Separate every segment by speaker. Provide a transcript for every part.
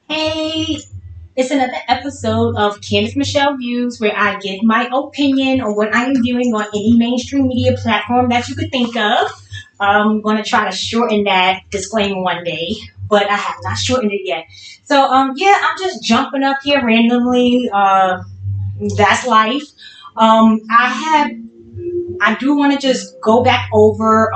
Speaker 1: Hey, it's another episode of Candace Michelle Views where I give my opinion on what I am viewing on any mainstream media platform that you could think of. I'm going to try to shorten that disclaimer one day, but I have not shortened it yet. So, yeah, I'm just jumping up here randomly. That's life. I do want to just go back over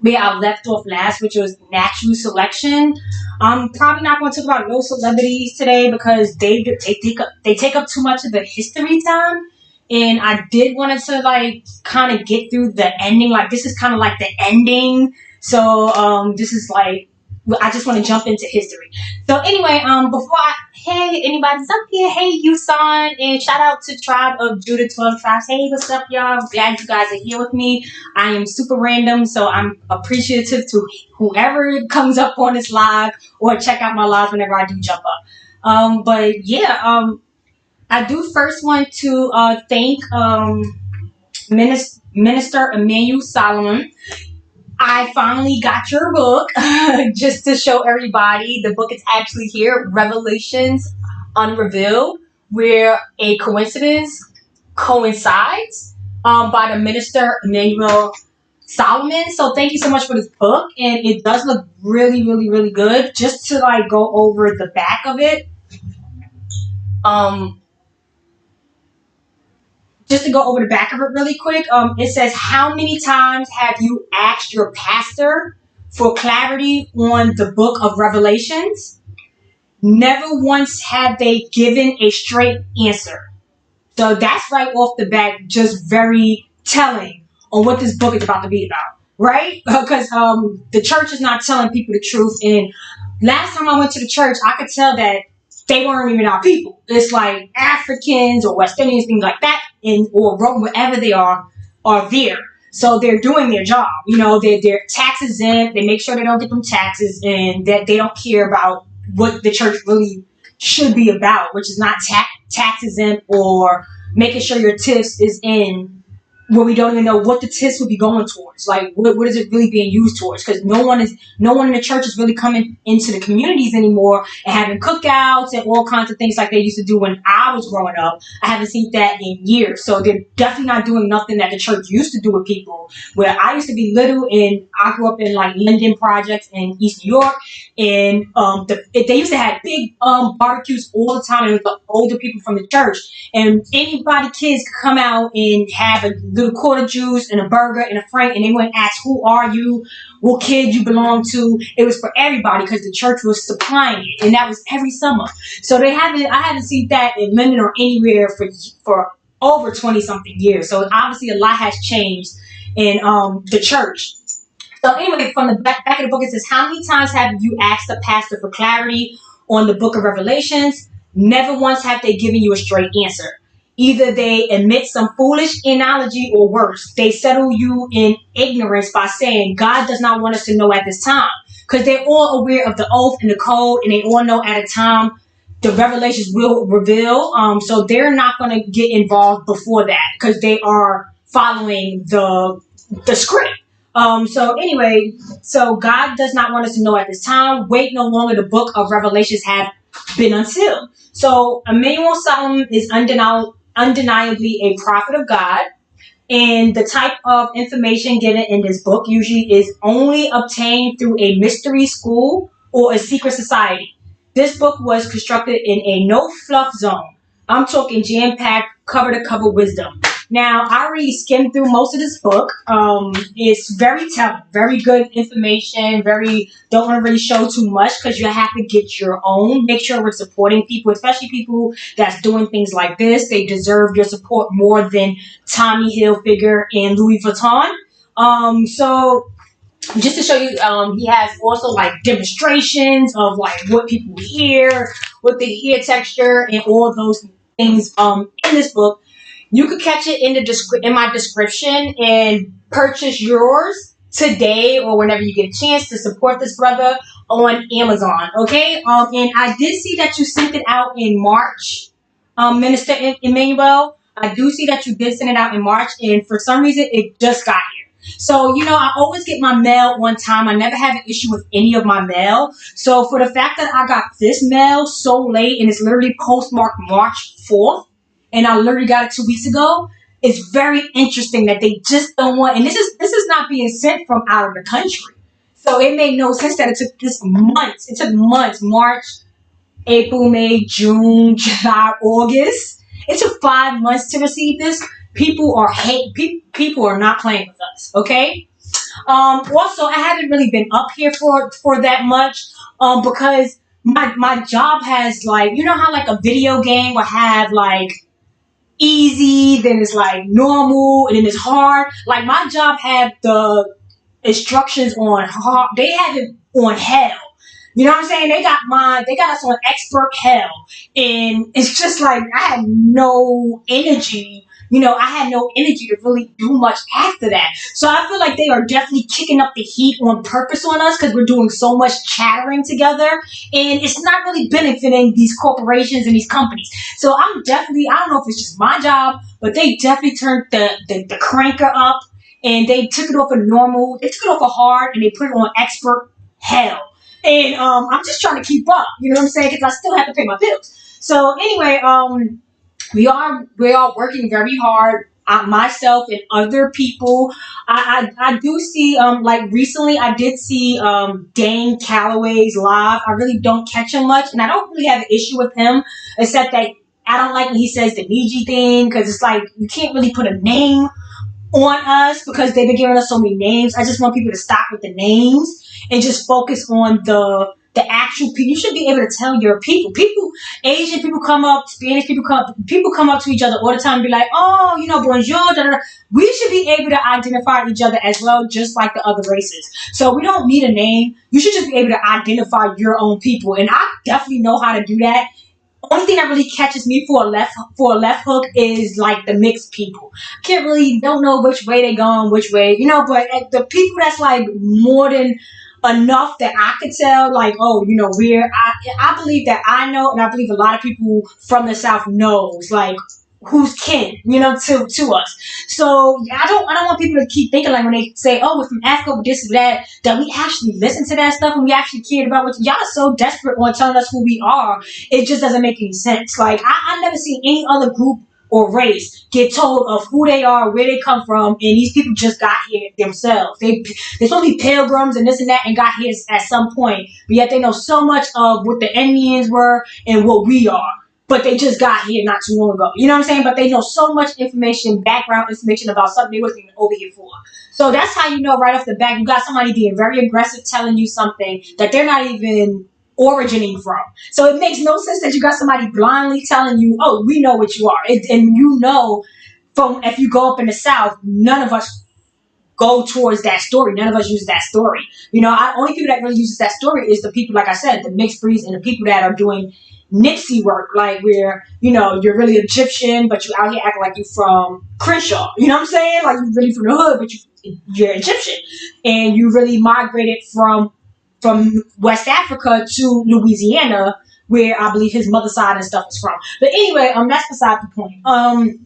Speaker 1: where I left off last, which was natural selection. I'm probably not going to talk about no celebrities today because they take up too much of the history time. And I did want to like kind of get through the ending. Like this is kind of like the ending. So this is like I just want to jump into history. So anyway, hey, anybody's up here? Hey, Yusan, and shout out to Tribe of Judah 12 Tribes. Hey, what's up, y'all? I'm glad you guys are here with me. I am super random, so I'm appreciative to whoever comes up on this live or check out my live whenever I do jump up. But yeah, I do first want to thank Minister Emmanuel Solomon. I finally got your book. Just to show everybody, the book is actually here, Revelations Unrevealed, where a coincidence coincides by the minister Emmanuel Solomon. So thank you so much for this book, and it does look really, really, really good. Just to like go over the back of it, just to go over the back of it really quick, it says, how many times have you asked your pastor for clarity on the book of Revelations? Never once have they given a straight answer. So that's right off the bat, just very telling on what this book is about to be about, right? Because the church is not telling people the truth. And last time I went to the church, I could tell that they weren't even our people. It's like Africans or West Indians, things like that, or wherever they are there. So they're doing their job. You know, they're tax exempt. They make sure they don't get them taxes, and that they don't care about what the church really should be about, which is not tax exempt or making sure your tips is in where we don't even know what the tips would be going towards. Like, what is it really being used towards? Because no one in the church is really coming into the communities anymore and having cookouts and all kinds of things like they used to do when I was growing up. I haven't seen that in years. So they're definitely not doing nothing that the church used to do with people. Where I used to be little, and I grew up in like Linden Projects in East New York, and they used to have big barbecues all the time. It was the older people from the church, and kids could come out and have a little quarter juice and a burger and a frank, and they wouldn't ask, who are you, what kid you belong to. It was for everybody because the church was supplying it, and that was every summer. So I haven't seen that in London or anywhere for over 20 something years. So obviously a lot has changed in the church. So anyway, from the back of the book, it says, how many times have you asked the pastor for clarity on the book of Revelations? Never once have they given you a straight answer. Either they admit some foolish analogy, or worse, they settle you in ignorance by saying God does not want us to know at this time. Because they're all aware of the oath and the code, and they all know at a time the revelations will reveal. So they're not going to get involved before that because they are following the script. So anyway, so God does not want us to know at this time. Wait no longer. The book of Revelations have been unsealed. So Emmanuel Solomon is undeniably a prophet of God, and the type of information given in this book usually is only obtained through a mystery school or a secret society. This book was constructed in a no-fluff zone. I'm talking jam-packed, cover-to-cover wisdom. Now, I already skimmed through most of this book. It's very telling, very good information, don't want to really show too much because you have to get your own. Make sure we're supporting people, especially people that's doing things like this. They deserve your support more than Tommy Hilfiger and Louis Vuitton. So just to show you, he has also like demonstrations of like what people hear, what they hear texture, and all those things in this book. You could catch it in my description and purchase yours today or whenever you get a chance to support this brother on Amazon. Okay. And I did see that you sent it out in March, Minister Emmanuel. I do see that you did send it out in March, and for some reason it just got here. So, I always get my mail on time. I never have an issue with any of my mail. So, for the fact that I got this mail so late and it's literally postmarked March 4th, and I literally got it 2 weeks ago, it's very interesting that they just don't want, and this is not being sent from out of the country. So, it made no sense that it took this months. It took months, March, April, May, June, July, August. It took 5 months to receive this. People are not playing with us. Okay. Also, I haven't really been up here for that much. Because my job has, like, how like a video game will have like easy, then it's like normal, and then it's hard. Like, my job had the instructions on hard. They have it on hell. You know what I'm saying? They got us on expert hell. And it's just like I had no energy. I had no energy to really do much after that. So I feel like they are definitely kicking up the heat on purpose on us because we're doing so much chattering together. And it's not really benefiting these corporations and these companies. So I don't know if it's just my job, but they definitely turned the cranker up, and they took it off of normal. They took it off of hard, and they put it on expert hell. And I'm just trying to keep up. You know what I'm saying? Because I still have to pay my bills. So anyway, we are working very hard. Myself and other people. I do see, like, recently I did see Dane Calloway's live. I really don't catch him much, and I don't really have an issue with him, except that I don't like when he says the Niji thing, because it's like you can't really put a name on us because they've been giving us so many names. I just want people to stop with the names and just focus on the actual people. You should be able to tell your people. Asian people come up, Spanish people come up to each other all the time and be like, oh, bonjour, da, da, da. We should be able to identify each other as well, just like the other races. So we don't need a name. You should just be able to identify your own people. And I definitely know how to do that. Only thing that really catches me for a left hook is like the mixed people. Don't know which way they going, which way, but the people that's like more than enough that I could tell, like, oh, I believe that I know, and I believe a lot of people from the South knows, like, who's kin, to us. So I don't want people to keep thinking, like, when they say, oh, we're from Africa, but this, that we actually listen to that stuff and we actually cared about what y'all are so desperate on telling us who we are. It just doesn't make any sense. Like, I never seen any other group or race get told of who they are, where they come from, and these people just got here themselves. They're supposed to be pilgrims and this and that, and got here at some point, but yet they know so much of what the Indians were and what we are. But they just got here not too long ago. You know what I'm saying? But they know so much background information about something they wasn't even over here for. So that's how you know right off the bat you got somebody being very aggressive, telling you something that they're not even origining from. So it makes no sense that you got somebody blindly telling you, oh, we know what you are. And from if you go up in the South, none of us go towards that story. None of us use that story. Only people that really uses that story is the people, like I said, the mixed breeds and the people that are doing Nipsey work, like where, you're really Egyptian, but you out here acting like you from Crenshaw. You know what I'm saying? Like, you're really from the hood, but you're Egyptian. And you really migrated from West Africa to Louisiana, where I believe his mother's side and stuff is from. But anyway, that's beside the point.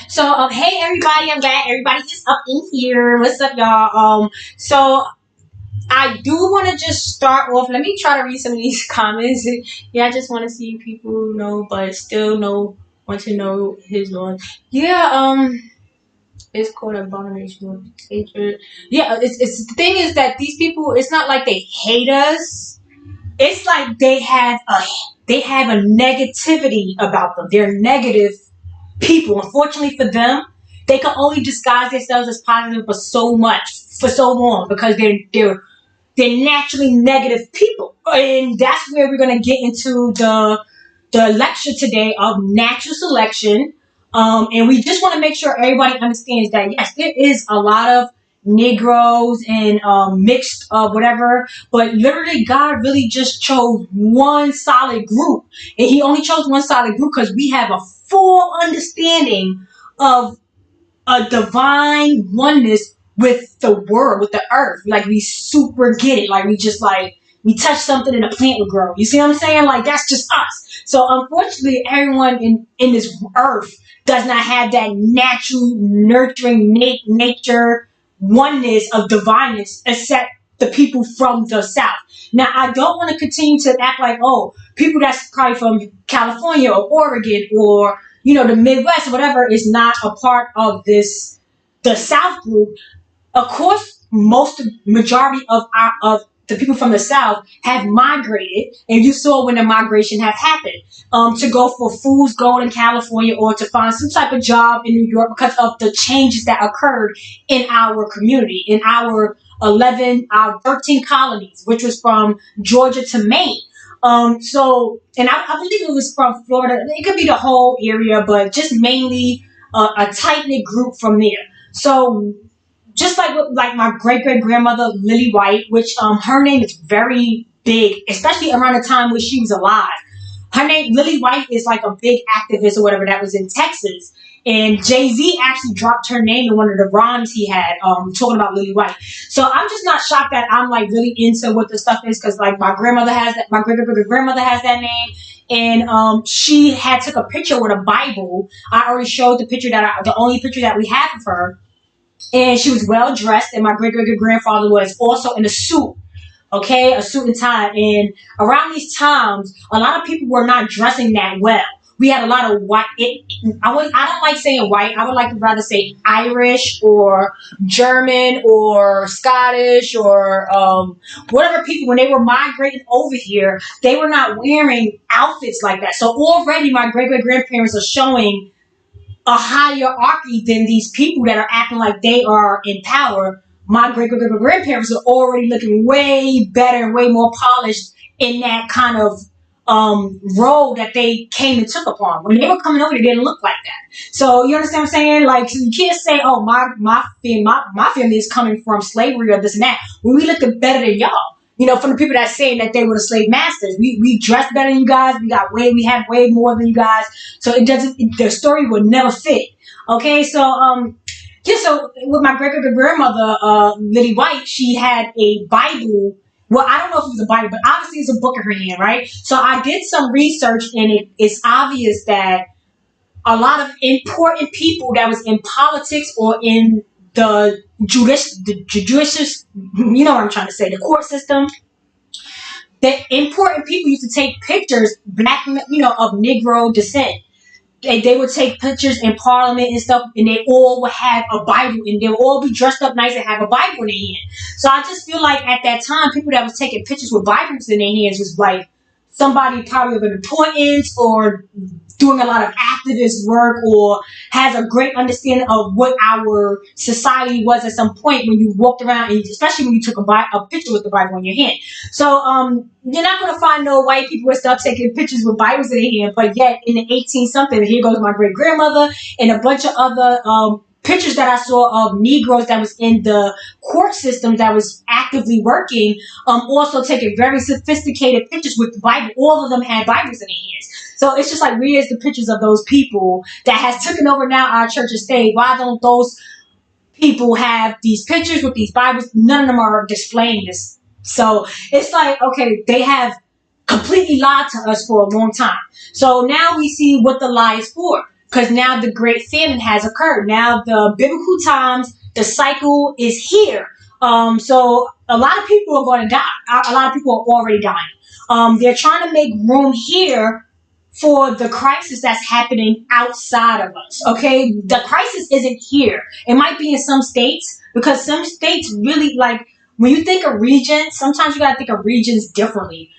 Speaker 1: So, hey everybody, I'm glad everybody is up in here. What's up, y'all? So I do want to just start off. Let me try to read some of these comments. Yeah, I just want to see people know, but still want to know his Lord. Yeah, it's called abomination. Yeah, it's the thing is that these people, it's not like they hate us. It's like they have a negativity about them. They're negative people. Unfortunately for them, they can only disguise themselves as positive for so long because they're naturally negative people. And that's where we're going to get into the lecture today of natural selection. And we just want to make sure everybody understands that, yes, there is a lot of Negroes and mixed whatever, but literally God really just chose one solid group. And he only chose one solid group because we have a full understanding of a divine oneness with the world, with the earth. Like, we super get it. Like, we touch something and a plant would grow. You see what I'm saying? Like, that's just us. So unfortunately, everyone in this earth does not have that natural nurturing nature oneness of divineness except the people from the South. Now, I don't want to continue to act like, oh, people that's probably from California or Oregon or, the Midwest or whatever is not a part of the South group. Of course, majority of the people from the South have migrated, and you saw when the migration have happened, to go for fool's gold in California or to find some type of job in New York because of the changes that occurred in our community, in our 13 colonies, which was from Georgia to Maine. And I believe it was from Florida. It could be the whole area, but just mainly a tight knit group from there. So just like my great great grandmother Lily White, which her name is very big, especially around the time when she was alive. Her name Lily White is like a big activist or whatever that was in Texas, and Jay-Z actually dropped her name in one of the rhymes he had talking about Lily White. So I'm just not shocked that I'm like really into what the stuff is, because like my grandmother has that, my great great grandmother has that name. And she had took a picture with a Bible. I already showed the picture the only picture that we have of her, and she was well dressed, and my great great grandfather was also in a suit, okay, a suit and tie. And around these times, a lot of people were not dressing that well. We had a lot of white. I don't like saying white. I would like to rather say Irish or German or Scottish or whatever people, when they were migrating over here, they were not wearing outfits like that. So already my great great grandparents are showing a hierarchy than these people that are acting like they are in power. My great great great grandparents are already looking way better and way more polished in that kind of role that they came and took upon. When they were coming over, they didn't look like that. So you understand what I'm saying? Like, so you can't say, oh, my family is coming from slavery or this and that, when we look better than y'all. From the people that saying that they were the slave masters, we dressed better than you guys. We have way more than you guys. So the story would never fit. Okay, so so with my great great grandmother, Lily White, she had a Bible. Well, I don't know if it was a Bible, but obviously it's a book in her hand, right? So I did some research, and it's obvious that a lot of important people that was in politics or in the judicious, you know what I'm trying to say, the court system, the important people used to take pictures, black, of Negro descent. They would take pictures in Parliament and stuff, and they all would have a Bible, and they would all be dressed up nice and have a Bible in their hand. So I just feel like at that time, people that was taking pictures with Bibles in their hands was like somebody probably of importance, or doing a lot of activist work, or has a great understanding of what our society was at some point when you walked around, and especially when you took a picture with the Bible in your hand. So you're not going to find no white people and stuff taking pictures with Bibles in their hand, but yet in the 18-something, here goes my great grandmother and a bunch of other pictures that I saw of Negroes that was in the court system that was actively working, also taking very sophisticated pictures with the Bible. All of them had Bibles in their hands. So it's just like, where's the pictures of those people that has taken over now our church and state? Why don't those people have these pictures with these Bibles? None of them are displaying this. So it's like, okay, they have completely lied to us for a long time. So now we see what the lie is for. Because now the great famine has occurred. Now the biblical times, the cycle is here. So a lot of people are going to die. A lot of people are already dying. They're trying to make room here for the crisis that's happening outside of us. Okay, the crisis isn't here. It might be in some states, because some states really, like, when you think of regions, sometimes you got to think of regions differently.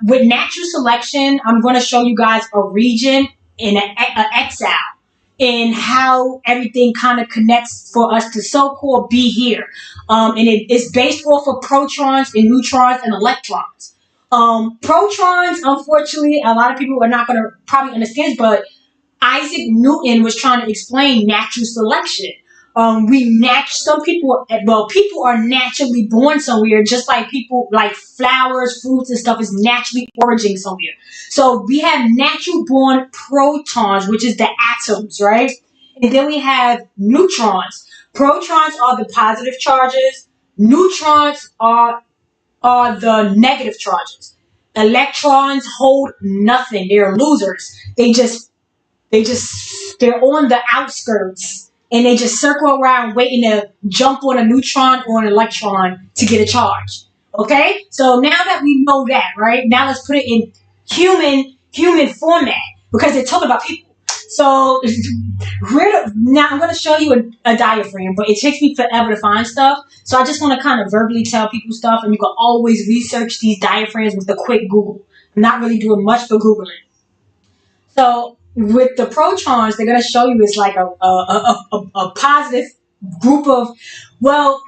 Speaker 1: With natural selection, I'm going to show you guys a region in an exile, and how everything kind of connects for us to so-called be here. And it's based off of protons and neutrons and electrons. Protons, unfortunately, a lot of people are not going to probably understand, but Isaac Newton was trying to explain natural selection. People are naturally born somewhere, just like people, like flowers, fruits, and stuff is naturally originating somewhere. So we have natural born protons, which is the atoms, right? And then we have neutrons. Protons are the positive charges. Neutrons are the negative charges. Electrons hold nothing. They're losers. They're on the outskirts. and they just circle around waiting to jump on a neutron or an electron to get a charge. Okay? So now that we know that, right? Now let's put it in human format because they're talking about people. So now I'm going to show you a diaphragm, but it takes me forever to find stuff. So I just want to kind of verbally tell people stuff, and you can always research these diaphragms with a quick Google. I'm not really doing much for Googling. So with the protons, they're going to show you it's like a positive group of, well,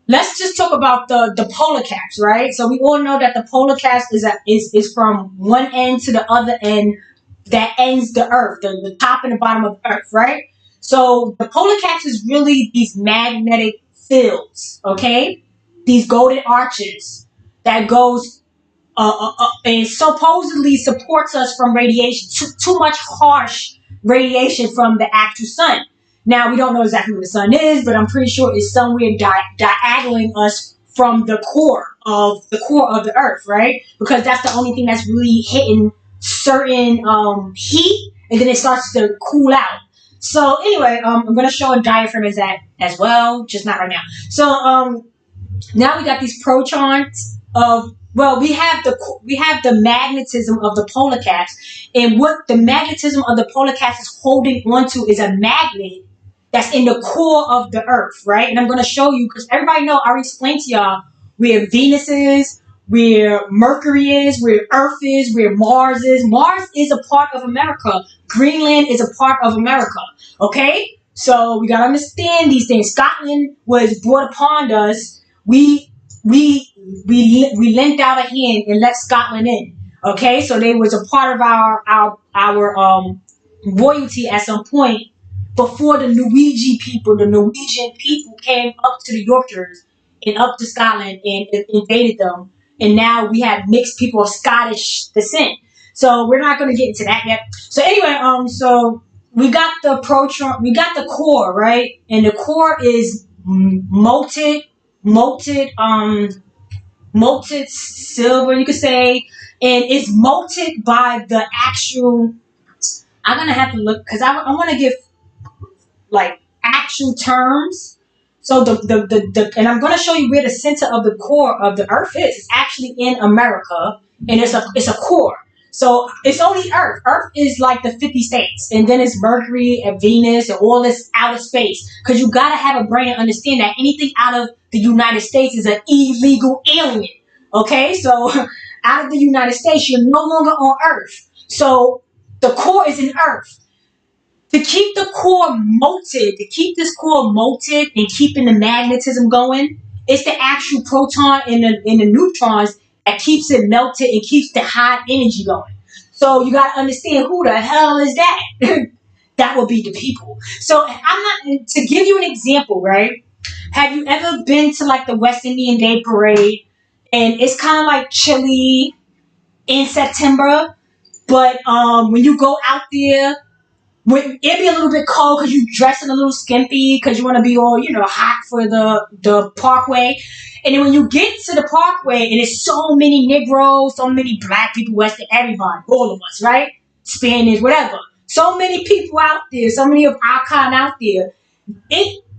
Speaker 1: let's just talk about the polar caps, right? So we all know that the polar caps is from one end to the other end that ends the Earth, the top and the bottom of the Earth, right? So the polar caps is really these magnetic fields, okay? These golden arches that goes and supposedly supports us from radiation, too much harsh radiation from the actual sun. Now, we don't know exactly where the sun is, but I'm pretty sure it's somewhere diagonally us from the core of the Earth, right? Because that's the only thing that's really hitting certain heat, and then it starts to cool out. So anyway, I'm going to show a diaphragm as that as well, just not right now. So now we got these protons of, well, we have the magnetism of the polar caps, and what the magnetism of the polar caps is holding onto is a magnet that's in the core of the Earth, right? And I'm going to show you, because everybody know, I already explained to y'all where Venus is, where Mercury is, where Earth is, where Mars is. Mars is a part of America. Greenland is a part of America, okay? So we got to understand these things. Scotland was brought upon us. We lent out a hand and let Scotland in, okay? So they was a part of our royalty at some point before the Norwegian people came up to the Yorkshires and up to Scotland and invaded them. And now we have mixed people of Scottish descent. So we're not going to get into that yet. So anyway, so we got the proton, we got the core, right? And the core is molten silver, you could say, and it's molten by the actual. I'm gonna have to look because I want to give like actual terms. So and I'm going to show you where the center of the core of the Earth is. It's actually in America, and it's a core. So it's only Earth. Earth is like the 50 states, and then it's Mercury and Venus and all this outer space. Because you got to have a brain and understand that anything out of the United States is an illegal alien. Okay, so out of the United States, you're no longer on Earth. So the core is in Earth. To keep the core molten, to keep this core molten and keeping the magnetism going, it's the actual proton and the neutrons that keeps it melted and keeps the high energy going. So you got to understand, who the hell is that? That will be the people. So to give you an example, right? Have you ever been to like the West Indian Day Parade? And it's kind of like chilly in September, but when you go out there, it'd be a little bit cold because you dressing a little skimpy because you want to be all, hot for the parkway. And then when you get to the parkway, and there's so many Negroes, so many black people, Western, everybody, all of us, right? Spanish, whatever. So many people out there, so many of our kind out there.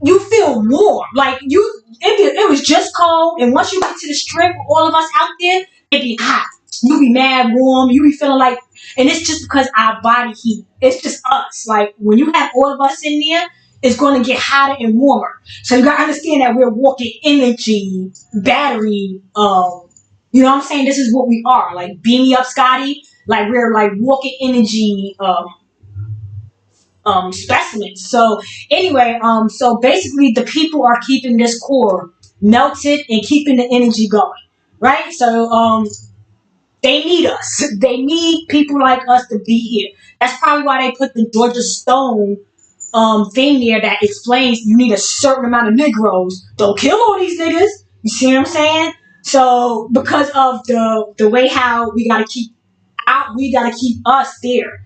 Speaker 1: You feel warm. Like it was just cold, and once you get to the strip, all of us out there, it be hot. You be mad warm. You be feeling like, and it's just because our body heat. It's just us. Like when you have all of us in there, it's going to get hotter and warmer. So you got to understand that we're walking energy, battery. You know what I'm saying? This is what we are. Like beam me up, Scotty. Like we're like walking energy specimens. So anyway, so basically the people are keeping this core melted and keeping the energy going. Right? So they need us. They need people like us to be here. That's probably why they put the Georgia Stone thing there that explains you need a certain amount of Negroes. Don't kill all these niggas. You see what I'm saying? So because of the way how we gotta keep us there.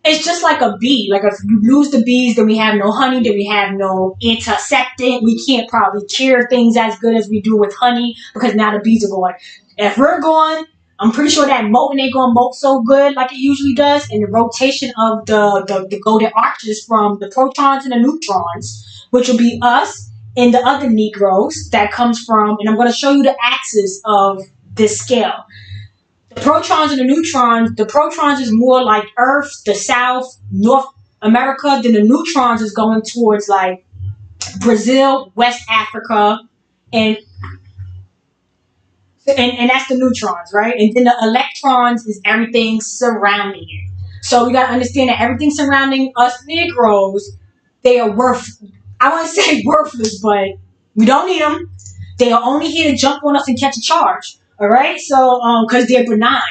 Speaker 1: It's just like a bee. Like if you lose the bees, then we have no honey, then we have no antiseptic. We can't probably cure things as good as we do with honey because now the bees are gone. If we're gone, I'm pretty sure that molting ain't gonna molt so good like it usually does, and the rotation of the golden arches from the protons and the neutrons, which will be us and the other Negroes that comes from, and I'm gonna show you the axis of this scale. The protons and the protons is more like Earth, the South, North America, then the neutrons is going towards like Brazil, West Africa, and and that's the neutrons, right? And then the electrons is everything surrounding it. So we gotta understand that everything surrounding us Negroes, they are I wouldn't say worthless, but we don't need them. They are only here to jump on us and catch a charge. All right, so because they're benign,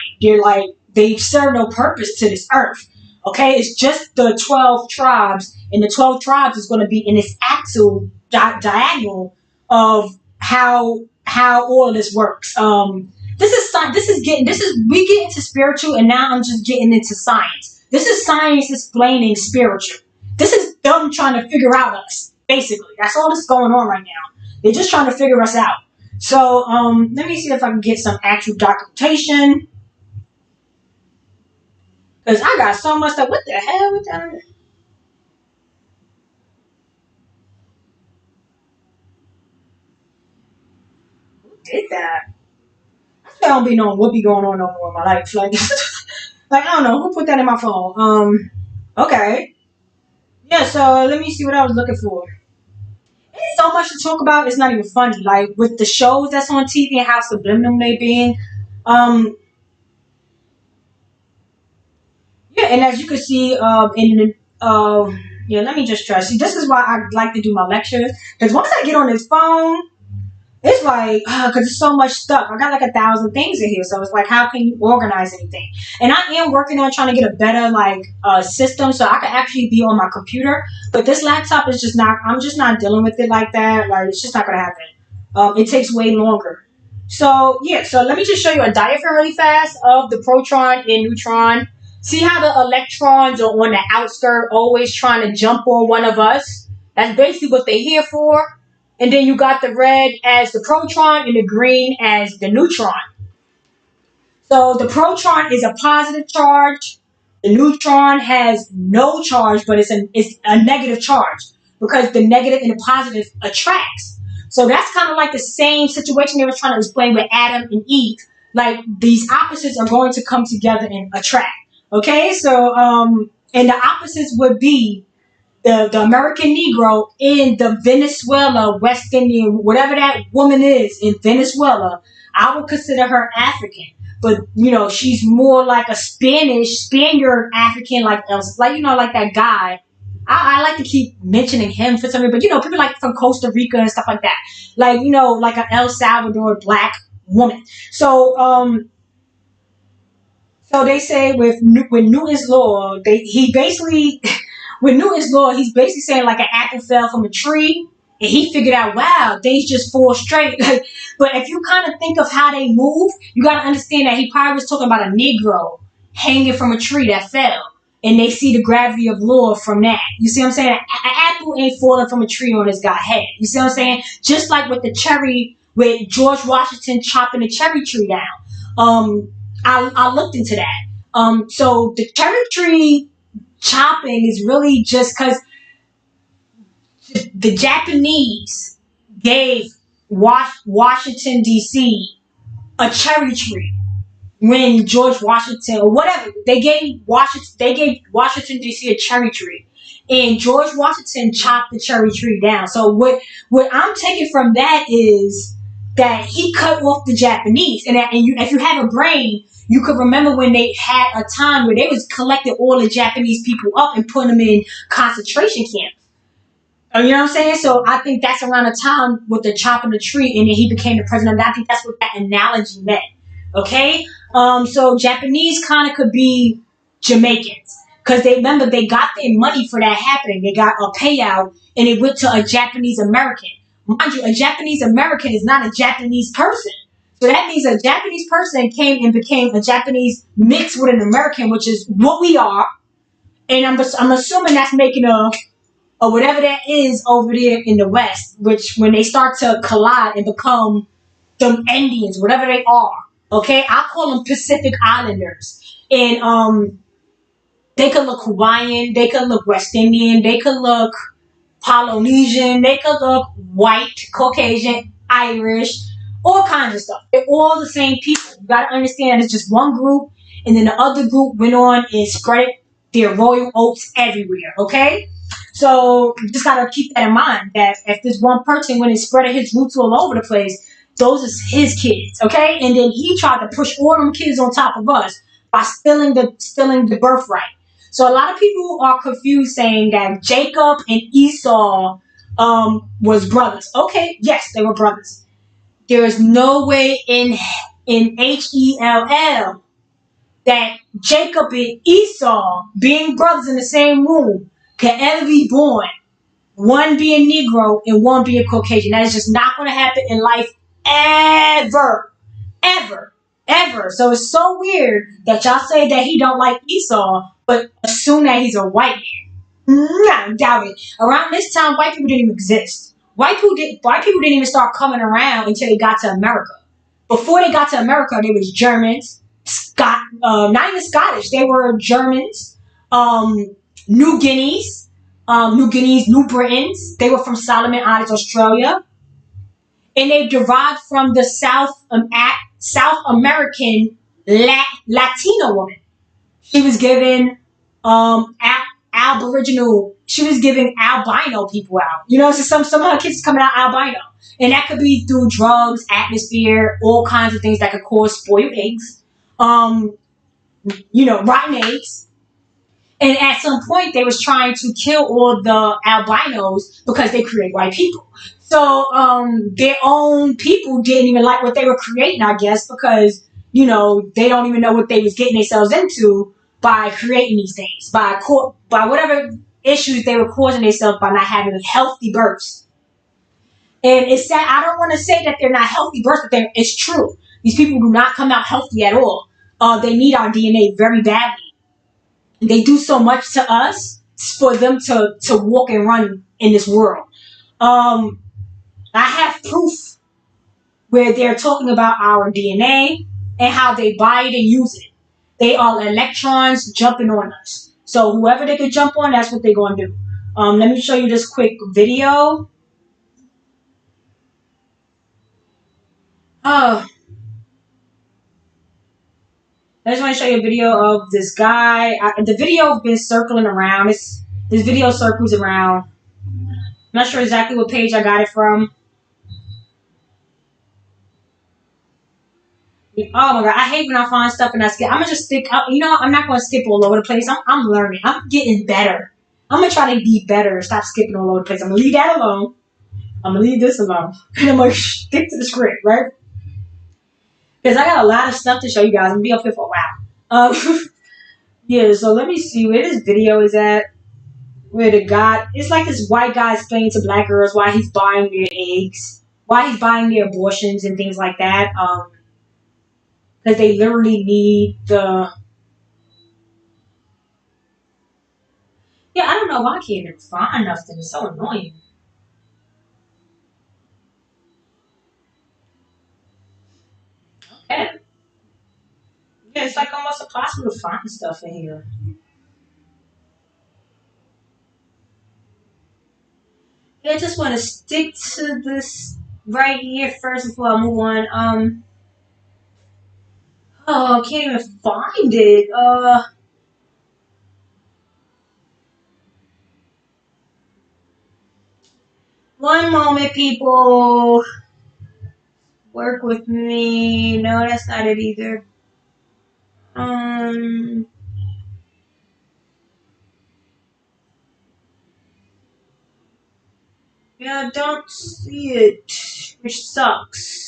Speaker 1: they serve no purpose to this earth. Okay, it's just the 12 tribes, and the 12 tribes is going to be in this axial diagonal of how all of this works. We get into spiritual, and now I'm just getting into science. This is science explaining spiritual. This is them trying to figure out us. Basically, that's all that's going on right now. They're just trying to figure us out. So let me see if I can get some actual documentation. Because I got so much stuff. What the hell? What the... Who did that? I don't be knowing what be going on no more in my life. Like, like, I don't know. Who put that in my phone? Okay. Yeah, so let me see what I was looking for. It's so much to talk about, it's not even funny. Like, with the shows that's on TV and how subliminal they being. Yeah, and as you can see, yeah, let me just try. See, this is why I like to do my lectures. Because once I get on this phone, it's like, because there's so much stuff. I got like 1,000 things in here. So it's like, how can you organize anything? And I am working on trying to get a better, like, system so I can actually be on my computer. But this laptop is just not, I'm just not dealing with it like that. Like, it's just not going to happen. It takes way longer. So, yeah, so let me just show you a diagram really fast of the proton and neutron. See how the electrons are on the outskirt always trying to jump on one of us? That's basically what they're here for. And then you got the red as the proton and the green as the neutron. So the proton is a positive charge. The neutron has no charge, but it's a negative charge because the negative and the positive attracts. So that's kind of like the same situation they were trying to explain with Adam and Eve. Like, these opposites are going to come together and attract. Okay, so and the opposites would be the American Negro in the Venezuela, West Indian, whatever that woman is in Venezuela. I would consider her African, but she's more like a Spaniard African, like like that guy. I like to keep mentioning him for some reason, but people like from Costa Rica and stuff like that, like like an El Salvador black woman. So So they say with Newton's law, he basically with Newton's law, he's basically saying like an apple fell from a tree, and he figured out, wow, things just fall straight. But if you kind of think of how they move, you got to understand that he probably was talking about a Negro hanging from a tree that fell, and they see the gravity of law from that. You see what I'm saying? An apple ain't falling from a tree on his guy's head. You see what I'm saying? Just like with the cherry, with George Washington chopping the cherry tree down. I looked into that. So the cherry tree chopping is really just because the Japanese gave Washington D.C. a cherry tree when George Washington or whatever they gave Washington D.C. a cherry tree, and George Washington chopped the cherry tree down. So what I'm taking from that is that he cut off the Japanese, and if you have a brain, you could remember when they had a time where they was collecting all the Japanese people up and putting them in concentration camps. You know what I'm saying? So I think that's around the time with the chopping the tree, and then he became the president. I think that's what that analogy meant. Okay? So Japanese kind of could be Jamaicans, because they got their money for that happening. They got a payout, and it went to a Japanese American. Mind you, a Japanese American is not a Japanese person. So that means a Japanese person came and became a Japanese mixed with an American, which is what we are. And I'm assuming that's making or whatever that is over there in the West, which when they start to collide and become some Indians, whatever they are. Okay, I call them Pacific Islanders, and they could look Hawaiian, they could look West Indian, they could look Polynesian, they could look white, Caucasian, Irish, all kinds of stuff. They're all the same people. You gotta understand it's just one group, and then the other group went on and spread their royal oats everywhere, okay? So you just gotta keep that in mind that if this one person went and spread his roots all over the place, those are his kids, okay? And then he tried to push all them kids on top of us by stealing the birthright. So a lot of people are confused saying that Jacob and Esau was brothers. Okay, yes, they were brothers. There is no way in Hell that Jacob and Esau, being brothers in the same womb, can ever be born. One being Negro and one being Caucasian. That is just not going to happen in life ever, ever, ever. So it's so weird that y'all say that he don't like Esau, but assume that he's a white man. I doubt it. Around this time, white people didn't even exist. White people didn't even start coming around until they got to America. Before they got to America, they was Germans, not even Scottish. They were Germans, New Guineas, New Britons. They were from Solomon Islands, Australia, and they derived from the South American Latino woman. She was given Aboriginal. She was giving albino people out. You know, so some of her kids coming out albino, and that could be through drugs, atmosphere, all kinds of things that could cause spoiled eggs. Rotten eggs. And at some point, they was trying to kill all the albinos because they create white people. So their own people didn't even like what they were creating, I guess, because they don't even know what they was getting themselves into by creating these things, by whatever issues they were causing themselves by not having healthy births. And it's sad. I don't want to say that they're not healthy births, but it's true. These people do not come out healthy at all. They need our DNA very badly. They do so much to us for them to walk and run in this world. I have proof where they're talking about our DNA and how they buy it and use it. They are electrons jumping on us. So whoever they could jump on, that's what they're going to do. Let me show you this quick video. I just want to show you a video of this guy. The video has been circling around. This video circles around. I'm not sure exactly what page I got it from. Oh my god, I hate when I find stuff and I skip. I'm gonna just stick. I'm not gonna skip all over the place. I'm learning. I'm getting better. I'm gonna try to be better. Stop skipping all over the place. I'm gonna leave that alone. I'm gonna leave this alone, and I'm gonna stick to the script, right? Because I got a lot of stuff to show you guys. I'm gonna be up here for a while. Yeah. So let me see where this video is at. Where it's like this white guy explaining to black girls why he's buying their eggs, why he's buying their abortions and things like that. Because they literally need the... Yeah, I don't know why I can't even find nothing. It's so annoying. Okay. Yeah, it's like almost impossible to find stuff in here. Yeah, I just want to stick to this right here first before I move on. Oh, I can't even find it. One moment, people. Work with me. No, that's not it either. Yeah, I don't see it, which sucks.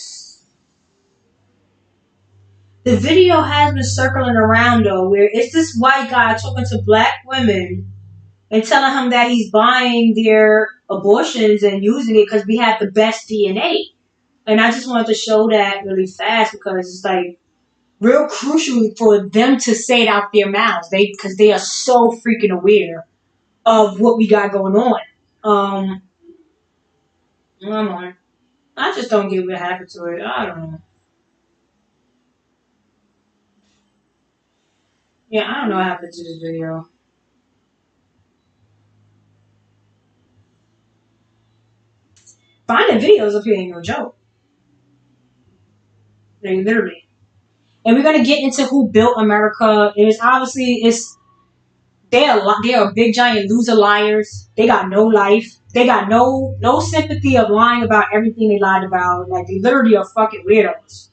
Speaker 1: The video has been circling around though, where it's this white guy talking to black women and telling him that he's buying their abortions and using it because we have the best DNA. And I just wanted to show that really fast because it's like real crucial for them to say it out their mouths. Because they are so freaking aware of what we got going on. Come on. I just don't get what happened to it. I don't know. Yeah, I don't know what happened to this video. Finding videos up here ain't no joke. Like, literally. And we're gonna get into who built America. It is obviously they are big giant loser liars. They got no life. They got no sympathy of lying about everything they lied about. Like they literally are fucking weirdos.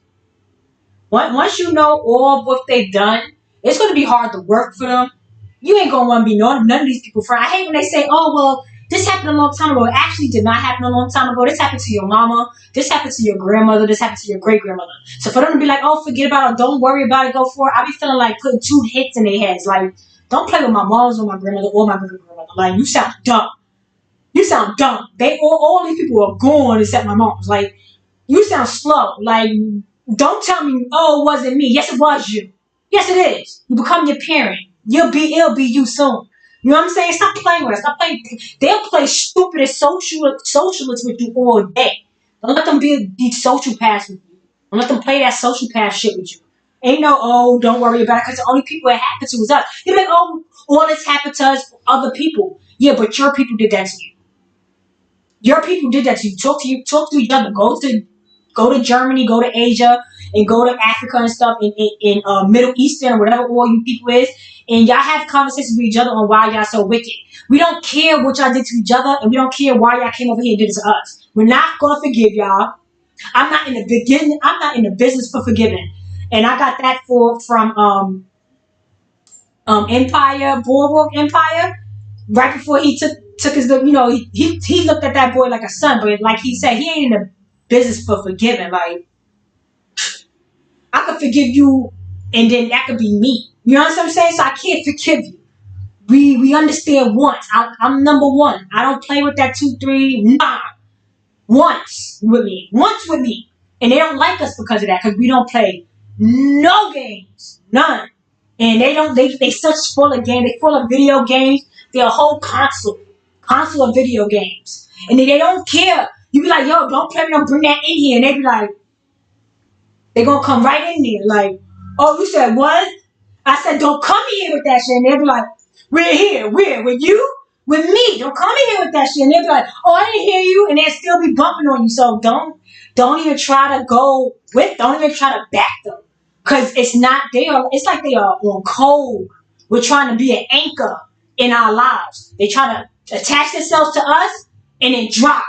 Speaker 1: Once you know all of what they've done, it's gonna be hard to work for them. You ain't gonna want to be none of these people friends. I hate when they say, "Oh well, this happened a long time ago." It actually did not happen a long time ago. This happened to your mama. This happened to your grandmother. This happened to your great grandmother. So for them to be like, "Oh, forget about it. Don't worry about it. Go for it." I be feeling like putting two hits in their heads. Like, don't play with my mom's or my grandmother or my great grandmother. Like, you sound dumb. You sound dumb. They all these people are gone except my mom's. Like, you sound slow. Like, don't tell me, "Oh, it wasn't me." Yes, it was you. Yes, it is. You become your parent. It'll be you soon. You know what I'm saying? Stop playing with us. Stop playing. They'll play stupid as socialists with you all day. Don't let them be sociopaths with you. Don't let them play that sociopath shit with you. Ain't no, "Oh, don't worry about it," because the only people it happened to was us. You're like, "Oh, all this happened to us, other people." Yeah, but your people did that to you. Your people did that to you. Talk to each other. Go to Germany, go to Asia, and go to Africa and stuff in Middle Eastern or whatever all you people is, and y'all have conversations with each other on why y'all so wicked. We don't care what y'all did to each other, and we don't care why y'all came over here and did it to us. We're not gonna forgive y'all. I'm not in the beginning. I'm not in the business for forgiving, and I got that from Empire Boardwalk Empire. Right before he took his, he looked at that boy like a son, but like he said, he ain't in the business for forgiving. Like, I could forgive you, and then that could be me. You know what I'm saying? So I can't forgive you. We understand once. I'm number one. I don't play with that 2, 3. Nah, once with me, and they don't like us because of that. Because we don't play no games, none. And they don't. They such full of games. They full of video games. They're a whole console of video games, and they don't care. You be like, "Yo, don't play me. Don't bring that in here," and they be like, they gonna come right in there, like, "Oh, you said what?" I said, "Don't come in here with that shit." And they'll be like, "We're here. Where? With you? With me? Don't come in here with that shit." And they'll be like, "Oh, I didn't hear you." And they'll still be bumping on you. So don't even try to go with. Don't even try to back them, cause it's not. It's like they are on cold. We're trying to be an anchor in our lives. They try to attach themselves to us and then drop.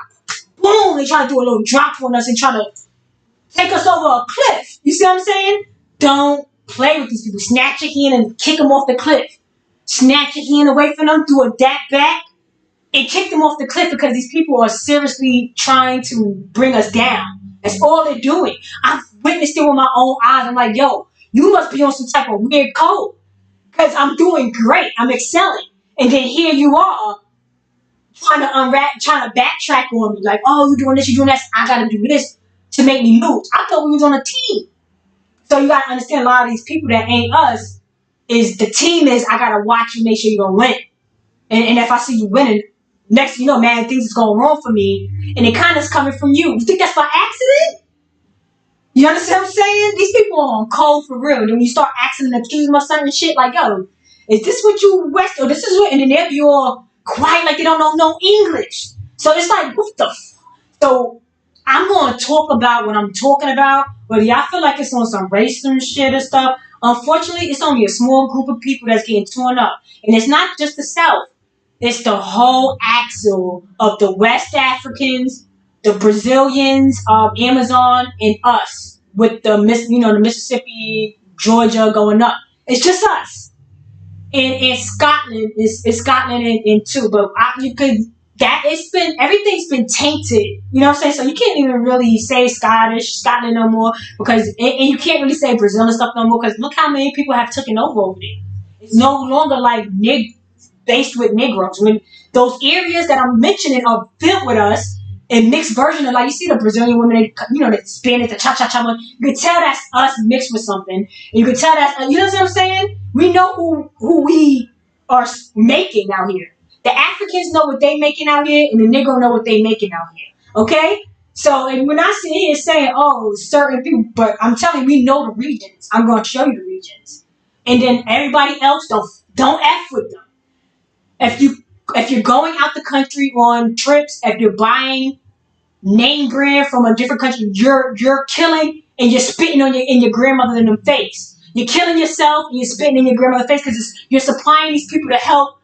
Speaker 1: Boom! They try to do a little drop on us and try to take us over a cliff. You see what I'm saying? Don't play with these people. Snatch your hand and kick them off the cliff. Snatch your hand away from them, do a dap back, and kick them off the cliff because these people are seriously trying to bring us down. That's all they're doing. I've witnessed it with my own eyes. I'm like, "Yo, you must be on some type of weird code because I'm doing great. I'm excelling. And then here you are trying to backtrack on me. Like, "Oh, you're doing this, you're doing that. I got to do this to make me lose." I thought we was on a team. So you gotta understand a lot of these people that ain't us is the team is I gotta watch you, make sure you're gonna win. And if I see you winning, next thing you know, man, things is going wrong for me. And it kinda is coming from you. You think that's by accident? You understand what I'm saying? These people are on cold for real. Then when you start asking them, accusing them of certain shit, like, "Yo, is this what you West or this is what," and then they'll be all quiet like they don't know no English. So it's like, what the so I'm going to talk about what I'm talking about, but y'all feel like it's on some racism shit and stuff. Unfortunately, it's only a small group of people that's getting torn up. And it's not just the South. It's the whole axle of the West Africans, the Brazilians, Amazon, and us with the Mississippi, Georgia going up. It's just us. And Scotland is Scotland in too, but you could everything's been tainted. You know what I'm saying? So you can't even really say Scotland no more because and you can't really say Brazil and stuff no more because look how many people have taken over there. It's no longer like based with Negroes. When those areas that I'm mentioning are filled with us and mixed version of like you see the Brazilian women, the Spanish, the cha cha cha. You can tell that's us mixed with something. And you can tell that's you know what I'm saying. We know who we are making out here. The Africans know what they making out here, and the Negro know what they making out here. Okay, so and we're not sitting here saying, "Oh, certain people," but I'm telling you, we know the regions. I'm going to show you the regions. and then everybody else don't F with them. If you're going out the country on trips, if you're buying name brand from a different country, you're killing and you're spitting on your grandmother in the face. You're killing yourself and you're spitting in your grandmother's face because you're supplying these people to help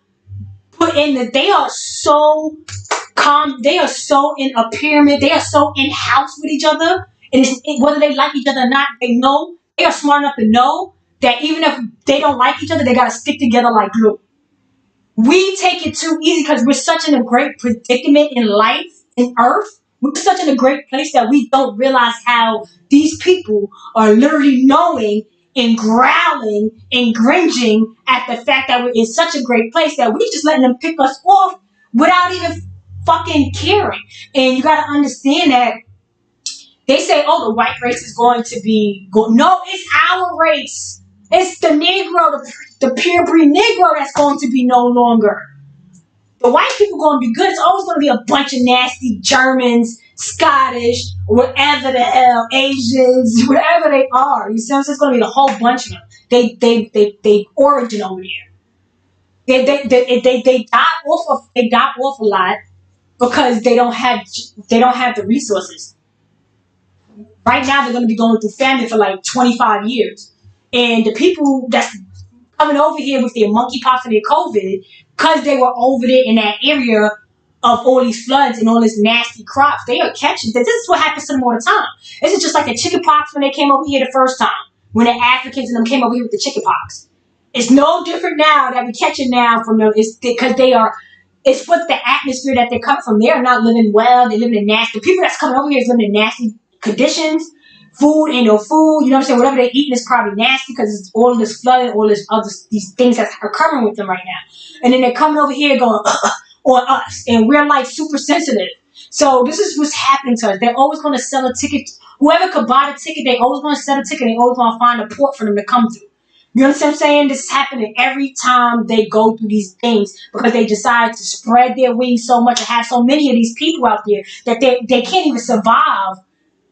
Speaker 1: put in that they are so calm. They are so in a pyramid. They are so in house with each other. And whether they like each other or not, they are smart enough to know that even if they don't like each other, they gotta stick together like glue. We take it too easy because we're such in a great predicament in life, in earth. We're such in a great place that we don't realize how these people are literally knowing and growling and cringing at the fact that we're in such a great place that we just letting them pick us off without even fucking caring. And you gotta understand that they say, oh, the white race is going to be good. No, it's our race. It's the Negro, the purebred Negro that's going to be no longer. The white people going to be good. It's always going to be a bunch of nasty Germans, Scottish, whatever the hell, Asians, whatever they are. You see what I'm saying? It's going to be a whole bunch of them. They origin over there. They die off a lot because they don't have the resources. Right now, they're going to be going through famine for like 25 years. And the people that's coming over here with their monkeypox and their COVID, because they were over there in that area of all these floods and all these nasty crops, they are catching. This is what happens to them all the time. This is just like the chickenpox when they came over here the first time, when the Africans and them came over here with the chickenpox. It's no different now that we catch it now from them. It's because they are. It's what the atmosphere that they come from. They are not living well. They're living in nasty. The people that's coming over here is living in nasty conditions. Food ain't no food. You know what I'm saying? Whatever they're eating is probably nasty because it's all this flooding, all this other these things that are coming with them right now. And then they're coming over here going on us, and we're like super sensitive. So this is what's happening to us. They're always going to sell a ticket. Whoever could buy the ticket, they always going to sell a ticket. They always going to find a port for them to come through. You understand what I'm saying? This is happening every time they go through these things because they decide to spread their wings so much and have so many of these people out there that they can't even survive.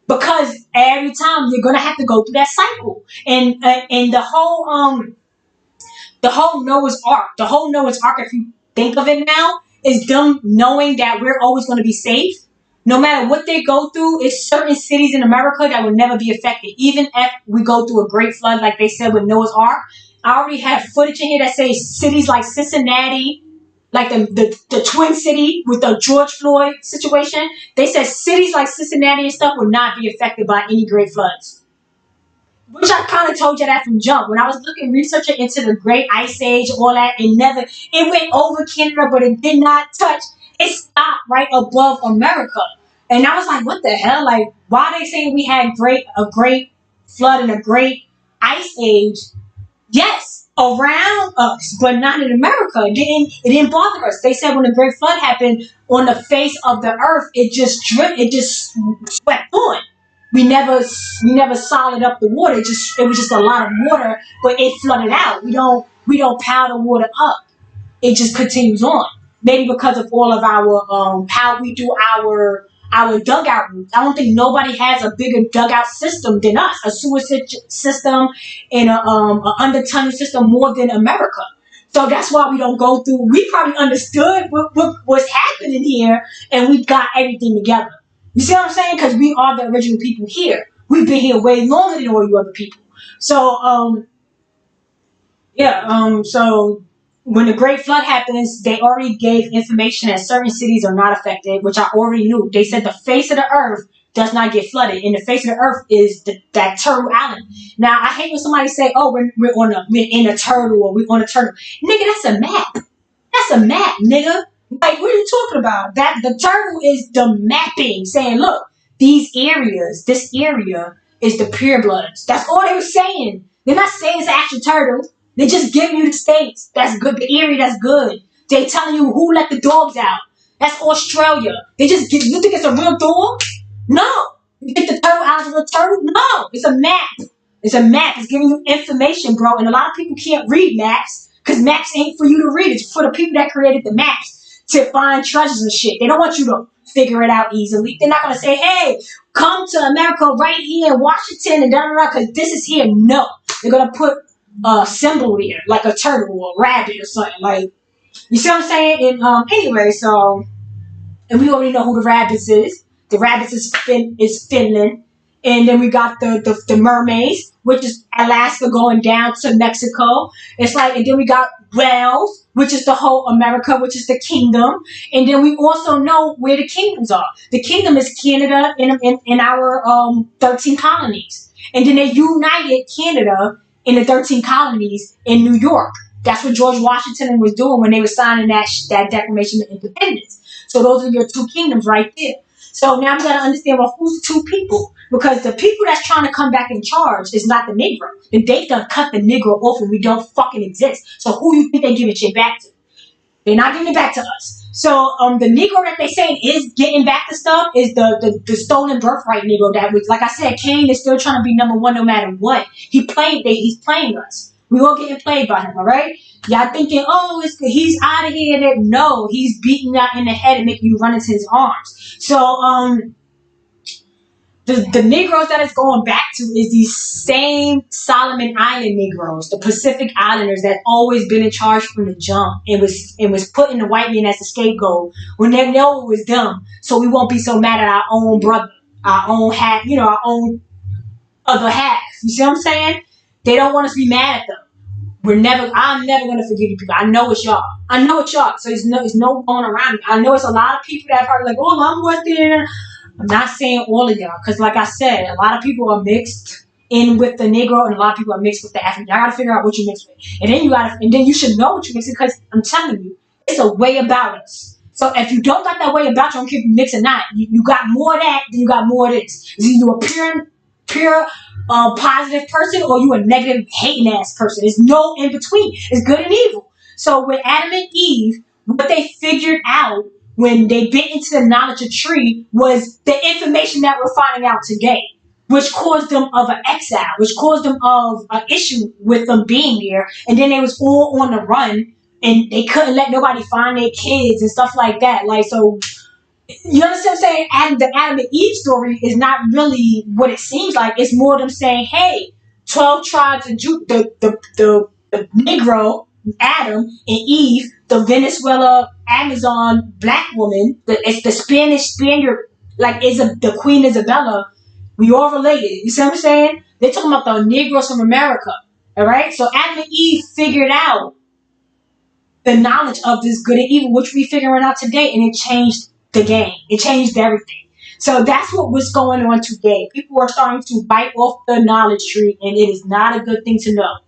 Speaker 1: Because every time you're gonna have to go through that cycle, and the whole Noah's Ark, if you think of it now, is them knowing that we're always gonna be safe, no matter what they go through. It's certain cities in America that will never be affected, even if we go through a great flood, like they said with Noah's Ark. I already have footage in here that says cities like Cincinnati, like the Twin City with the George Floyd situation. They said cities like Cincinnati and stuff would not be affected by any great floods. Which I kind of told you that from jump. When I was researching into the Great Ice Age, all that, it went over Canada, but it did not touch. It stopped right above America. And I was like, what the hell? Like, why are they saying we had a great flood and a great ice age? Yes, around us, but not in America. It didn't bother us. They said when the Great Flood happened, on the face of the earth, it just swept on. We never solid up the water. It was just a lot of water, but it flooded out. We don't pile the water up. It just continues on. Maybe because of all of our how we do our dugout routes. I don't think nobody has a bigger dugout system than us, a sewer system and a under tunnel system more than America. So that's why we don't go through. We probably understood what's happening here, and we got everything together. You see what I'm saying? Because we are the original people here. We've been here way longer than all you other people. So so when the Great Flood happens, they already gave information that certain cities are not affected, which I already knew. They said the face of the earth does not get flooded, and the face of the earth is that turtle island. Now, I hate when somebody say, "Oh, we're in a turtle, or we're on a turtle." Nigga, that's a map. That's a map, nigga. Like, what are you talking about? That the turtle is the mapping, saying, "Look, this area is the purebloods." That's all they were saying. They're not saying it's an actual turtle. They just giving you the states. That's good. The area that's good. They telling you who let the dogs out. That's Australia. They just give you think it's a real dog? No. You get the turtle out of the turtle? No. It's a map. It's a map. It's giving you information, bro. And a lot of people can't read maps because maps ain't for you to read. It's for the people that created the maps to find treasures and shit. They don't want you to figure it out easily. They're not gonna say, "Hey, come to America right here in Washington and da da da," because this is here. No. They're gonna put symbol there, like a turtle or a rabbit or something. Like, you see what I'm saying? And anyway, so, and we already know who the rabbits is. The rabbits is Finland. And then we got the mermaids, which is Alaska going down to Mexico. It's like, and then we got Wales, which is the whole America, which is the kingdom. And then we also know where the kingdoms are. The kingdom is Canada in our 13 colonies. And then they united Canada in the 13 colonies in New York. That's what George Washington was doing when they were signing that Declaration of Independence. So those are your two kingdoms right there. So now I'm going to understand, well, who's the two people? Because the people that's trying to come back in charge is not the Negro. And they done cut the Negro off and we don't fucking exist. So who you think they giving shit back to? They're not giving it back to us. So the Negro that they saying is getting back the stuff is the stolen birthright Negro that was, like I said, Kane is still trying to be number one no matter what. He's playing us. We all getting played by him, all right? Y'all thinking, oh, he's out of here. That no, he's beating you out in the head and making you run into his arms. So the Negroes that it's going back to is these same Solomon Island Negroes, the Pacific Islanders that always been in charge from the jump and was putting the white man as the scapegoat when they know it was them. So we won't be so mad at our own brother, our own half, our own other half. You see what I'm saying? They don't want us to be mad at them. I'm never gonna forgive you people. I know it's y'all. So it's no going around me. I know it's a lot of people that are probably like, oh, I'm West Indian. I'm not saying all of y'all, because like I said, a lot of people are mixed in with the Negro, and a lot of people are mixed with the African. Y'all gotta figure out what you mix with, and then you should know what you mix with, because I'm telling you, it's a way about us. So if you don't got that way about you, I don't care if you mix or not. You got more of that, then you got more of this. Is either a pure positive person, or you a negative hating ass person. There's no in between. It's good and evil. So with Adam and Eve, what they figured out when they bit into the knowledge of tree was the information that we're finding out today, which caused them of an exile, which caused them of an issue with them being there. And then they was all on the run, and they couldn't let nobody find their kids and stuff like that. Like, so, you understand what I'm saying? And the Adam and Eve story is not really what it seems like. It's more them saying, hey, 12 tribes of the Negro, Adam, and Eve, the Venezuela Amazon black woman, it's the Spaniard, like the Queen Isabella. We all related. You see what I'm saying? They're talking about the Negroes from America. All right? So Adam and Eve figured out the knowledge of this good and evil, which we're figuring out today, and it changed the game. It changed everything. So that's what's going on today. People are starting to bite off the knowledge tree, and it is not a good thing to know.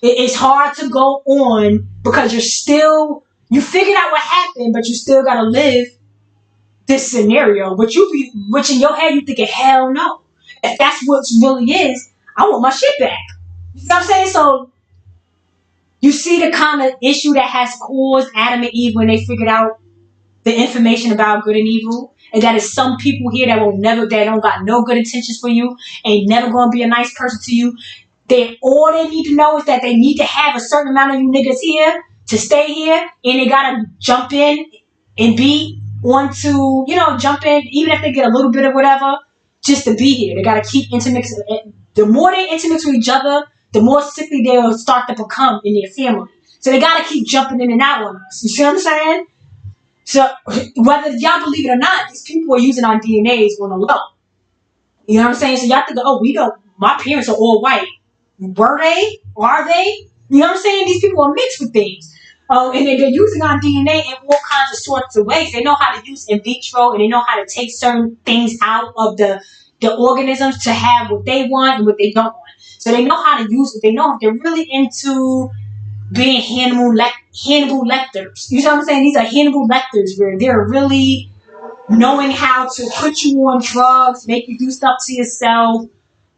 Speaker 1: It's hard to go on because you figured out what happened, but you still got to live this scenario. Which in your head you thinking, hell no. If that's what really is, I want my shit back. You know what I'm saying? So you see the kind of issue that has caused Adam and Eve when they figured out the information about good and evil, and that is some people here that don't got no good intentions for you, ain't never gonna be a nice person to you. All they need to know is that they need to have a certain amount of you niggas here to stay here, and they gotta jump in and be jump in, even if they get a little bit of whatever, just to be here. They gotta keep intermixing. The more they intermix with each other, the more sickly they'll start to become in their family. So they gotta keep jumping in and out on us. You see what I'm saying? So whether y'all believe it or not, these people are using our DNAs on the low. You know what I'm saying? So y'all think, my parents are all white. Were they? Are they? You know what I'm saying? These people are mixed with things. And they're using our DNA in all kinds of sorts of ways. They know how to use in vitro, and they know how to take certain things out of the organisms to have what they want and what they don't want. So they know how to use it. They know if they're really into being Hannibal Lecters. You know what I'm saying? These are Hannibal Lecters where they're really knowing how to put you on drugs, make you do stuff to yourself.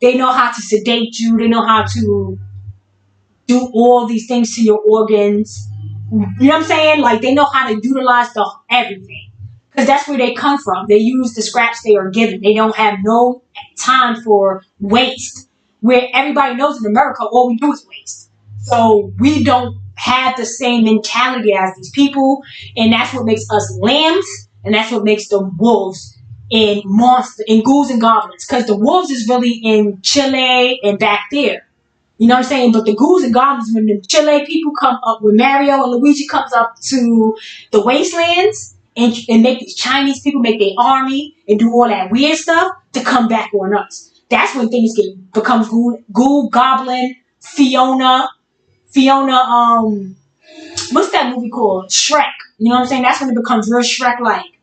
Speaker 1: They know how to sedate you. They know how to do all these things to your organs. You know what I'm saying? Like, they know how to utilize everything. Because that's where they come from. They use the scraps they are given. They don't have no time for waste. Where everybody knows in America, all we do is waste. So we don't have the same mentality as these people. And that's what makes us lambs. And that's what makes them wolves and monsters and ghouls and goblins. Because the wolves is really in Chile and back there. You know what I'm saying? But the ghouls and goblins, when the Chile people come up, when Mario and Luigi comes up to the wastelands and make these Chinese people make their army and do all that weird stuff to come back on us. That's when things becomes ghoul, goblin, Fiona. What's that movie called? Shrek. You know what I'm saying? That's when it becomes real Shrek like.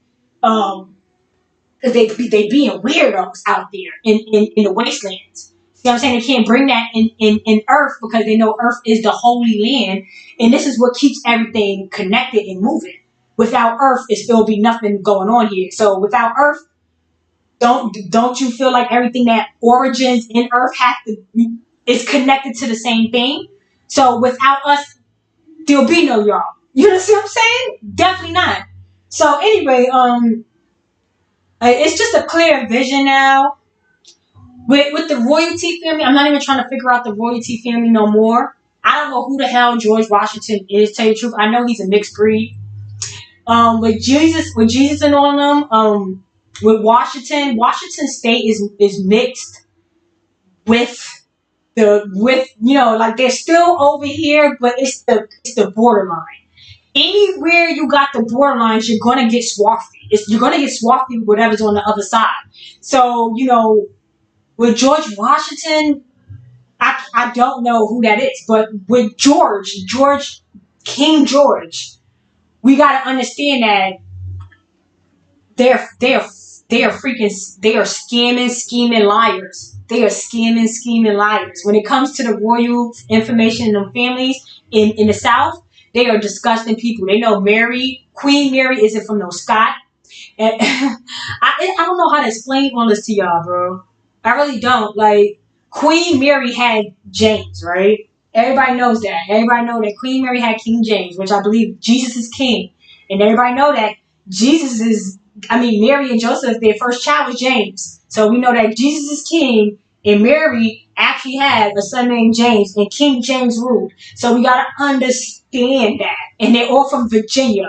Speaker 1: Because they being weirdos out there in the wastelands. See what I'm saying? They can't bring that in Earth because they know Earth is the holy land, and this is what keeps everything connected and moving. Without Earth, it still be nothing going on here. So without Earth, don't you feel like everything that origins in Earth is connected to the same thing? So without us, there'll be no y'all. You know what I'm saying? Definitely not. So anyway, it's just a clear vision now. With the royalty family, I'm not even trying to figure out the royalty family no more. I don't know who the hell George Washington is, tell you the truth. I know he's a mixed breed. With Jesus and all of them, with Washington State is mixed with like they're still over here, but it's the borderline. Anywhere you got the borderlines, you're gonna get swampy. You're gonna get swampy with whatever's on the other side. So, with George Washington, I don't know who that is, but with King George, we gotta understand that they are scheming liars. They are scheming liars. When it comes to the royal information in the families in the South, they are disgusting people. They know Queen Mary isn't from no Scott. And I don't know how to explain all this to y'all, bro. I really don't. Like, Queen Mary had James, right? Everybody knows that. Everybody know that Queen Mary had King James, which I believe Jesus is king. And everybody know that Mary and Joseph, their first child was James. So we know that Jesus is king, and Mary actually had a son named James, and King James ruled. So we got to understand that. And they're all from Virginia.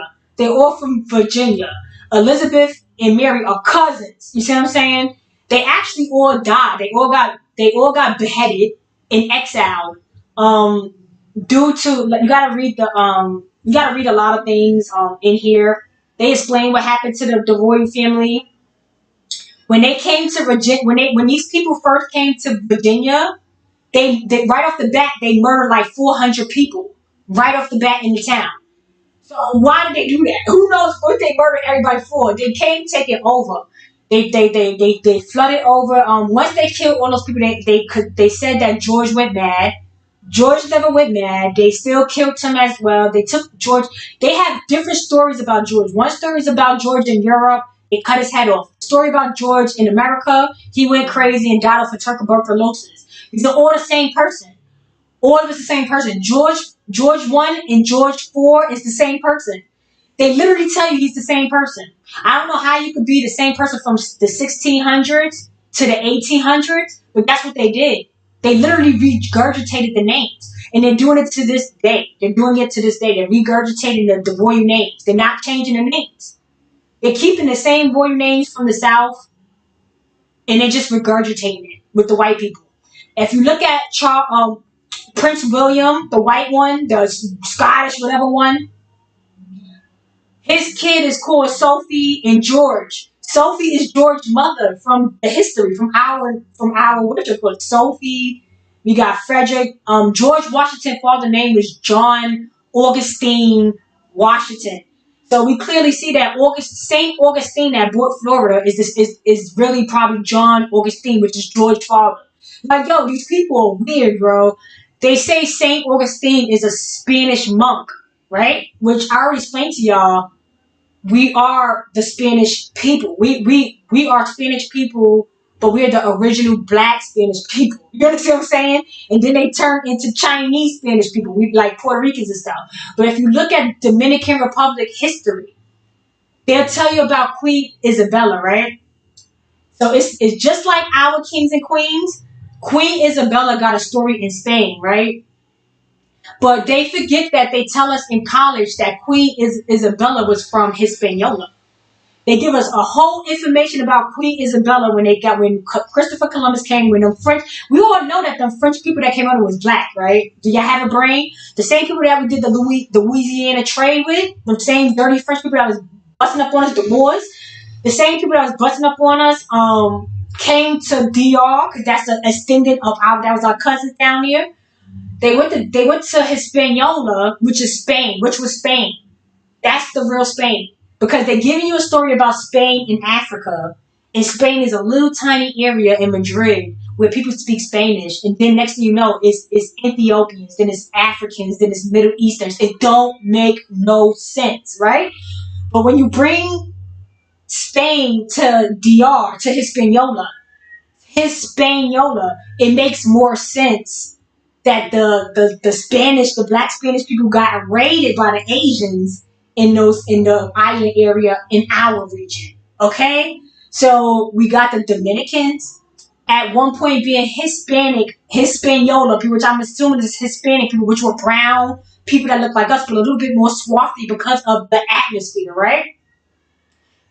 Speaker 1: Elizabeth and Mary are cousins. You see what I'm saying? They actually all died. They all got beheaded and exiled. Due to, you gotta read a lot of things in here. They explain what happened to the royal family when they came to Virginia. When these people first came to Virginia, they right off the bat they murdered like 400 people right off the bat in the town. So why did they do that? Who knows what they murdered everybody for? They came taking over. They flooded over. Once they killed all those people, they said that George went mad. George never went mad. They still killed him as well. They took George. They have different stories about George. One story is about George in Europe. They cut his head off. Story about George in America. He went crazy and died of tuberculosis. These are all the same person. All of it's the same person. George 1 and George 4 is the same person. They literally tell you he's the same person. I don't know how you could be the same person from the 1600s to the 1800s, but that's what they did. They literally regurgitated the names. And they're doing it to this day. They're regurgitating the royal names. They're not changing the names. They're keeping the same royal names from the South, and they're just regurgitating it with the white people. If you look at Prince William, the white one, the Scottish whatever one, his kid is called Sophie and George. Sophie is George's mother from the history, from our what you call it, Sophie. We got Frederick. George Washington's father's name was John Augustine Washington. So we clearly see that Saint Augustine that bought Florida is really probably John Augustine, which is George's father. Like, yo, these people are weird, bro. They say Saint Augustine is a Spanish monk, right? Which I already explained to y'all. We are the Spanish people. We are Spanish people, but we're the original black Spanish people. You understand what I'm saying? And then they turn into Chinese Spanish people. We like Puerto Ricans and stuff. But if you look at Dominican Republic history, they'll tell you about Queen Isabella, right? So it's just like our kings and queens. Queen Isabella got a story in Spain, right? But they forget that they tell us in college that Queen Isabella was from Hispaniola. They give us a whole information about Queen Isabella when Christopher Columbus came, when the French, we all know that the French people that came over was black, right? Do y'all have a brain? The same people that we did the Louisiana trade with, the same dirty French people that was busting up on us, the Moors, the same people that was busting up on us, came to DR because that's an extended of that was our cousins down there. They went to Hispaniola, which is Spain, which was Spain. That's the real Spain. Because they're giving you a story about Spain in Africa. And Spain is a little tiny area in Madrid where people speak Spanish. And then next thing you know, it's Ethiopians, then it's Africans, then it's Middle Easterns. It don't make no sense, right? But when you bring Spain to DR, to Hispaniola, it makes more sense that the Spanish, the black Spanish people got raided by the Asians in the island area in our region. Okay? So we got the Dominicans at one point being Hispaniola people, which I'm assuming is Hispanic people, which were brown people that look like us, but a little bit more swarthy because of the atmosphere, right?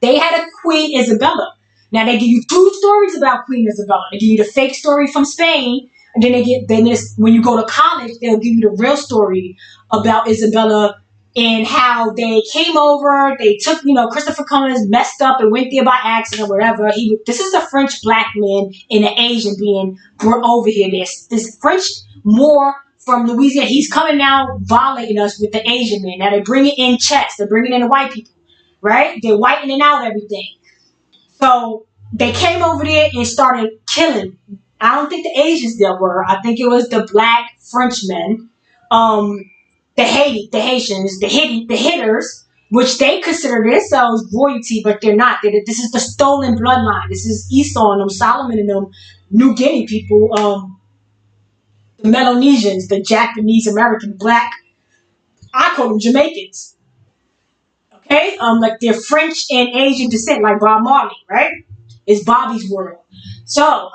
Speaker 1: They had a Queen Isabella. Now they give you two stories about Queen Isabella. They give you the fake story from Spain, and when you go to college, they'll give you the real story about Isabella and how they came over. They took, Christopher Columbus messed up and went there by accident or whatever. This is a French black man and an Asian being brought over here. This French Moor from Louisiana. He's coming now violating us with the Asian man. Now they're bringing in checks. They're bringing in the white people, right? They're whitening out everything. So they came over there and started killing. I don't think the Asians there were. I think it was the black Frenchmen, the Haitians, the hitters, which they consider themselves royalty, but they're not. This is the stolen bloodline. This is Esau and them, Solomon and them, New Guinea people, the Melanesians, the Japanese American black. I call them Jamaicans. Okay, like they're French and Asian descent, like Bob Marley, right? It's Bobby's world. So,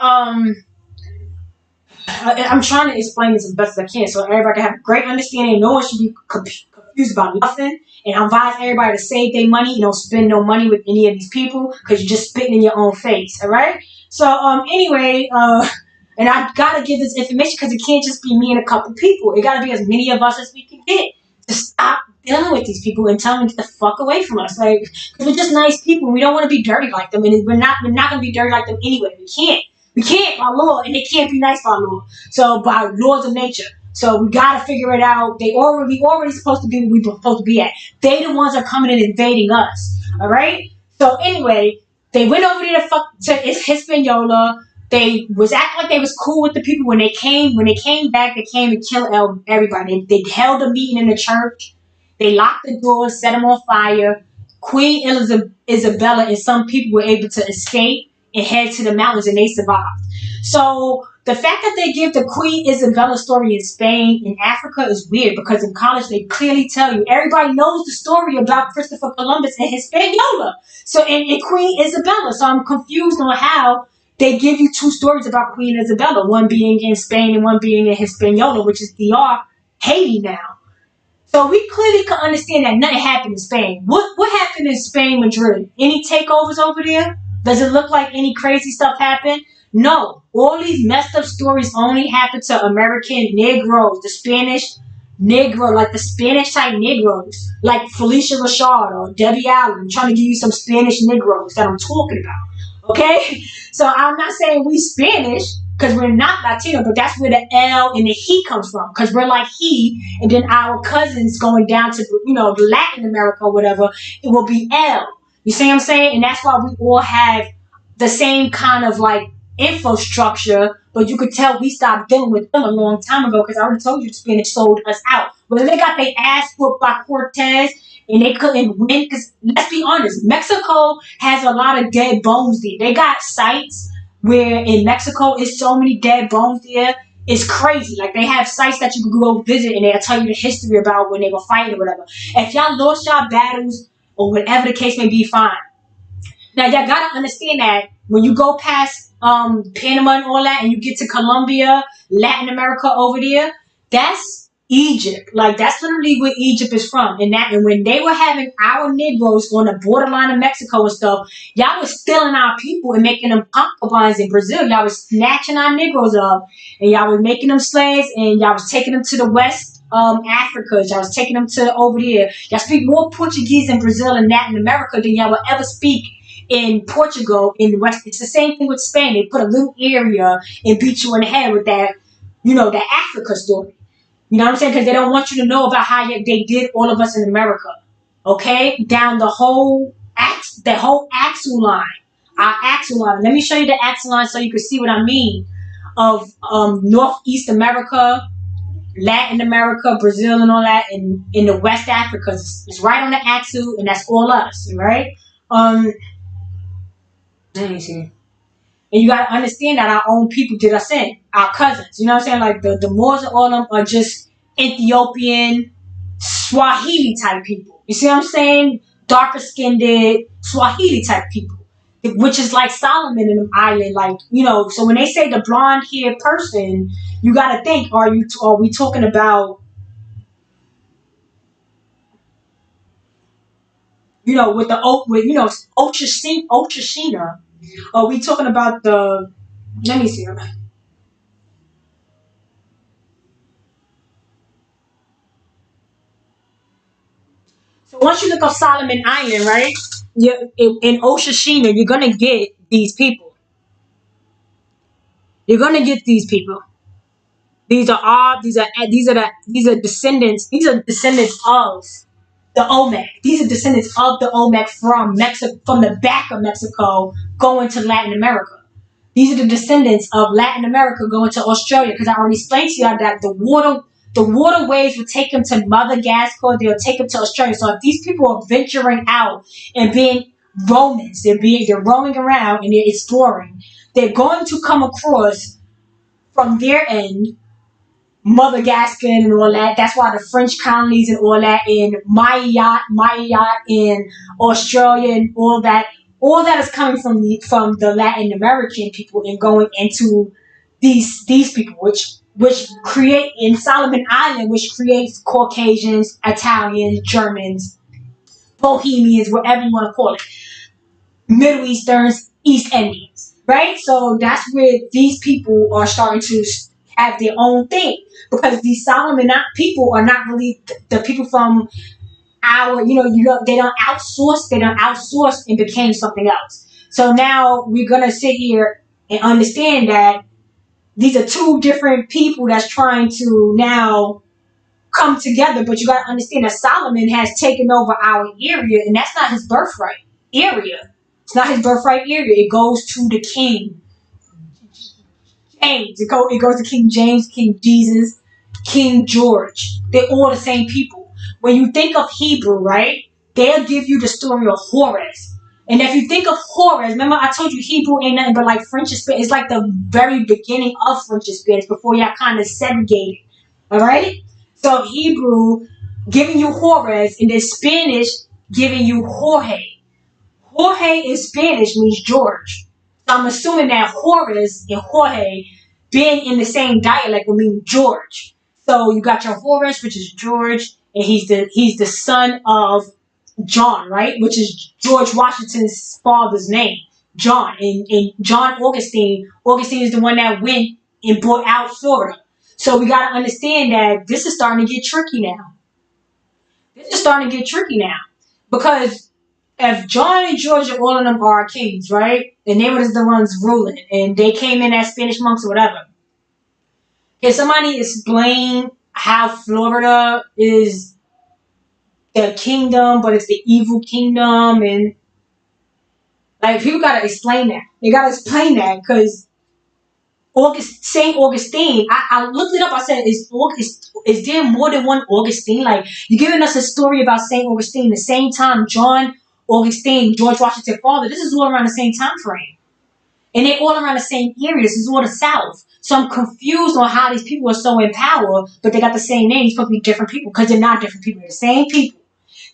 Speaker 1: I'm trying to explain this as best as I can so everybody can have a great understanding. No one should be confused about nothing. And I advise everybody to save their money. You don't spend no money with any of these people because you're just spitting in your own face. All right? So, anyway, and I got to give this information because it can't just be me and a couple people. It got to be as many of us as we can get to stop dealing with these people and tell them to get the fuck away from us. Like, because we're just nice people. We don't want to be dirty like them. And we're not going to be dirty like them anyway. We can't. We can't by law, and they can't be nice by law. So by laws of nature. So we gotta figure it out. We already supposed to be where we supposed to be at. They the ones that are coming and invading us. All right. So anyway, they went over there to Hispaniola. They was acting like they was cool with the people when they came. When they came back, they came and killed everybody. They held a meeting in the church. They locked the doors, set them on fire. Queen Isabella and some people were able to escape and head to the mountains, and they survived. So the fact that they give the Queen Isabella story in Spain and Africa is weird because in college they clearly tell you everybody knows the story about Christopher Columbus and Hispaniola. So and Queen Isabella. So I'm confused on how they give you two stories about Queen Isabella, one being in Spain and one being in Hispaniola, which is DR, Haiti now. So we clearly can understand that nothing happened in Spain. What happened in Spain, Madrid? Any takeovers over there? Does it look like any crazy stuff happened? No. All these messed up stories only happen to American Negroes, the Spanish Negro, like the Spanish type Negroes, like Felicia Rashad or Debbie Allen. I'm trying to give you some Spanish Negroes that I'm talking about. Okay? So I'm not saying we Spanish because we're not Latino, but that's where the L and the he comes from because we're like he, and then our cousins going down to, Latin America or whatever, it will be L. You see what I'm saying? And that's why we all have the same kind of like infrastructure, but you could tell we stopped dealing with them a long time ago because I already told you the Spanish sold us out. But they got their ass whooped by Cortez and they couldn't win because, let's be honest, Mexico has a lot of dead bones there. They got sites where in Mexico is so many dead bones there. It's crazy. Like they have sites that you can go visit and they'll tell you the history about when they were fighting or whatever. If y'all lost y'all battles or whatever the case may be, fine. Now, y'all gotta understand that when you go past Panama and all that and you get to Colombia, Latin America over there, that's Egypt. Like, that's literally where Egypt is from. And when they were having our Negroes on the borderline of Mexico and stuff, y'all was stealing our people and making them concubines in Brazil. Y'all was snatching our Negroes up and y'all was making them slaves and y'all was taking them to the West Africa. Y'all was taking them to over there. Y'all speak more Portuguese in Brazil and Latin America than y'all will ever speak in Portugal in the West. It's the same thing with Spain. They put a little area and beat you in the head with that, that Africa story. You know what I'm saying? Because they don't want you to know about how they did all of us in America. Okay? Down the whole axle line. Our axle line. Let me show you the axle line so you can see what I mean. Of Northeast America, Latin America, Brazil and all that, and in the West Africa. It's right on the axle, and that's all us. Right? Let me see. And you got to understand that our own people did us in. Our cousins. You know what I'm saying? Like the Moors and all of them are just Ethiopian, Swahili type people. You see what I'm saying? Darker skinned Swahili type people. Which is like Solomon in them island. Like, so when they say the blonde haired person, you got to think, are we talking about, with Ochashina? Are we talking about let me see. So once you look up Solomon Island, right? In Oshashina, you're gonna get these people. You're gonna get these people. These are descendants. These are descendants of the Olmec. These are descendants of the Olmec from Mexico, from the back of Mexico, going to Latin America. These are the descendants of Latin America going to Australia. Because I already explained to y'all that the waterways will take them to Madagascar. They'll take them to Australia. So if these people are venturing out and being Romans, they're roaming around and they're exploring, they're going to come across from their end Madagascar and all that. That's why the French colonies and all that, and Maya in Australia and all that is coming from the Latin American people and going into these people, which create in Solomon Island, which creates Caucasians, Italians, Germans, Bohemians, whatever you want to call it, Middle Easterns, East Indians, right? So that's where these people are starting to have their own thing, because these Solomon people are not really the people from our, they don't outsource and became something else. So now we're gonna sit here and understand that these are two different people that's trying to now come together. But you got to understand that Solomon has taken over our area, and that's not his birthright area. It's not his birthright area. It goes to the king James. It goes to King James, King Jesus, King George. They're all the same people. When you think of Hebrew, right, they'll give you the story of Horus. And if you think of Horus, remember I told you Hebrew ain't nothing but like French and Spanish. It's like the very beginning of French and Spanish before y'all kind of segregated. Alright? So Hebrew giving you Horus, and then Spanish giving you Jorge. Jorge in Spanish means George. So I'm assuming that Horus and Jorge being in the same dialect would mean George. So you got your Horus, which is George, and he's the son of John, right? Which is George Washington's father's name, John. And John Augustine is the one that went and brought out Florida. So we got to understand that this is starting to get tricky now. Because if John and George and all of them are kings, right? And they were the ones ruling, and they came in as Spanish monks or whatever. Can somebody explain how Florida is the kingdom, but it's the evil kingdom? And like, people gotta explain that. They gotta explain that, because Saint Augustine, I looked it up. I said, is there more than one Augustine? Like, you're giving us a story about Saint Augustine the same time John Augustine, George Washington's father. This is all around the same time frame, and they're all around the same area. This is all the South. So I'm confused on how these people are so in power, but they got the same name. They're supposed to be different people, because they're not different people. They're the same people.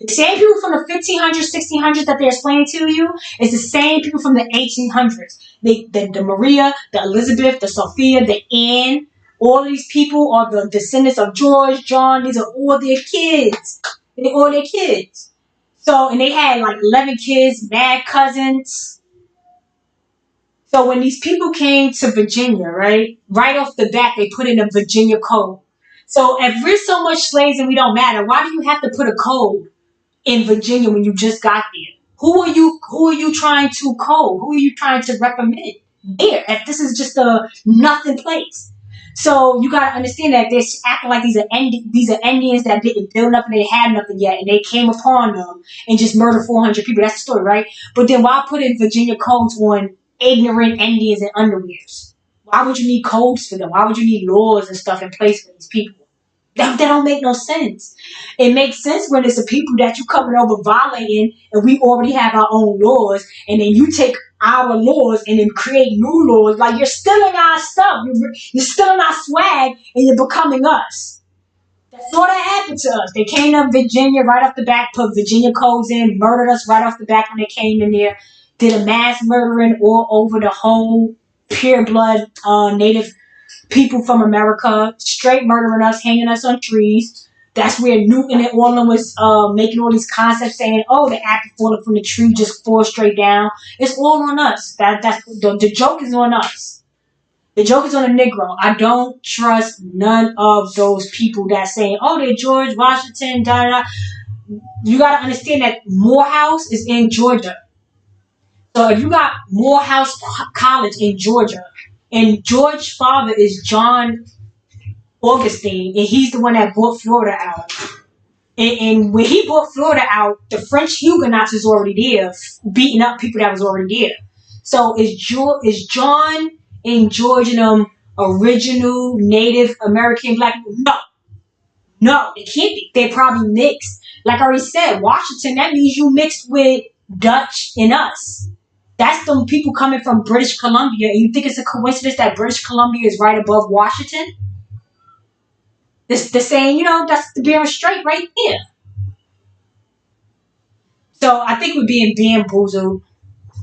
Speaker 1: The same people from the 1500s, 1600s that they're explaining to you is the same people from the 1800s. The Maria, the Elizabeth, the Sophia, the Anne, All of these people are the descendants of George, John. These are all their kids. They all their kids. So, and they had like 11 kids, mad cousins. So when these people came to Virginia, right off the bat, they put in a Virginia code. So if we're so much slaves and we don't matter, why do you have to put a code in Virginia when you just got there? Who are you trying to code? Who are you trying to recommend there? If this is just a nothing place. So you gotta understand that they're acting like these are Indians that didn't build up and they had nothing yet, and they came upon them and just murdered 400 people. That's the story, right? But then why put in Virginia codes on ignorant Indians and underwears? Why would you need codes for them? Why would you need laws and stuff in place for these people? That don't make no sense. It makes sense when it's the people that you coming over violating and we already have our own laws, and then you take our laws and then create new laws. Like, you're stealing our stuff. You're stealing our swag and you're becoming us. That's all that happened to us. They came to Virginia right off the bat, put Virginia codes in, murdered us right off the bat when they came in there, did a mass murdering all over the whole pure blood native people from America, straight murdering us, hanging us on trees. That's where Newton and all of them was making all these concepts saying, oh, the apple falling from the tree just falls straight down. It's all on us. That's the joke is on us. The joke is on the Negro. I don't trust none of those people that saying, oh, they're George Washington, da da da. You got to understand that Morehouse is in Georgia. So if you got Morehouse College in Georgia, and George's father is John Augustine, and he's the one that bought Florida out. And when he bought Florida out, the French Huguenots is already there, beating up people that was already there. So is John and George and them original Native American black people? No, they can't be. They're probably mixed. Like I already said, Washington, that means you mixed with Dutch and us. That's the people coming from British Columbia, and you think it's a coincidence that British Columbia is right above Washington? They're saying, that's the being straight right there. So I think we're being bamboozled.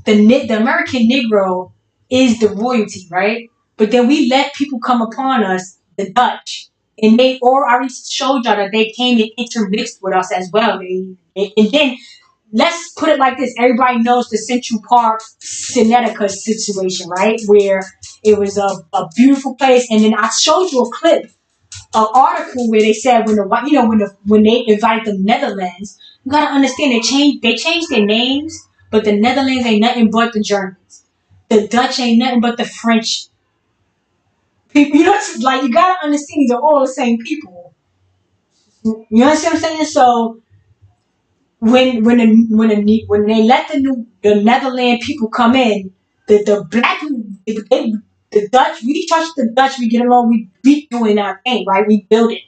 Speaker 1: The American Negro is the royalty, right? But then we let people come upon us, the Dutch, and they already showed y'all that they came and intermixed with us as well. And then let's put it like this. Everybody knows the Central Park, Seneca situation, right? Where it was a beautiful place. And then I showed you a clip, an article where they said when they invited the Netherlands, you gotta understand they changed their names, but the Netherlands ain't nothing but the Germans. The Dutch ain't nothing but the French people. Like, you gotta understand these are all the same people. You understand what I'm saying? So when they let the Netherlands people come in, the black people, the Dutch, we trust the Dutch, we get along, we be doing our thing, right? We build it.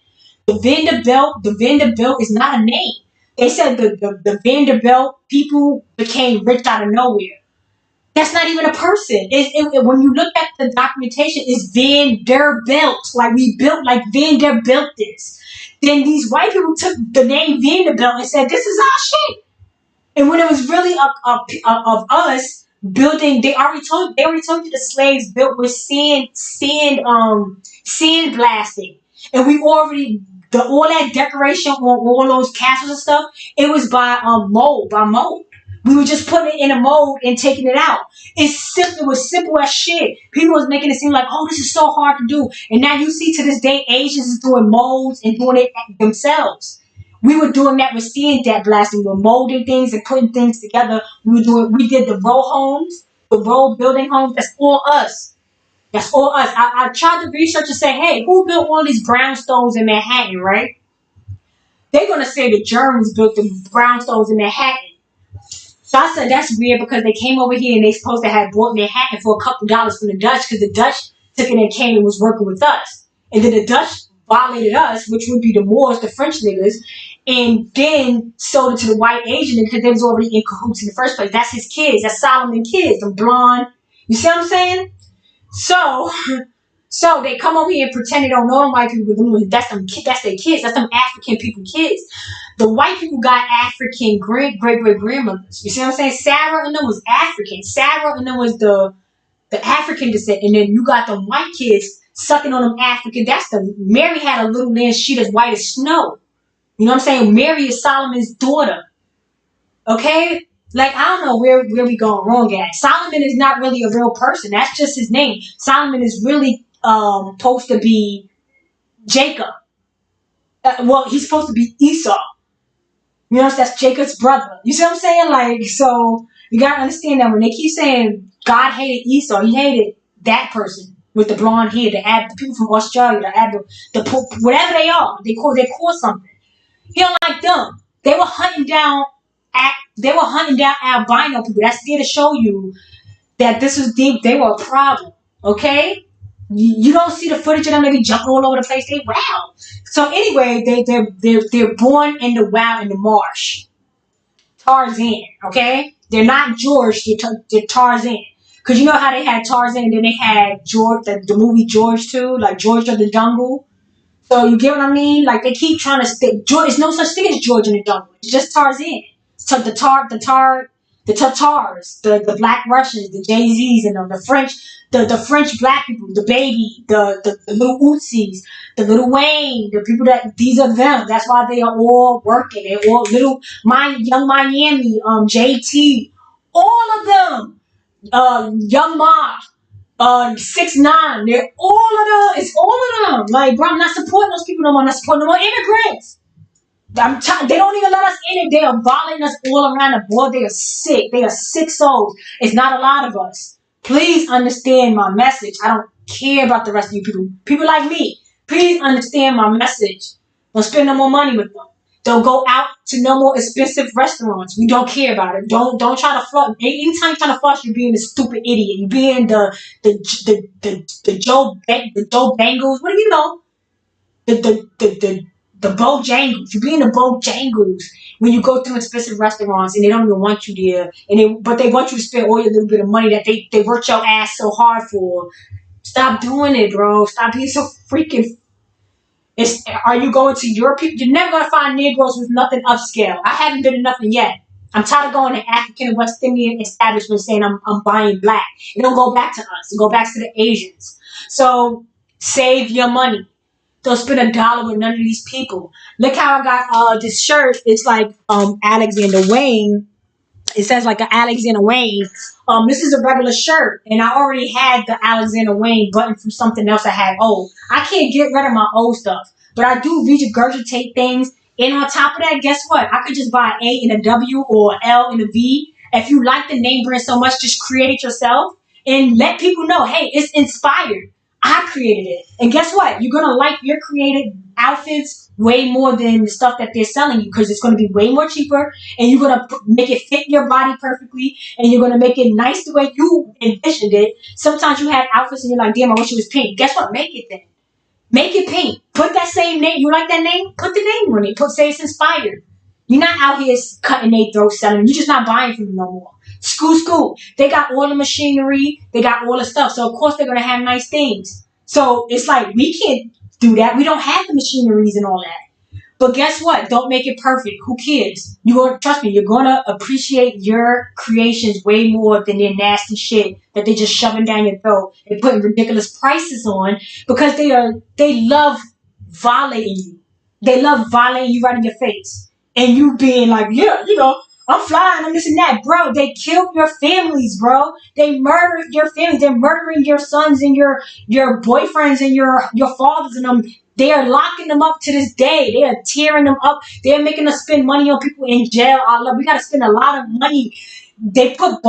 Speaker 1: The Vanderbilt is not a name. They said the Vanderbilt people became rich out of nowhere. That's not even a person. When you look at the documentation, it's Vanderbilt. Like, we built like Vanderbilt this. Then these white people took the name Vanderbilt and said, this is our shit. And when it was really of us building, they already told you the slaves built with sand blasting. And we already, all that decoration on all those castles and stuff, it was by mold. We were just putting it in a mold and taking it out. It's simple. It was simple as shit. People was making it seem like, oh, this is so hard to do. And now you see to this day, Asians is doing molds and doing it themselves. We were doing that with sand blasting. We were molding things and putting things together. We did the row homes, the row building homes. That's all us. That's all us. I tried to research and say, hey, who built all these brownstones in Manhattan, right? They're going to say the Germans built the brownstones in Manhattan. So I said, that's weird, because they came over here and they supposed to have bought Manhattan for a couple dollars from the Dutch, because the Dutch took it and came and was working with us. And then the Dutch violated us, which would be the Moors, the French niggas, and then sold it to the white Asian because they was already in cahoots in the first place. That's his kids. That's Solomon kids. The blonde. You see what I'm saying? So they come over here and pretend they don't know them white people, but that's their kids. That's them African people kids. The white people got African great grandmothers. You see what I'm saying? Sarah and them was African. Sarah and them was the the African descent, and then you got the white kids sucking on them African. That's the Mary had a little land sheet as white as snow. You know what I'm saying? Mary is Solomon's daughter. Okay? Like, I don't know where we going wrong at. Solomon is not really a real person. That's just his name. Solomon is really supposed to be Jacob. Well, he's supposed to be Esau. You know, that's Jacob's brother. You see what I'm saying? Like, so you gotta understand that when they keep saying God hated Esau, he hated that person with the blonde hair, the people from Australia, the whatever they are. They call something. He don't like them. They were hunting down albino people. That's there to show you that this was deep. They were a problem. Okay? You don't see the footage of them. They be jumping all over the place. They wild. So anyway, they're born in the wild in the marsh. Tarzan. Okay? They're not George. They're Tarzan. Because you know how they had Tarzan and then they had George, the movie George too, like George of the Jungle. So you get what I mean? Like they keep trying to stick. There's no such thing as George in the Jungle. It's just Tarzan. So the Tatars, the Black Russians, the Jay-Z's, and the French, the French Black people, the baby, the little Uzis, the little Wayne, the people that these are them. That's why they are all working. They're all Young Miami, JT, all of them, Young Ma. 6ix9ine, they're all of them. It's all of them. Like, bro, I'm not supporting those people no more. I'm not supporting no more immigrants. They don't even let us in. They are violating us all around the board. They are sick. They are sick souls. It's not a lot of us. Please understand my message. I don't care about the rest of you people. People like me. Please understand my message. Don't spend no more money with them. Don't go out to no more expensive restaurants. We don't care about it. Don't try to floss. Anytime you're trying to floss, you're being a stupid idiot. You're being the Joe Bangles. What do you know? The Bojangles. You're being the Bojangles when you go to expensive restaurants and they don't even want you there. But they want you to spend all your little bit of money that they worked your ass so hard for. Stop doing it, bro. Stop being so freaking. Are you going to your people? You're never going to find Negroes with nothing upscale. I haven't been to nothing yet. I'm tired of going to African and West Indian establishments saying I'm buying black. It don't go back to us. It go back to the Asians. So save your money. Don't spend $1 with none of these people. Look how I got this shirt. It's like Alexander Wayne. It says like an Alexander Wayne. This is a regular shirt, and I already had the Alexander Wayne button from something else I had old. I can't get rid of my old stuff, but I do regurgitate things. And on top of that, guess what? I could just buy an A and a W or an L and a V. If you like the name brand so much, just create it yourself and let people know, hey, it's inspired. I created it. And guess what? You're going to like your created outfits way more than the stuff that they're selling you because it's going to be way more cheaper and you're going to make it fit your body perfectly and you're going to make it nice the way you envisioned it. Sometimes you have outfits and you're like, damn, I wish it was pink. Guess what? Make it then. Make it pink. Put that same name. You like that name? Put the name on it. Say it's inspired. You're not out here cutting their throats selling. You're just not buying from them no more. School. They got all the machinery. They got all the stuff. So, of course, they're going to have nice things. So, it's like, we can't do that. We don't have the machineries and all that. But guess what? Don't make it perfect. Who cares? Trust me, you're going to appreciate your creations way more than their nasty shit that they're just shoving down your throat and putting ridiculous prices on because they love violating you. They love violating you right in your face. And you being like, yeah, I'm flying, I'm this and that. Bro, they killed your families, bro. They murdered your families. They're murdering your sons and your boyfriends and your fathers and them. They are locking them up to this day. They are tearing them up. They're making us spend money on people in jail. We got to spend a lot of money. They put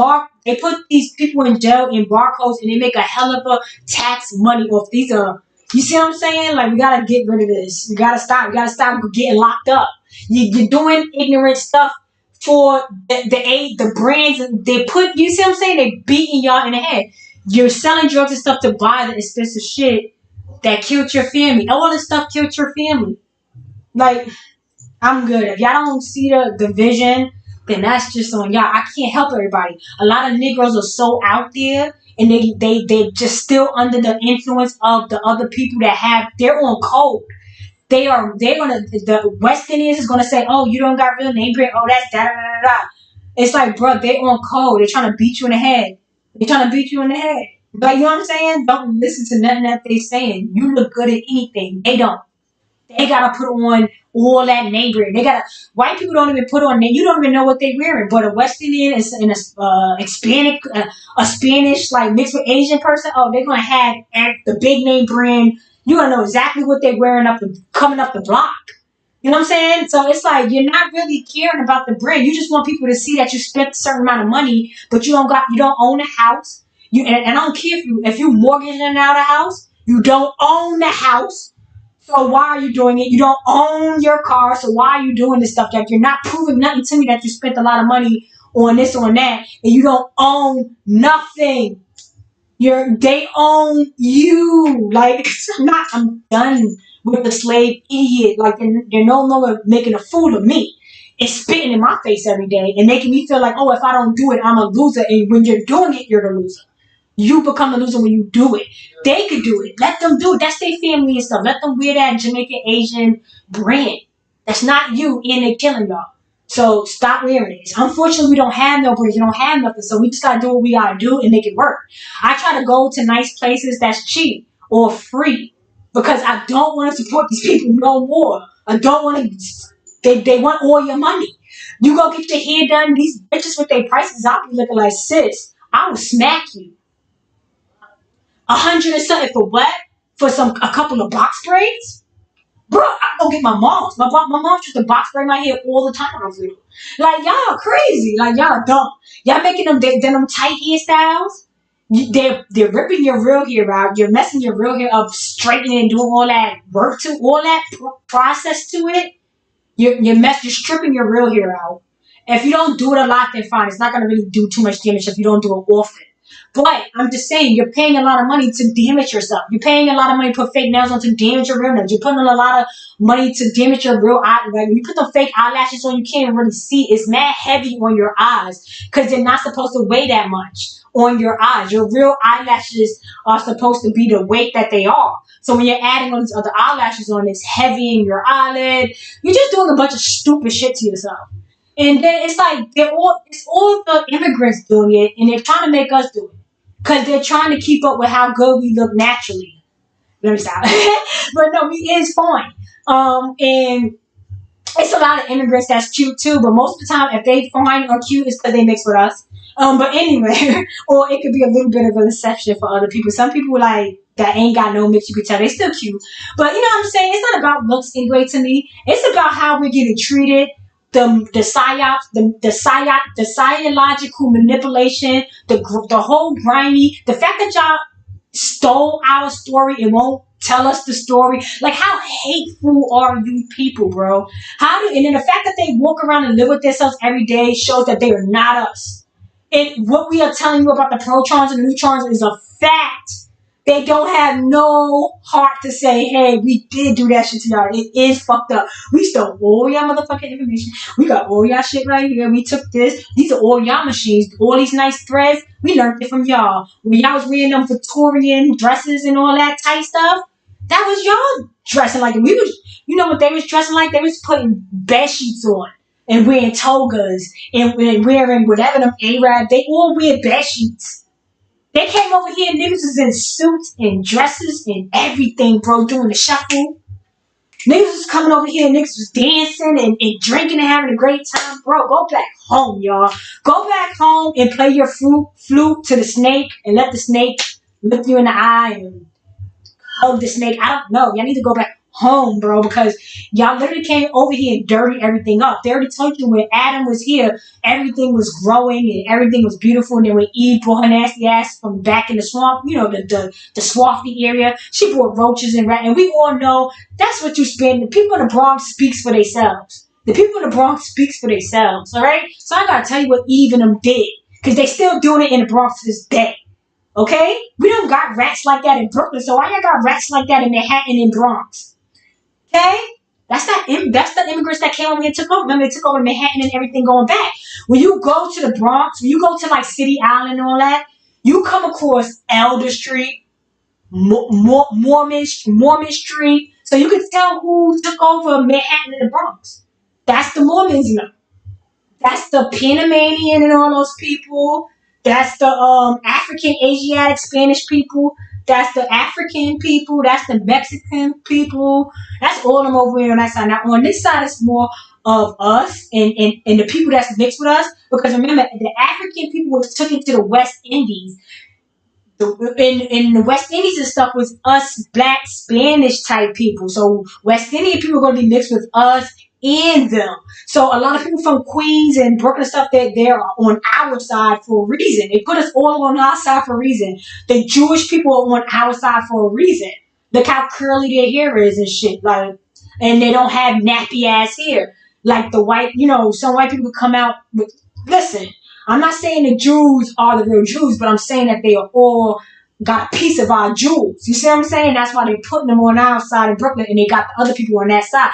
Speaker 1: these people in jail in barcodes and they make a hell of a tax money off these. You see what I'm saying? Like, we got to get rid of this. We got to stop. We got to stop getting locked up. You're doing ignorant stuff for the brands. You see what I'm saying? They beating y'all in the head. You're selling drugs and stuff to buy the expensive shit that killed your family. All this stuff killed your family. Like, I'm good. If y'all don't see the vision, then that's just on y'all. I can't help everybody. A lot of Negroes are so out there, and they just still under the influence of the other people that have their own code. The West Indians is gonna say, oh, you don't got real name brand. Oh, that's da da da da. It's like, bro, they on code. They're trying to beat you in the head. They're trying to beat you in the head. Like, you know what I'm saying? Don't listen to nothing that they saying. You look good at anything. They don't. They gotta put on all that name brand. They gotta. White people don't even put on. You don't even know what they wearing. But a West Indian and a Hispanic, a Spanish like mixed with Asian person. Oh, they're gonna have the big name brand. You're gonna know exactly what they're wearing coming up the block. You know what I'm saying? So it's like you're not really caring about the brand. You just want people to see that you spent a certain amount of money, but you don't own a house. And I don't care if you mortgaging out a house, you don't own the house. So why are you doing it? You don't own your car, so why are you doing this stuff? Like you're not proving nothing to me that you spent a lot of money on this or on that, and you don't own nothing. They own you. Like I'm done with the slave idiot. Like they're no longer making a fool of me. It's spitting in my face every day and making me feel like, oh, if I don't do it, I'm a loser. And when you're doing it, you're the loser. You become the loser when you do it. They could do it. Let them do it. That's their family and stuff. Let them wear that Jamaican Asian brand. That's not you, and they're killing y'all. So stop wearing it. Unfortunately, we don't have no brands. We don't have nothing. So we just gotta do what we gotta do and make it work. I try to go to nice places that's cheap or free because I don't want to support these people no more. I don't want to. They want all your money. You go get your hair done. These bitches with their prices, I'll be looking like sis. I will smack you. 100 and something for what? For a couple of box braids? Bro, I go get my mom's. My mom used to box braid my hair all the time when I was little. Like, y'all crazy. Like, y'all dumb. Y'all making them denim tight hairstyles. They're ripping your real hair out. You're messing your real hair up, straightening and doing all that work to all that process to it. You're stripping your real hair out. If you don't do it a lot, then fine. It's not gonna really do too much damage if you don't do it often. But I'm just saying, you're paying a lot of money to damage yourself. You're paying a lot of money to put fake nails on to damage your real nails. You're putting a lot of money to damage your real eye. Like when you put the fake eyelashes on, you can't really see. It's mad heavy on your eyes because they're not supposed to weigh that much on your eyes. Your real eyelashes are supposed to be the weight that they are. So when you're adding all these other eyelashes on, it's heavy in your eyelid. You're just doing a bunch of stupid shit to yourself. And then it's like it's all the immigrants doing it, and they're trying to make us do it because they're trying to keep up with how good we look naturally. Let me stop. But no, we is fine. And it's a lot of immigrants that's cute too, but most of the time, if they fine or cute, it's because they mix with us. But anyway, or it could be a little bit of an exception for other people. Some people like that ain't got no mix, you could tell they still cute. But you know what I'm saying? It's not about looks anyway to me. It's about how we're getting treated. The psyops, the psychological manipulation, the whole grimy, the fact that y'all stole our story and won't tell us the story. Like, how hateful are you people, bro? And then the fact that they walk around and live with themselves every day shows that they are not us. And what we are telling you about the protons and the neutrons is a fact. They don't have no heart to say, hey, we did do that shit to y'all. It is fucked up. We stole all y'all motherfucking information. We got all y'all shit right here. We took this. These are all y'all machines. All these nice threads. We learned it from y'all. When y'all was wearing them Victorian dresses and all that tight stuff, that was y'all dressing like it. You know what they was dressing like? They was putting bed sheets on and wearing togas and wearing whatever them Arab. They all wear bed sheets. They came over here, niggas was in suits and dresses and everything, bro, doing the shuffle. Niggas was coming over here, niggas was dancing and drinking and having a great time. Bro, go back home, y'all. Go back home and play your flute to the snake and let the snake look you in the eye and hug the snake. I don't know. Y'all need to go back home, bro, because y'all literally came over here and dirty everything up. They already told you when Adam was here, everything was growing and everything was beautiful. And then when Eve brought her nasty ass from back in the swamp, you know, the swampy area, she brought roaches and rats. And we all know that's what you spend. The people in the Bronx speaks for themselves. The people in the Bronx speaks for themselves, all right? So I gotta tell you what Eve and them did, because they still doing it in the Bronx to this day. Okay? We don't got rats like that in Brooklyn, so why y'all got rats like that in Manhattan and Bronx? Okay? That's the immigrants that came over here and took over. Remember, they took over Manhattan and everything going back. When you go to the Bronx, when you go to like City Island and all that, you come across Elder Street, Mormon Street. So you can tell who took over Manhattan and the Bronx. That's the Mormons, you know. That's the Panamanian and all those people. That's the African, Asiatic, Spanish people. That's the African people. That's the Mexican people. That's all of them over here on that side. Now on this side, it's more of us and the people that's mixed with us. Because remember, the African people was took into the West Indies. In the West Indies and stuff was us black Spanish type people. So West Indian people are going to be mixed with us and them. So a lot of people from Queens and Brooklyn and stuff, they're on our side for a reason. They put us all on our side for a reason. The Jewish people are on our side for a reason. Look how curly their hair is and shit. Like, and they don't have nappy ass hair. Like the white, some white people come out with, listen, I'm not saying the Jews are the real Jews, but I'm saying that they are all got a piece of our Jews. You see what I'm saying? That's why they're putting them on our side in Brooklyn and they got the other people on that side.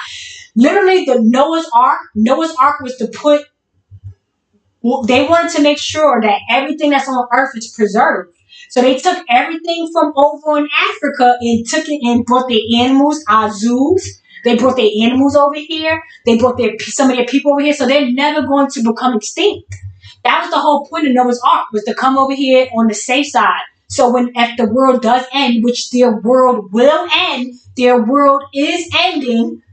Speaker 1: Literally, the Noah's Ark was to put, they wanted to make sure that everything that's on earth is preserved. So they took everything from over in Africa and took it and brought their animals, our zoos. They brought their animals over here. They brought some of their people over here. So they're never going to become extinct. That was the whole point of Noah's Ark, was to come over here on the safe side. So if the world does end, which their world will end, their world is ending,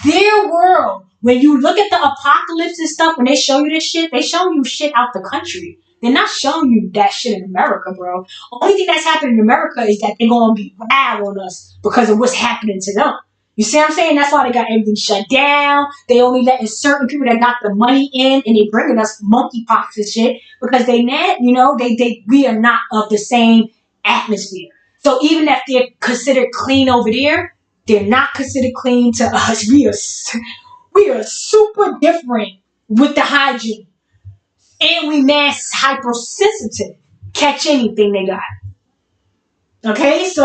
Speaker 1: their world. When you look at the apocalypse and stuff, when they show you this shit, they show you shit out the country. They're not showing you that shit in America, bro. Only thing that's happening in America is that they're going to be wild on us because of what's happening to them. You see what I'm saying? That's why they got everything shut down. They only letting certain people that got the money in, and they bringing us monkeypox and shit because we are not of the same atmosphere. So even if they're considered clean over there, they're not considered clean to us. We are super different with the hygiene, and we mass hypersensitive. Catch anything they got. Okay, so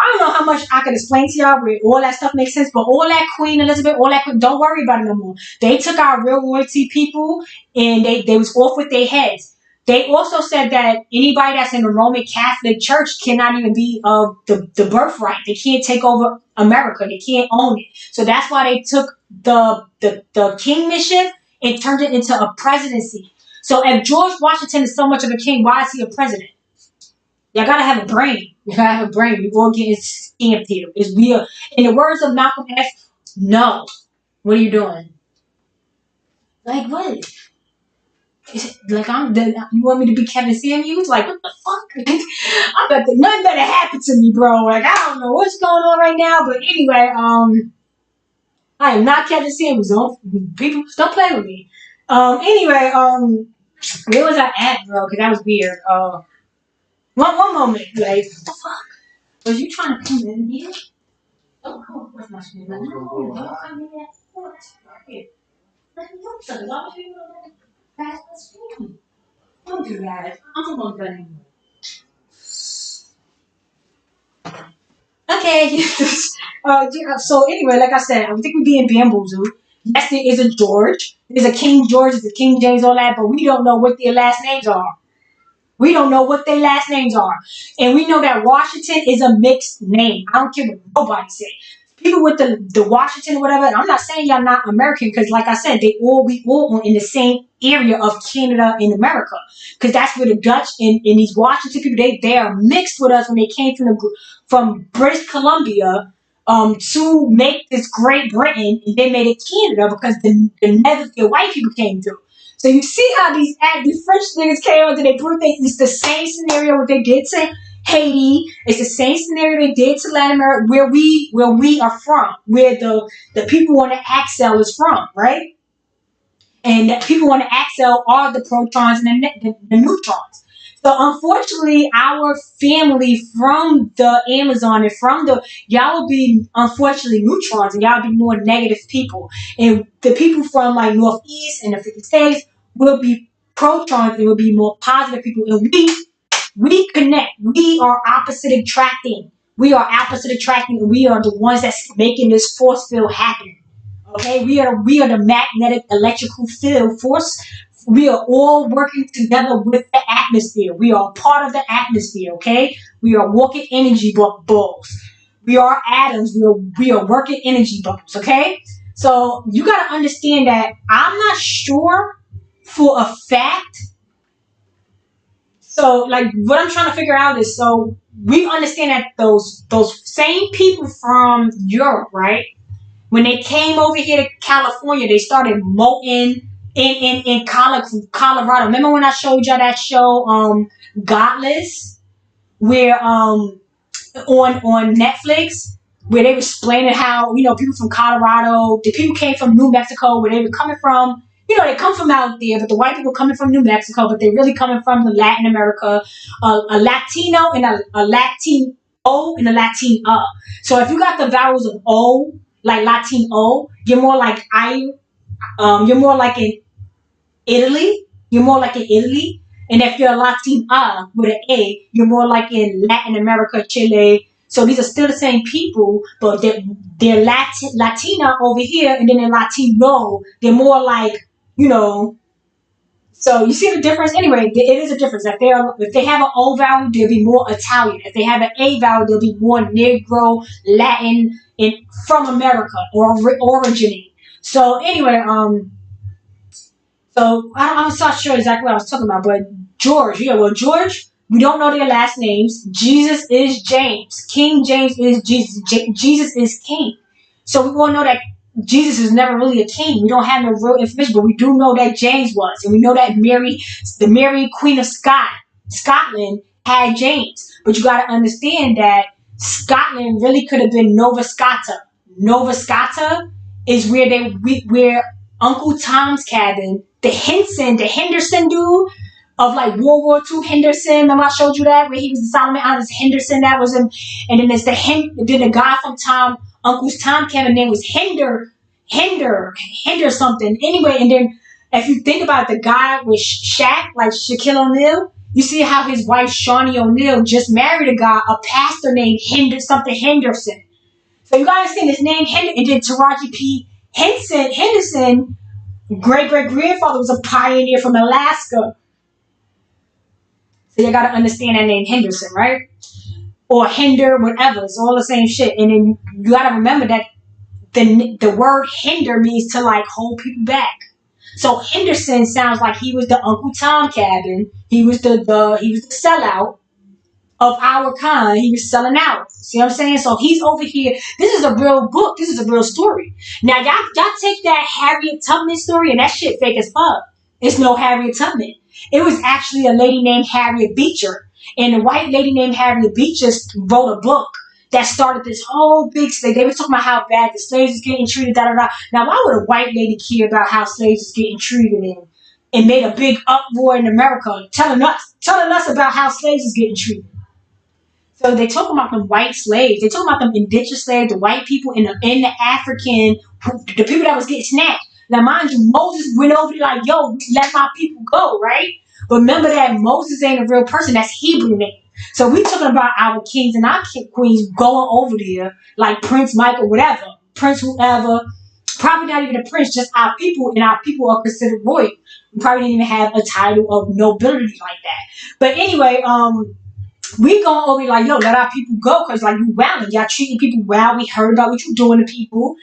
Speaker 1: I don't know how much I can explain to y'all where all that stuff makes sense, but all that Queen Elizabeth, don't worry about it no more. They took our real royalty people and they was off with their heads. They also said that anybody that's in the Roman Catholic Church cannot even be of the birthright. They can't take over America. They can't own it. So that's why they took the king mission and turned it into a presidency. So if George Washington is so much of a king, why is he a president? Y'all gotta have a brain. You gotta have a brain. We all getting scammed here. In the words of Malcolm X, no. What are you doing? Like what? You want me to be Kevin Samuels? Like what the fuck? Nothing better happen to me, bro. Like I don't know what's going on right now, but anyway, I am not Kevin Samuels. People don't play with me. Anyway, where was I at, bro? Because that was weird. One moment, like, what the fuck? Was you trying to come in here? Oh, come on, where's my screen? No, don't come in here. What? Here. Let me do something. Why would you pass the screen? Don't do that. I'm not going to anymore. Okay. So anyway, like I said, I think we're being bamboozled. Yes, there is a George. There's a King George, there's a King James, all that, but we don't know what their last names are. We don't know what their last names are. And we know that Washington is a mixed name. I don't care what nobody says. People with the Washington or whatever, and I'm not saying y'all not American because like I said, we all in the same area of Canada and America. Because that's where the Dutch and these Washington people, they are mixed with us when they came from British Columbia to make this Great Britain, and they made it Canada because the white people came through. So you see how these French niggas came out and they proved it's the same scenario what they did to Haiti. It's the same scenario they did to Latin America, where we are from, where the people on the axle is from, right? And the people on the axle are the protons and the neutrons. So unfortunately, our family from the Amazon and y'all will be unfortunately neutrons and y'all be more negative people. And the people from like Northeast and the 50 states will be protons and will be more positive people. And we connect. We are opposite attracting. We are opposite attracting, and we are the ones that's making this force field happen. Okay, we are the magnetic electrical field force. We are all working together with the atmosphere. We are part of the atmosphere, okay? We are walking energy bubbles. We are atoms. We are working energy bubbles, okay? So you got to understand that I'm not sure for a fact So, like, what I'm trying to figure out is, so we understand that those same people from Europe, right? When they came over here to California, they started molting in Colorado. Remember when I showed y'all that show, Godless, where on Netflix, where they were explaining how, people from Colorado, the people came from New Mexico, where they were coming from. They come from out there, but the white people coming from New Mexico, but they're really coming from the Latin America, a Latino and a Latin O and a Latina. So if you got the vowels of O, like Latino, you're more like in Italy. You're more like in Italy. And if you're a Latina with an A, you're more like in Latin America, Chile. So these are still the same people, but they're Latina over here, and then they're Latino. They're more like, you know. So you see the difference. Anyway, it is a difference. If they have an O vowel, they'll be more Italian. If they have an A vowel, they'll be more Negro, Latin, and from America or originating. So anyway, so I'm not sure exactly what I was talking about, but George, George, we don't know their last names. Jesus is James. King James is Jesus. Jesus is king. So we all know that Jesus is never really a king. We don't have no real information, but we do know that James was, and we know that the Mary Queen of Scotland, had James. But you got to understand that Scotland really could have been Nova Scotia. Nova Scotia is where Uncle Tom's cabin, the Henderson dude of like World War II Henderson. Remember I showed you that where he was the Solomon Islands Henderson. That was him. And then there's the guy from Uncle's Tom cabin name was Hinder something. Anyway, and then if you think about the guy with Shaq, like Shaquille O'Neal, you see how his wife Shawnee O'Neal just married a pastor named Henderson. So you gotta understand his name Henderson, and then Taraji P. Henderson, great grandfather was a pioneer from Alaska. So you gotta understand that name Henderson, right? Or Hinder, whatever. It's all the same shit. And then you gotta remember that the word hinder means to like hold people back. So Henderson sounds like he was the Uncle Tom cabin. He was the sellout of our kind. He was selling out. See what I'm saying? So he's over here. This is a real book. This is a real story. Now y'all take that Harriet Tubman story and that shit fake as fuck. It's no Harriet Tubman. It was actually a lady named Harriet Beecher. And the white lady named Harriet Beecher wrote a book that started this whole big thing. They were talking about how bad the slaves was getting treated, da da da. Now, why would a white lady care about how slaves was getting treated and made a big uproar in America, telling us about how slaves was getting treated? So they talk about them white slaves. They talk about them indigenous slaves, the white people in the African, the people that was getting snatched. Now, mind you, Moses went over there like, yo, let my people go, right? But remember that Moses ain't a real person. That's Hebrew name. So we talking about our kings and our queens going over there, like Prince Michael, whatever, Prince whoever, probably not even a prince, just our people, and our people are considered royal. We probably didn't even have a title of nobility like that. But anyway, we going over like, yo, let our people go, because like you wilding, y'all treating people well. We heard about what you doing to people,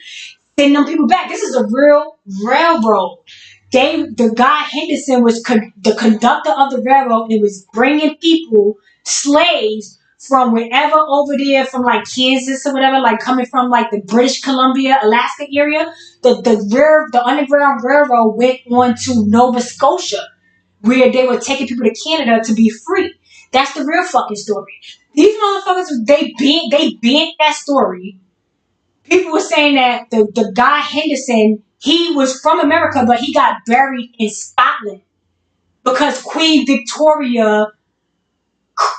Speaker 1: sending them people back. This is a real railroad. The guy Henderson was the conductor of the railroad and was bringing people, slaves, from wherever over there, from like Kansas or whatever, like coming from like the British Columbia, Alaska area. The Underground Railroad went on to Nova Scotia, where they were taking people to Canada to be free. That's the real fucking story. These motherfuckers, they bent that story. People were saying that the guy Henderson, he was from America, but he got buried in Scotland because Queen Victoria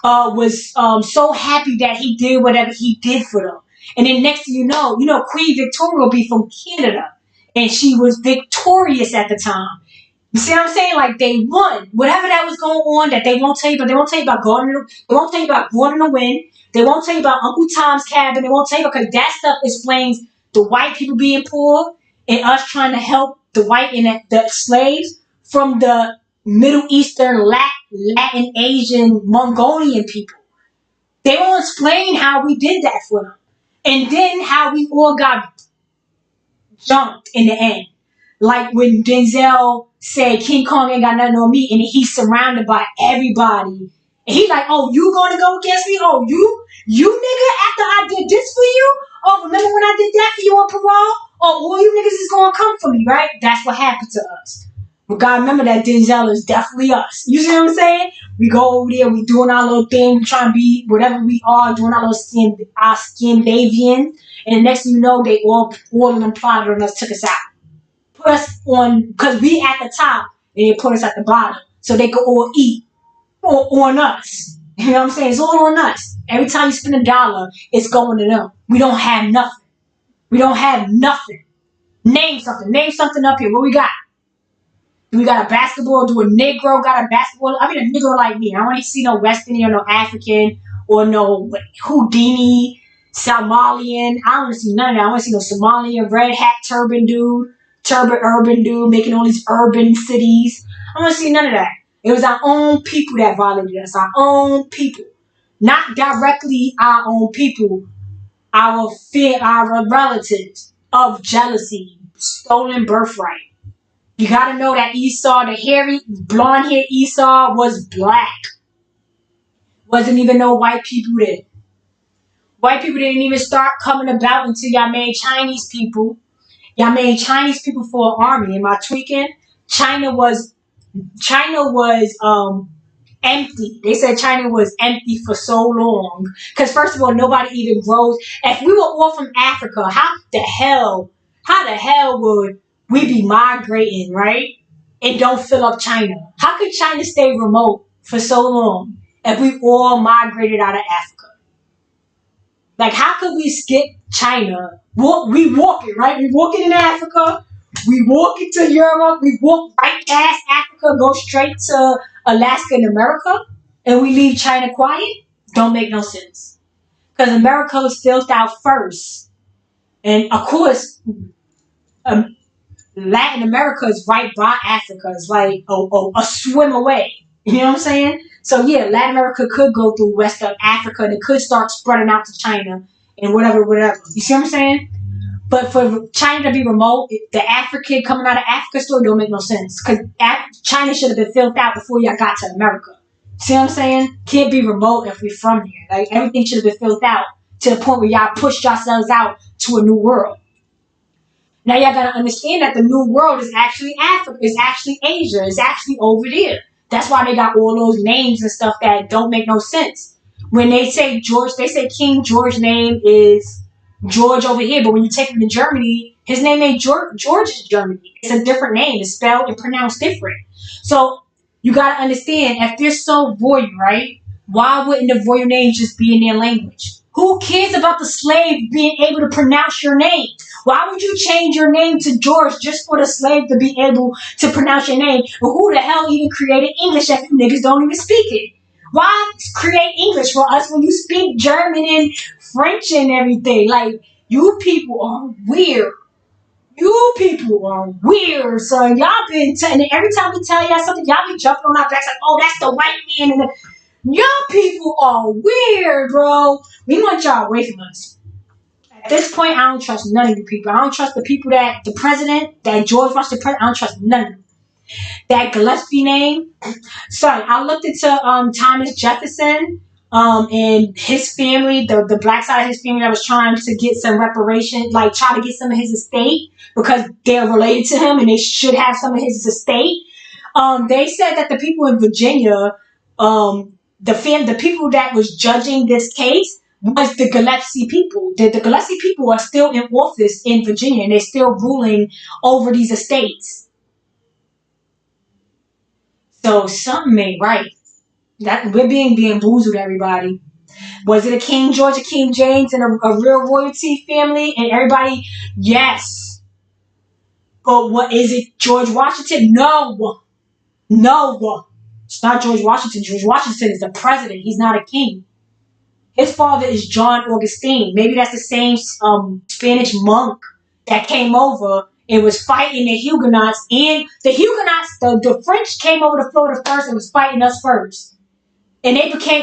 Speaker 1: was so happy that he did whatever he did for them. And then next thing you know, Queen Victoria will be from Canada, and she was victorious at the time. You see what I'm saying? Like they won whatever that was going on that they won't tell you, but they won't tell you about they won't tell you about Gone in the Wind. They won't tell you about Uncle Tom's cabin. They won't tell you because that stuff explains the white people being poor and us trying to help the white and the slaves from the Middle Eastern, Latin, Asian, Mongolian people. They won't explain how we did that for them. And then how we all got jumped in the end. Like when Denzel said King Kong ain't got nothing on me, and he's surrounded by everybody And he's like, oh, you gonna go against me? Oh, you nigga, after I did this for you? Oh, remember when I did that for you on parole? Oh, all you niggas is gonna come for me, right? That's what happened to us. But God, remember that Denzel is definitely us. You see what I'm saying? We go over there, we doing our little thing, we trying to be whatever we are, doing our little Scandinavian. And the next thing you know, they all of them plotted on us, took us out. Put us on, because we at the top, and they put us at the bottom. So they could all eat on us. You know what I'm saying? It's all on us. Every time you spend $1, it's going to them. We don't have nothing. We don't have nothing. Name something. Name something up here. What we got? Do we got a basketball? Do a Negro got a basketball? I mean, a Negro like me. I don't want to see no West Indian or no African or no Houdini, Somalian. I don't want to see none of that. I want to see no Somalian, red hat, turban urban dude making all these urban cities. I don't want to see none of that. It was our own people that violated us. Our own people. Not directly our own people. Our relatives of jealousy. Stolen birthright. You gotta know that Esau, the hairy, blonde-haired Esau, was black. Wasn't even no white people there. White people didn't even start coming about until y'all made Chinese people. Y'all made Chinese people for an army. Am I tweaking? China was empty. They said China was empty for so long. Because first of all, nobody even grows. If we were all from Africa, how the hell would we be migrating, right? And don't fill up China? How could China stay remote for so long if we all migrated out of Africa? Like, how could we skip China? We walking, right? We walking in Africa. We walk into Europe. We walk right past Africa, go straight to Alaska and America, and we leave China quiet? Don't make no sense. Because America was filled out first. And, of course, Latin America is right by Africa. It's like a swim away. You know what I'm saying? So, yeah, Latin America could go through West of Africa and it could start spreading out to China and whatever. You see what I'm saying? But for China to be remote, the African coming out of Africa story don't make no sense. Because China should have been filled out before y'all got to America. See what I'm saying? Can't be remote if we're from here. Like, everything should have been filled out to the point where y'all pushed yourselves out to a new world. Now y'all gotta understand that the new world is actually Africa, it's actually Asia, it's actually over there. That's why they got all those names and stuff that don't make no sense. When they say George, they say King George's name is George over here, but when you take him to Germany, his name ain't George is Germany. It's a different name. It's spelled and pronounced different. So you gotta understand, if they're so royal, right? Why wouldn't the royal name just be in their language? Who cares about the slave being able to pronounce your name? Why would you change your name to George just for the slave to be able to pronounce your name? And who the hell even created English if you niggas don't even speak it? Why create English for us when you speak German and French and everything? Like, you people are weird. You people are weird, son. Y'all been telling, every time we tell y'all something, y'all be jumping on our backs like, oh, that's the white man. And y'all people are weird, bro. We want y'all away from us. At this point, I don't trust none of you people. I don't trust the people that, the president, that George Washington president, I don't trust none of them. That Gillespie name. Sorry, I looked into Thomas Jefferson and his family, the black side of his family that was trying to get some reparation, like try to get some of his estate because they're related to him and they should have some of his estate. They said that the people in Virginia, the people that was judging this case was the Gillespie people. The Gillespie people are still in office in Virginia and they're still ruling over these estates. So something ain't right. That we're being bamboozled, everybody. Was it a King George, a King James, and a real royalty family? And everybody, yes. But what is it? George Washington? No. It's not George Washington. George Washington is the president. He's not a king. His father is John Augustine. Maybe that's the same Spanish monk that came over and was fighting the Huguenots. And the Huguenots, the French came over to Florida first and was fighting us first. And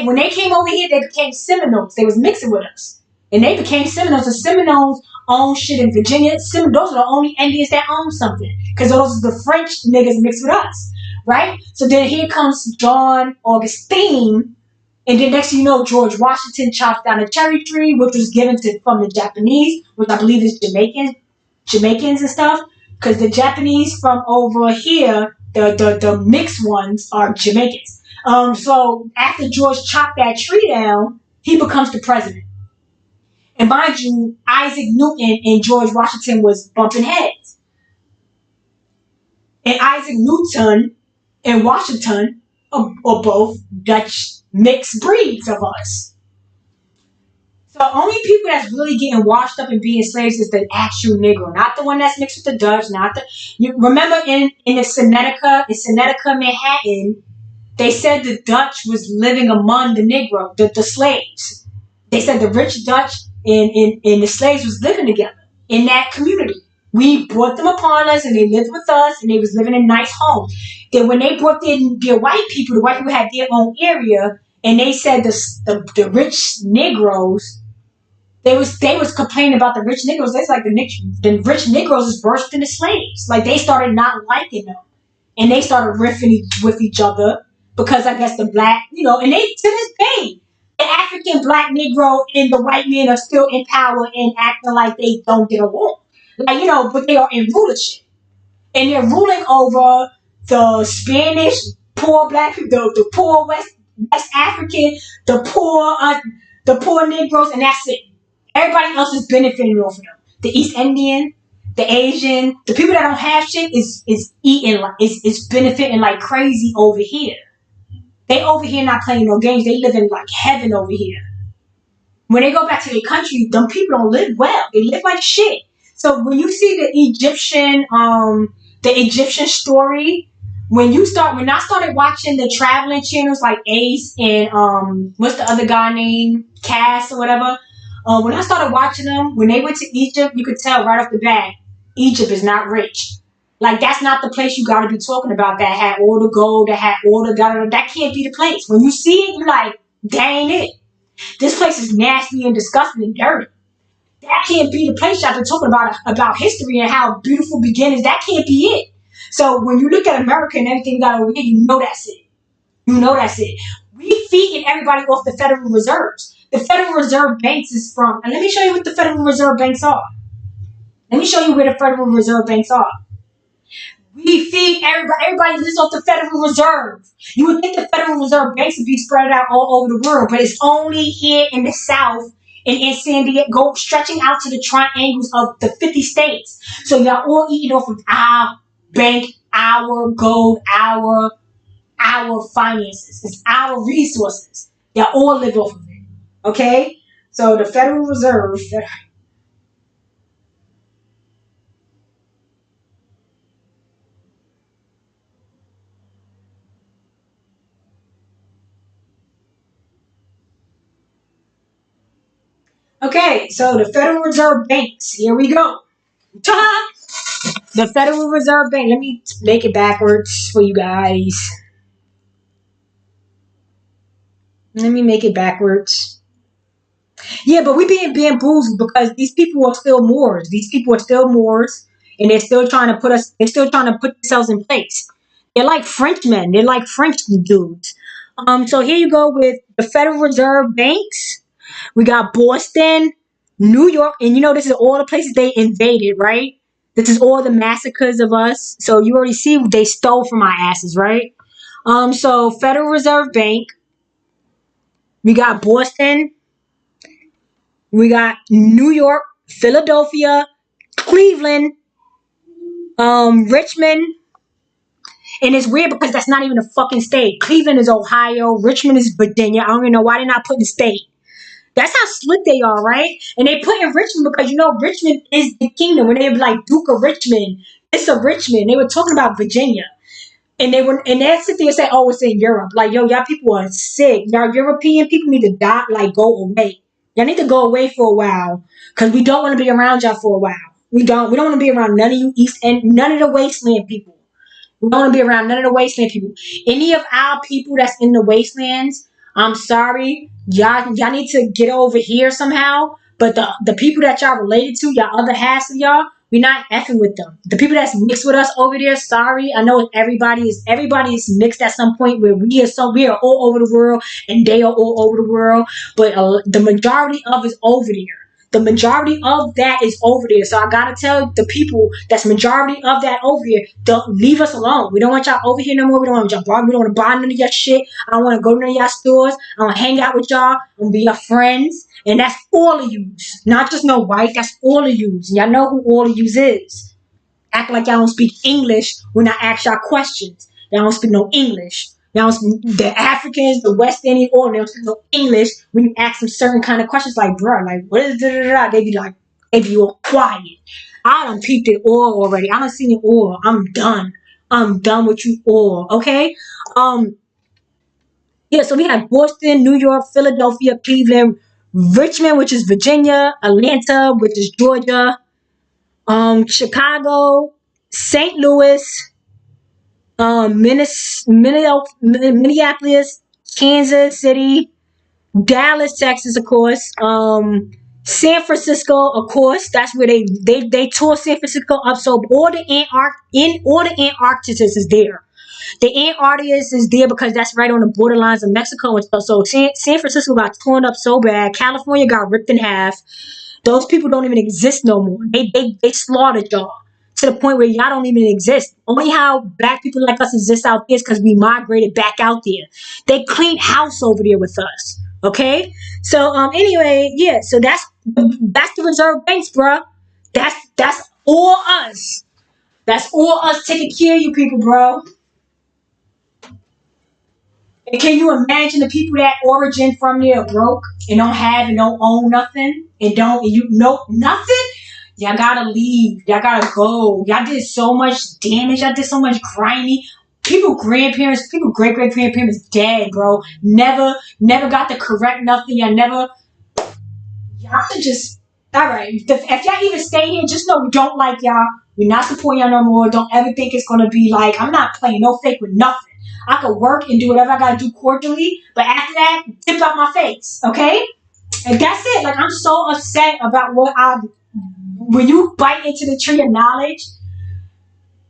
Speaker 1: when they came over here, they became Seminoles. They was mixing with us. And they became Seminoles. The Seminoles own shit in Virginia. Those are the only Indians that own something. Because those are the French niggas mixed with us. Right? So then here comes John Augustine. And then next thing you know, George Washington chopped down a cherry tree, which was given to from the Japanese, which I believe is Jamaicans and stuff. Because the Japanese from over here, the mixed ones are Jamaicans. So after George chopped that tree down, he becomes the president. And mind you, Isaac Newton and George Washington was bumping heads. And Isaac Newton and Washington are both Dutch mixed breeds of us. So only people that's really getting washed up and being slaves is the actual Negro, not the one that's mixed with the Dutch, not the you remember in Seneca, Manhattan, they said the Dutch was living among the Negro, the slaves. They said the rich Dutch and the slaves was living together in that community. We brought them upon us and they lived with us and they was living in nice homes. Then when they brought their white people, the white people had their own area and they said the rich Negroes, they was complaining about the rich Negroes. It's like the rich Negroes is worse than the slaves. Like they started not liking them. And they started riffing with each other because I guess the black, and they to this day, the African black Negro and the white men are still in power and acting like they don't get along. Like, but they are in rulership. And they're ruling over the Spanish, poor black people, the poor West African, the poor Negroes, and that's it. Everybody else is benefiting off of them. The East Indian, the Asian, the people that don't have shit is eating, is benefiting like crazy over here. They over here not playing no games. They living like heaven over here. When they go back to their country, them people don't live well. They live like shit. So when you see the Egyptian story, when I started watching the traveling channels like Ace and what's the other guy named Cass or whatever, when I started watching them, when they went to Egypt, you could tell right off the bat, Egypt is not rich. Like that's not the place you got to be talking about. That had all the gold, that had all the that can't be the place. When you see it, you're like, that ain't it. This place is nasty and disgusting and dirty. That can't be the place y'all been talking about history and how beautiful beginnings. That can't be it. So when you look at America and everything got over here, you know that's it. You know that's it. We feeding everybody off the Federal Reserves. The Federal Reserve Banks is from, and let me show you what the Federal Reserve Banks are. Let me show you where the Federal Reserve Banks are. We feed everybody. Everybody lives off the Federal Reserve. You would think the Federal Reserve Banks would be spread out all over the world, but it's only here in the South and in San Diego, stretching out to the triangles of the 50 states. So y'all all eating off of our bank, our gold, our finances. It's our resources. Y'all all live off of it. Okay? So the Federal Reserve. Okay, so the Federal Reserve Banks. Here we go. Ta! The Federal Reserve Bank. Let me make it backwards for you guys. Let me make it backwards. Yeah, but we being bamboozled because these people are still Moors. These people are still Moors, and they're still trying to put themselves in place. They're like Frenchmen. They're like French dudes. So here you go with the Federal Reserve Banks. We got Boston, New York, and this is all the places they invaded, right? This is all the massacres of us. So you already see what they stole from our asses, right? So Federal Reserve Bank. We got Boston. We got New York, Philadelphia, Cleveland, Richmond. And it's weird because that's not even a fucking state. Cleveland is Ohio. Richmond is Virginia. I don't even know why they're not putting state. That's how slick they are, right? And they put in Richmond because Richmond is the kingdom. When they were like Duke of Richmond, it's a Richmond. They were talking about Virginia. And they sit there and say, oh, it's in Europe. Like, yo, y'all people are sick. Y'all European people need to die, like go away. Y'all need to go away for a while. Because we don't want to be around y'all for a while. We don't want to be around none of you East and none of the wasteland people. We don't want to be around none of the wasteland people. Any of our people that's in the wastelands, I'm sorry. Y'all need to get over here somehow. But the people that y'all related to, y'all other halves of y'all, We're not effing with them. The people that's mixed with us over there, sorry. I know everybody is mixed at some point where we are all over the world and they are all over the world. But the majority of is over there. The majority of that is over there. So I gotta tell the people that's majority of that over here, don't leave us alone. We don't want y'all over here no more. We don't want y'all we don't want to buy none of your shit. I don't want to go to none of y'all stores. I want to hang out with y'all. I want to be your friends. And that's all of yous. Not just no wife. That's all of yous. Y'all know who all of yous is. Act like y'all don't speak English when I ask y'all questions. Y'all don't speak no English. Y'all don't speak, the Africans, the West Indian, all they don't speak no English when you ask them certain kind of questions like, bro, like, what is da da da? They be all quiet. I done peeped it all already. I done seen it all. I'm done. I'm done with you all. Okay? Yeah, so we have Boston, New York, Philadelphia, Cleveland, Richmond, which is Virginia, Atlanta, which is Georgia, Chicago, St. Louis, Minneapolis, Kansas City, Dallas, Texas, of course, San Francisco, of course. That's where they tore San Francisco up. So all the Antarctica is there. The Antarctica is there because that's right on the borderlines of Mexico and stuff. So San Francisco got torn up so bad. California got ripped in half. Those people don't even exist no more. They slaughtered y'all to the point where y'all don't even exist. Only how black people like us exist out there is because we migrated back out there. They cleaned house over there with us. Okay? So anyway, yeah, so that's the Reserve Banks, bruh. That's all us. That's all us taking care of you people, bro. And can you imagine the people that origin from there broke and don't have and don't own nothing and you know nothing? Y'all gotta leave. Y'all gotta go. Y'all did so much damage. Y'all did so much grimy. People great great grandparents dead, bro. Never got to correct nothing. Y'all can just all right. If y'all even stay here, just know we don't like y'all. We're not supporting y'all no more. Don't ever think it's gonna be like I'm not playing no fake with nothing. I could work and do whatever I gotta do cordially, but after that, tip out my face, okay? And that's it. Like I'm so upset about when you bite into the tree of knowledge.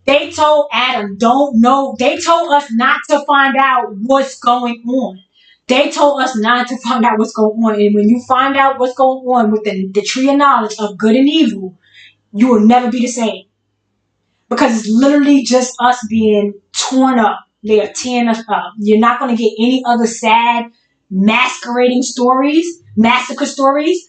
Speaker 1: They told Adam, don't know. They told us not to find out what's going on. They told us not to find out what's going on. And when you find out what's going on with the tree of knowledge of good and evil, you will never be the same. Because it's literally just us being torn up. They are tearing us up. You're not going to get any other sad masquerading stories, massacre stories,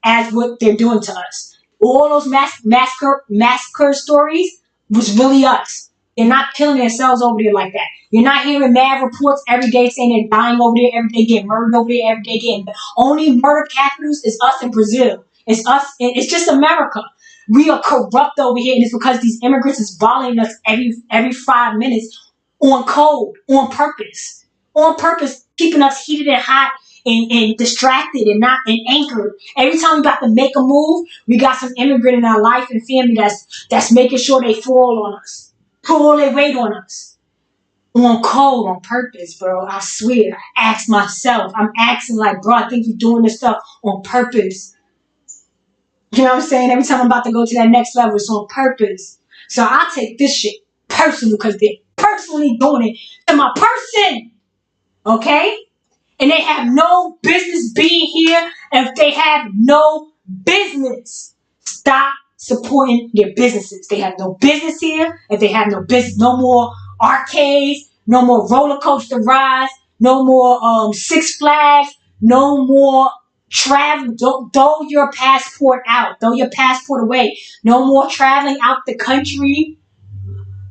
Speaker 1: as what they're doing to us. All those massacre stories was really us. They're not killing themselves over there like that. You're not hearing mad reports every day saying they're dying over there every day, getting murdered over there every day, getting only murder capitals is us in Brazil. It's us. It's just America. We are corrupt over here, and it's because these immigrants is violating us every 5 minutes on code, on purpose, keeping us heated and hot and distracted and not and anchored. Every time we got to make a move, we got some immigrant in our life and family that's making sure they fall on us, put all their weight on us. On code, on purpose, bro. I swear. I ask myself. I'm asking like, bro, I think you're doing this stuff on purpose. You know what I'm saying? Every time I'm about to go to that next level, it's on purpose. So I take this shit personal because they're personally doing it to my person. Okay? And they have no business being here if they have no business. Stop supporting their businesses. They have no business here. If they have no business, no more arcades, no more roller coaster rides, no more Six Flags, no more travel. Throw your passport out. Throw your passport away. No more traveling out the country.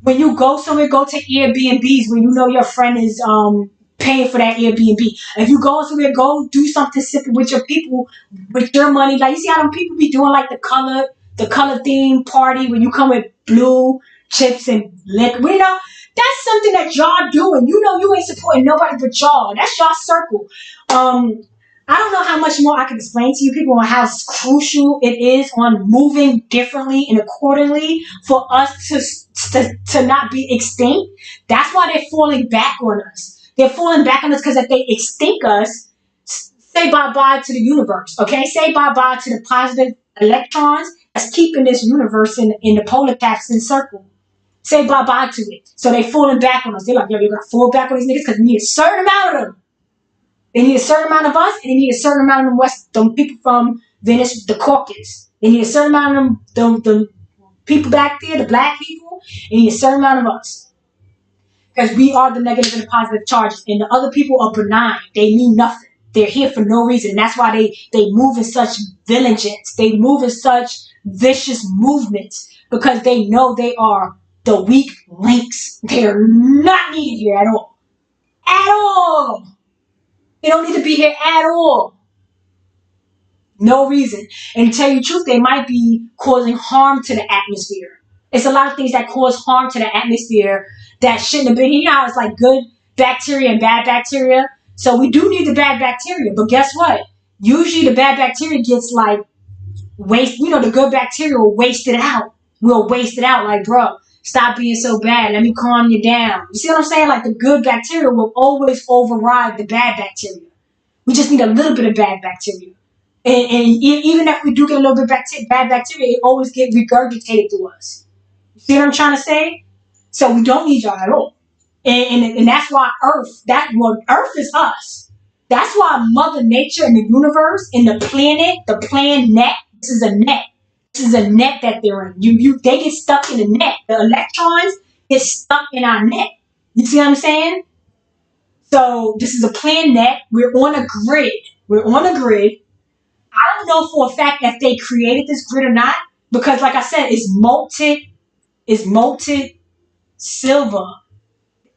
Speaker 1: When you go somewhere, go to Airbnbs when you know your friend is paying for that Airbnb. If you go somewhere, go do something simple with your people, with your money. Like you see how them people be doing like the color theme party when you come with blue chips and liquor. You know, that's something that y'all doing. You know you ain't supporting nobody but y'all. That's y'all circle. I don't know how much more I can explain to you people on how crucial it is on moving differently and accordingly for us to not be extinct. That's why they're falling back on us. They're falling back on us because if they extinct us, say bye-bye to the universe, okay? Say bye-bye to the positive electrons that's keeping this universe in the polar caps in circle. Say bye-bye to it. So they falling back on us. They're like, yo, you gotta fall back on these niggas because we need a certain amount of them. They need a certain amount of us, and they need a certain amount of them them people from Venice, the Caucasus. They need a certain amount of them people back there, the black people, and they need a certain amount of us. Because we are the negative and the positive charges, and the other people are benign. They mean nothing. They're here for no reason. That's why they move in such vigilance. They move in such vicious movements because they know they are the weak links. They are not needed here at all. At all. They don't need to be here at all. No reason. And to tell you the truth, they might be causing harm to the atmosphere. It's a lot of things that cause harm to the atmosphere that shouldn't have been here. You know how it's like good bacteria and bad bacteria? So we do need the bad bacteria. But guess what? Usually the bad bacteria gets like waste. You know, the good bacteria will waste it out. We'll waste it out like, bro, stop being so bad. Let me calm you down. You see what I'm saying? Like the good bacteria will always override the bad bacteria. We just need a little bit of bad bacteria. And even if we do get a little bit of bad bacteria, it always gets regurgitated to us. You see what I'm trying to say? So we don't need y'all at all. And that's why Earth is us. That's why Mother Nature and the universe and the planet, this is a net. This is a net that they're in. They get stuck in the net. The electrons get stuck in our net. You see what I'm saying? So this is a planned net. We're on a grid. I don't know for a fact if they created this grid or not, because like I said, it's molten silver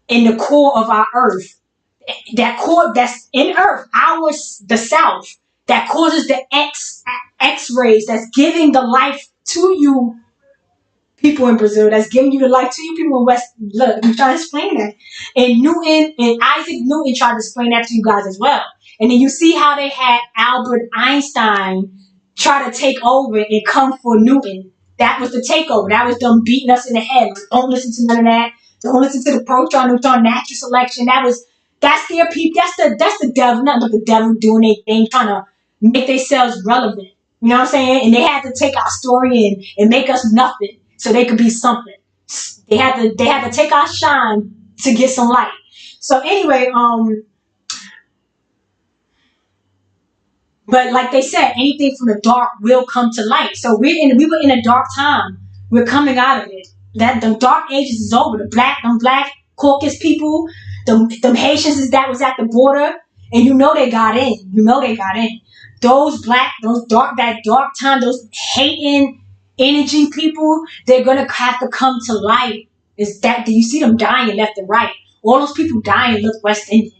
Speaker 1: in the core of our Earth. That core that's in Earth, the South, that causes the X-rays that's giving the life to you people in Brazil, that's giving you the life to you people in West. Look, I'm trying to explain that. And Isaac Newton tried to explain that to you guys as well. And then you see how they had Albert Einstein try to take over and come for Newton. That was the takeover. That was them beating us in the head. Don't listen to none of that. Don't listen to the proton neutron natural selection. That's their people. That's the devil. Nothing but the devil doing their thing, trying to make themselves relevant. You know what I'm saying? And they had to take our story and make us nothing so they could be something. They had to take our shine to get some light. So anyway, but like they said, anything from the dark will come to light. So we were in a dark time. We're coming out of it. That the dark ages is over. The black Caucasus people, them Haitians that was at the border, and you know they got in. Those dark time, those hating energy people, they're gonna have to come to light. Do you see them dying left and right? All those people dying look West Indian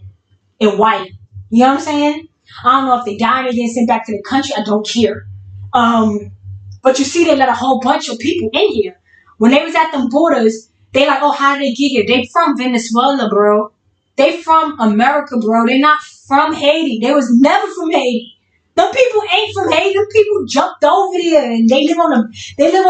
Speaker 1: and white. You know what I'm saying? I don't know if they died and getting sent back to the country. I don't care. But you see, they let a whole bunch of people in here. When they was at them borders, they like, oh, how did they get here? They from Venezuela, bro. They from America, bro. They not from Haiti. They was never from Haiti. Them people ain't from Haiti. Them people jumped over there and they live on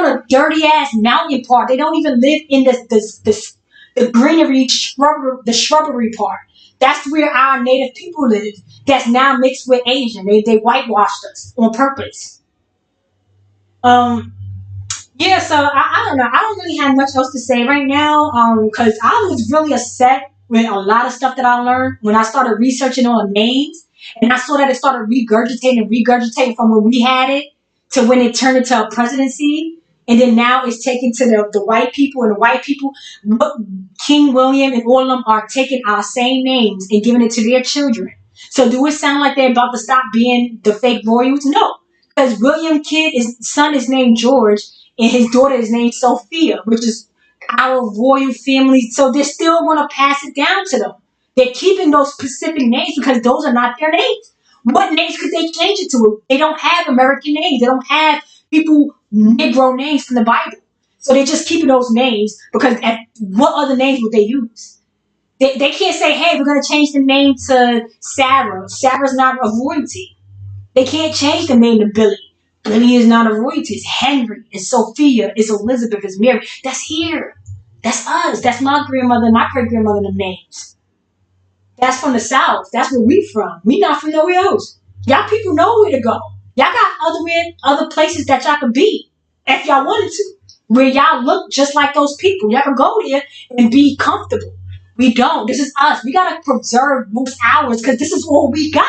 Speaker 1: a dirty ass mountain part. They don't even live in the greenery shrubbery part. That's where our native people live. That's now mixed with Asian. They whitewashed us on purpose. Yeah, so I don't know. I don't really have much else to say right now. Because I was really upset with a lot of stuff that I learned when I started researching on names, and I saw that it started regurgitating from when we had it to when it turned into a presidency, and then now it's taken to the white people, and the white people, King William and all of them are taking our same names and giving it to their children. So do it sound like they're about to stop being the fake royals? No, because William his son is named George, and his daughter is named Sophia, which is our royal family. So they're still going to pass it down to them. They're keeping those specific names because those are not their names. What names could they change it to? They don't have American names. They don't have Negro names from the Bible. So they're just keeping those names because what other names would they use? They can't say, hey, we're going to change the name to Sarah. Sarah's not a royalty. They can't change the name to Billy. Billy is not a royalty. It's Henry. It's Sophia. It's Elizabeth. It's Mary. That's here. That's us. That's my grandmother and my great-grandmother, the names. That's from the South. That's where we from. We not from nowhere else. Y'all people know where to go. Y'all got other places that y'all can be. if y'all wanted to, where y'all look just like those people. Y'all can go there and be comfortable. We don't. This is us. We gotta preserve most hours because this is all we got.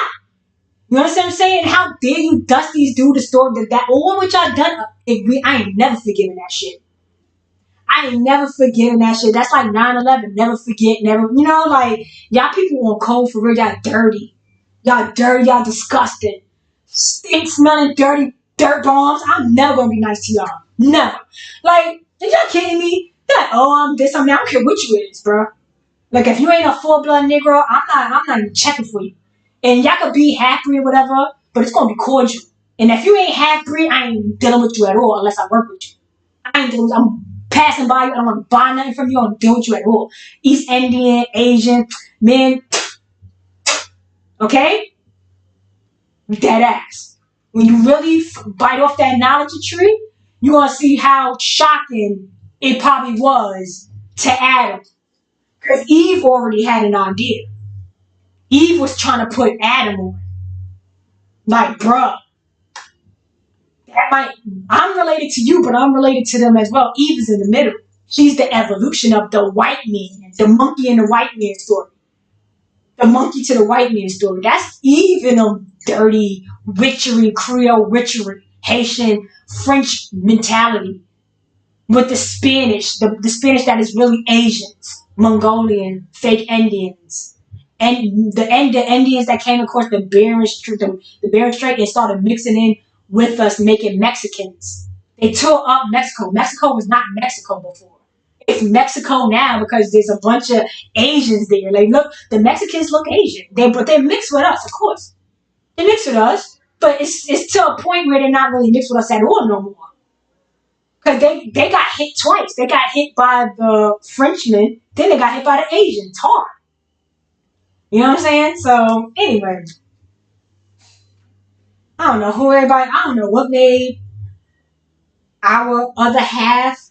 Speaker 1: You understand what I'm saying? How dare you dust these dudes the story that all what y'all done? I ain't never forgiving that shit. I ain't never forgetting that shit. That's like 9/11. Never forget, never, like, y'all people on cold for real. Y'all dirty. Y'all dirty. Y'all disgusting. Stink smelling dirty dirt bombs. I'm never gonna be nice to y'all. Never. Like, are y'all kidding me? That, I'm this, I'm that. I don't care what you is, bro. Like, if you ain't a full blood Negro, I'm not even checking for you. And y'all could be half breed or whatever, but it's gonna be cordial. And if you ain't half breed, I ain't dealing with you at all unless I work with you. I'm passing by you. I don't want to buy nothing from you. I don't deal with you at all. East Indian, Asian, men. Okay? Dead ass. When you really bite off that knowledge tree, you're going to see how shocking it probably was to Adam. Because Eve already had an idea. Eve was trying to put Adam on. Like, bruh. I'm related to you, but I'm related to them as well. Eve is in the middle. She's the evolution of the white man, the monkey in the white man story. The monkey to the white man story. That's Eve in a dirty witchery, Creole witchery, Haitian, French mentality. With the Spanish, the Spanish that is really Asians, Mongolian, fake Indians. And the Indians that came across the Bering Strait and started mixing in with us, making Mexicans. They tore up Mexico. Mexico was not Mexico before. It's Mexico now because there's a bunch of Asians there. Like, look, the Mexicans look Asian. But they mix with us, of course. They mix with us, but it's to a point where they're not really mixed with us at all no more. Because they got hit twice. They got hit by the Frenchmen, then they got hit by the Asians hard. You know what I'm saying? So, anyway. I don't know what made our other half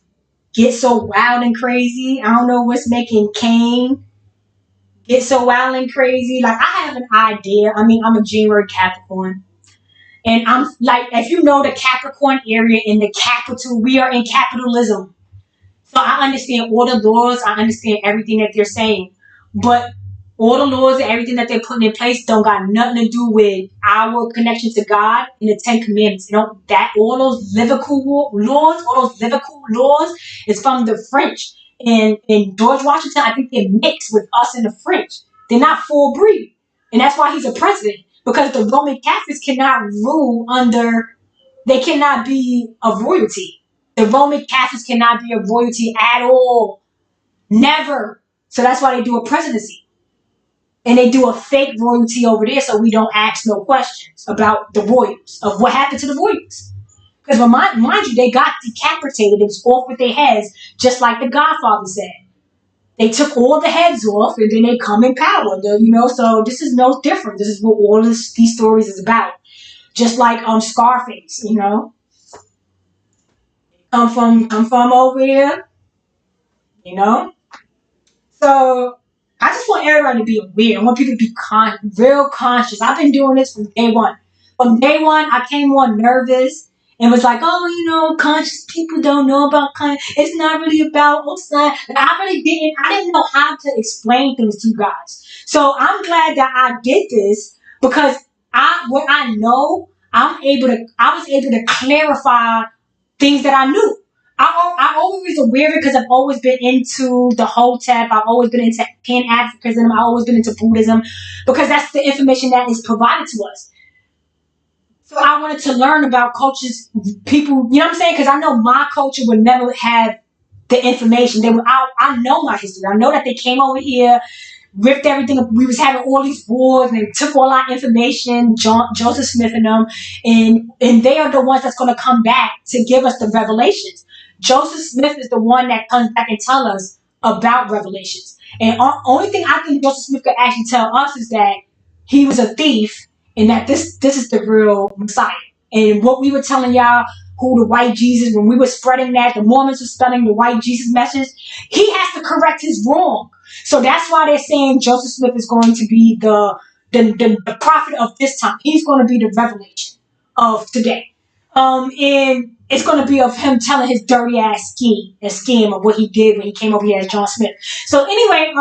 Speaker 1: get so wild and crazy. I don't know what's making Cain get so wild and crazy. Like, I have an idea. I mean, I'm a January Capricorn. And I'm like, if you know the Capricorn area in the capital, we are in capitalism. So I understand all the laws. I understand everything that they're saying. But all the laws and everything that they're putting in place don't got nothing to do with our connection to God and the Ten Commandments. You know, that all those Liverpool laws is from the French. And George Washington, I think they mix with us and the French. They're not full breed. And that's why he's a president. Because the Roman Catholics cannot rule they cannot be a royalty. The Roman Catholics cannot be a royalty at all. Never. So that's why they do a presidency. And they do a fake royalty over there so we don't ask no questions about the royals, of what happened to the royals. Because mind you, they got decapitated. It was off with their heads, just like the Godfather said. They took all the heads off and then they come in power. So this is no different. This is what all these stories is about. Just like Scarface, Come from over here, So I just want everybody to be aware. I want people to be real conscious. I've been doing this from day one. From day one, I came on nervous and was like, conscious people don't know about conscious. It's not really about outside. I didn't know how to explain things to you guys. So I'm glad that I did this because what I know, I was able to clarify things that I knew. I always aware of it because I've always been into the Hotep. I've always been into Pan-Africanism. I've always been into Buddhism because that's the information that is provided to us. So I wanted to learn about cultures, people, you know what I'm saying? Because I know my culture would never have the information. I know my history. I know that they came over here, ripped everything up. We was having all these wars and they took all our information, Joseph Smith and them, and they are the ones that's going to come back to give us the revelations. Joseph Smith is the one that comes back and tell us about revelations. And only thing I think Joseph Smith could actually tell us is that he was a thief and that this is the real Messiah. And what we were telling y'all, who the white Jesus, when we were spreading that, the Mormons were spreading the white Jesus message, he has to correct his wrong. So that's why they're saying Joseph Smith is going to be the prophet of this time. He's going to be the revelation of today. And it's going to be of him telling his dirty ass scheme of what he did when he came over here as John Smith. So anyway,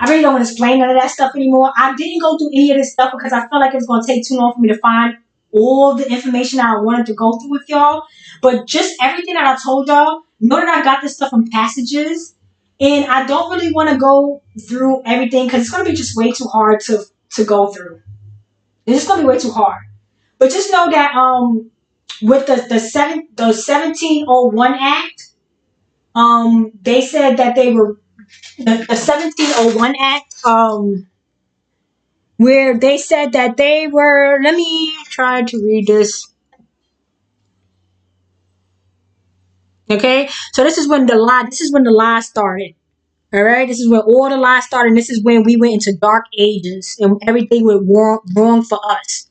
Speaker 1: I really don't want to explain none of that stuff anymore. I didn't go through any of this stuff because I felt like it was going to take too long for me to find all the information I wanted to go through with y'all. But just everything that I told y'all, know that I got this stuff from passages. And I don't really want to go through everything because it's going to be just way too hard to go through. It's just going to be way too hard. But just know that with the 1701 Act, they said that they were the 1701 Act, where they said that they were. Let me try to read this. Okay, so this is when the lie. This is when the lie started. All right, this is when all the lies started. And this is when we went into dark ages and everything went wrong for us.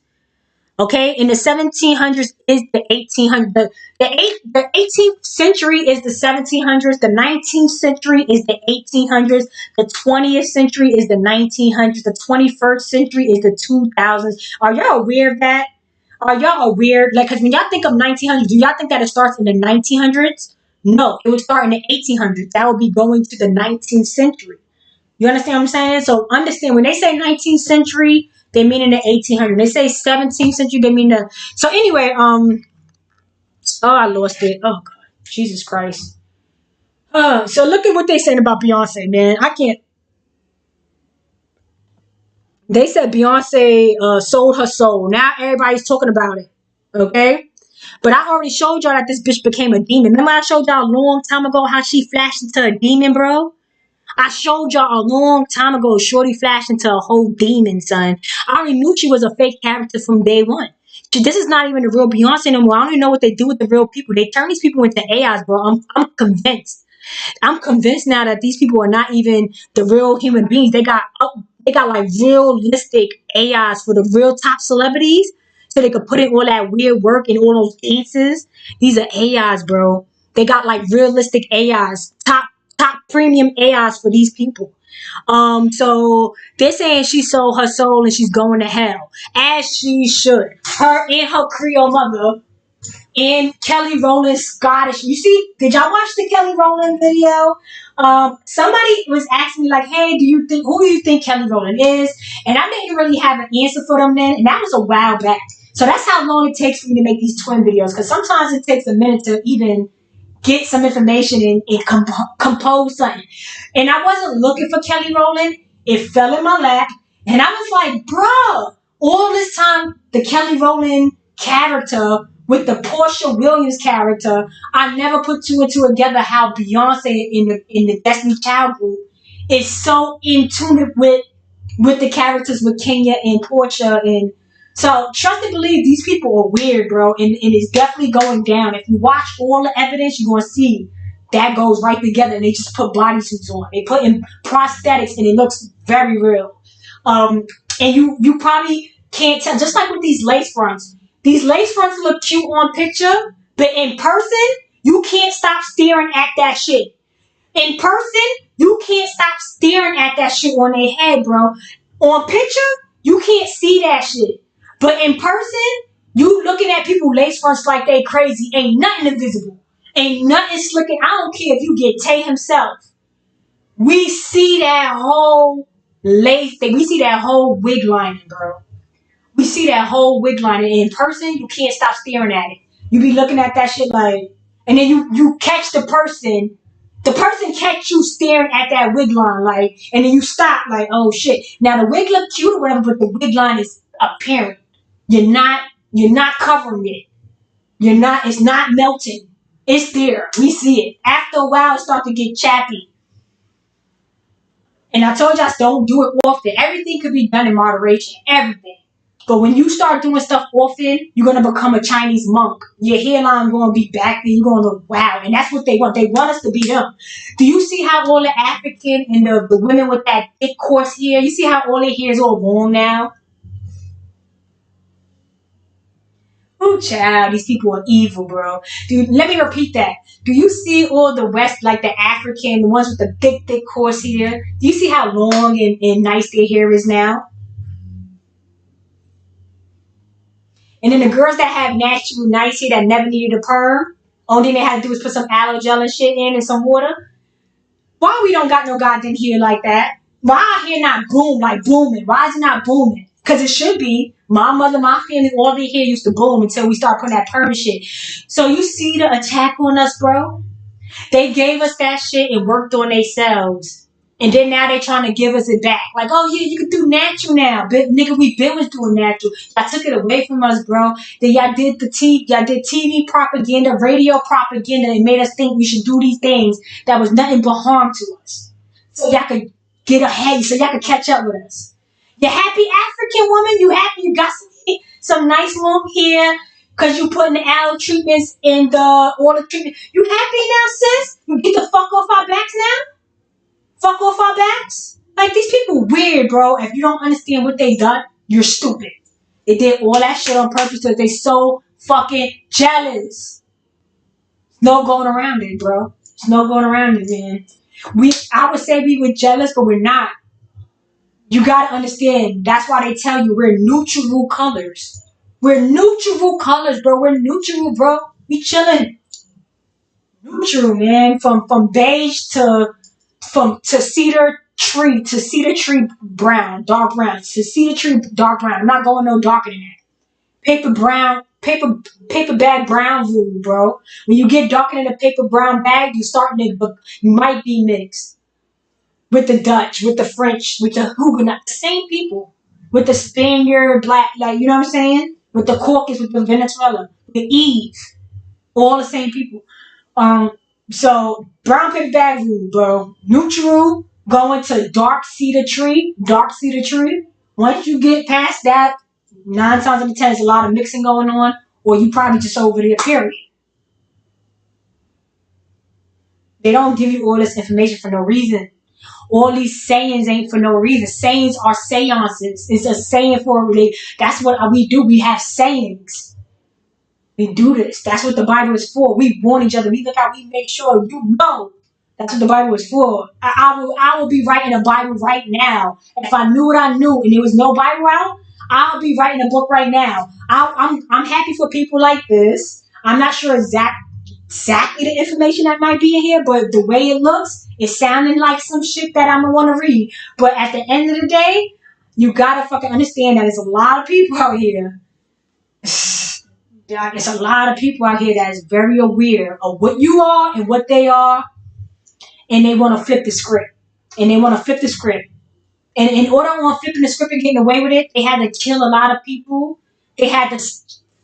Speaker 1: Okay, in the 1700s is the 1800s. The 18th century is the 1700s. The 19th century is the 1800s. The 20th century is the 1900s. The 21st century is the 2000s. Are y'all aware of that? Are y'all aware? Like, because when y'all think of 1900s, do y'all think that it starts in the 1900s? No, it would start in the 1800s. That would be going to the 19th century. You understand what I'm saying? So understand when they say 19th century, they mean in the 1800s. They say 17th century, they mean the. So anyway, oh, I lost it. Oh God, Jesus Christ. So look at what they saying about Beyonce, man. I can't. They said Beyonce sold her soul. Now everybody's talking about it. Okay. But I already showed y'all that this bitch became a demon. Remember I showed y'all a long time ago how she flashed into a demon, bro? I showed y'all a long time ago Shorty flashed into a whole demon, son. I already knew she was a fake character from day one. This is not even the real Beyonce no more. I don't even know what they do with the real people. They turn these people into AIs, bro. I'm convinced. I'm convinced now that these people are not even the real human beings. They got like realistic AIs for the real top celebrities, so they could put in all that weird work and all those dances. These are AIs, bro. They got like realistic AIs, top premium AIs for these people. So they're saying she sold her soul and she's going to hell, as she should. Her and her Creole mother and Kelly Rowland's Scottish. You see, did y'all watch the Kelly Rowland video? Somebody was asking me like, "Hey, who do you think Kelly Rowland is?" And I didn't really have an answer for them then, and that was a while back. So that's how long it takes for me to make these twin videos, because sometimes it takes a minute to even get some information and compose something. And I wasn't looking for Kelly Rowland. It fell in my lap, and I was like, "Bruh, all this time the Kelly Rowland character with the Portia Williams character, I never put two and two together how Beyonce in the Destiny Child group is so in tune with the characters with Kenya and Portia. And so trust and believe these people are weird, bro, and it's definitely going down. If you watch all the evidence, you're gonna see that goes right together, and they just put bodysuits on. They put in prosthetics and it looks very real. And you probably can't tell, just like with these lace fronts. These lace fronts look cute on picture, but in person, you can't stop staring at that shit. In person, you can't stop staring at that shit on their head, bro. On picture, you can't see that shit. But in person, you looking at people lace fronts like they crazy. Ain't nothing invisible. Ain't nothing slicking. I don't care if you get Tay himself. We see that whole lace thing. We see that whole wig lining, bro. We see that whole wig line, and in person, you can't stop staring at it. You be looking at that shit like, and then you catch the person catch you staring at that wig line like, and then you stop like, oh shit. Now the wig look cute or whatever, but the wig line is apparent. You're not covering it. It's not melting. It's there. We see it. After a while, it starts to get chappy. And I told y'all, don't do it often. Everything could be done in moderation. Everything. But when you start doing stuff often, you're going to become a Chinese monk. Your hairline going to be back there. You're going to look wow. And that's what they want. They want us to be them. Do you see how all the African and the women with that thick coarse hair, you see how all their hair is all long now? Oh, child, these people are evil, bro. Dude, let me repeat that. Do you see all the West, like the African, the ones with the thick coarse hair? Do you see how long and nice their hair is now? And then the girls that have natural nice hair that never needed a perm, only thing they had to do was put some aloe gel and shit in and some water. Why we don't got no goddamn hair like that? Why our hair not booming? Why is it not booming? Because it should be. My mother, my family, all their hair used to boom until we start putting that perm shit. So you see the attack on us, bro? They gave us that shit and worked on themselves. And then now they trying to give us it back. Like, oh yeah, you can do natural now. But nigga, we been was doing natural. Y'all took it away from us, bro. Then y'all did TV propaganda, radio propaganda, and made us think we should do these things that was nothing but harm to us. So y'all could get ahead, so y'all could catch up with us. You happy African woman? You happy you got some nice long hair because you putting the aloe treatments in all the treatment. You happy now, sis? You get the fuck off our backs now? Fuck off our backs? Like, these people weird, bro. If you don't understand what they done, you're stupid. They did all that shit on purpose because they so fucking jealous. No going around it, bro. There's no going around it, man. I would say we were jealous, but we're not. You gotta understand. That's why they tell you we're neutral colors. We're neutral colors, bro. We're neutral, bro. We chilling. Neutral, man. From beige to cedar tree brown, dark brown. To cedar tree dark brown. I'm not going no darker than that. Paper bag brown rule, bro. When you get darker than a paper brown bag, you might be mixed with the Dutch, with the French, with the Huguenot, the same people. With the Spaniard, black, like, you know what I'm saying? With the Caucasus, with the Venezuela, the Eve, all the same people. So brown paper bag rule, bro. Neutral, going to dark cedar tree. Once you get past that, 9 times out of 10, there's a lot of mixing going on, or you probably just over there, period. They don't give you all this information for no reason. All these sayings ain't for no reason. Sayings are seances. It's a saying for a religion. That's what we do. We have sayings. We do this. That's what the Bible is for. We warn each other. We look out. We make sure you know. That's what the Bible is for. I will be writing a Bible right now. If I knew what I knew and there was no Bible out, I'll be writing a book right now. I'm happy for people like this. I'm not sure exactly the information that might be in here, but the way it looks, it's sounding like some shit that I'm gonna want to read. But at the end of the day, you gotta fucking understand that there's a lot of people out here. There's a lot of people out here that is very aware of what you are and what they are, and they want to flip the script. And And in order on flipping the script and getting away with it, they had to kill a lot of people. They had to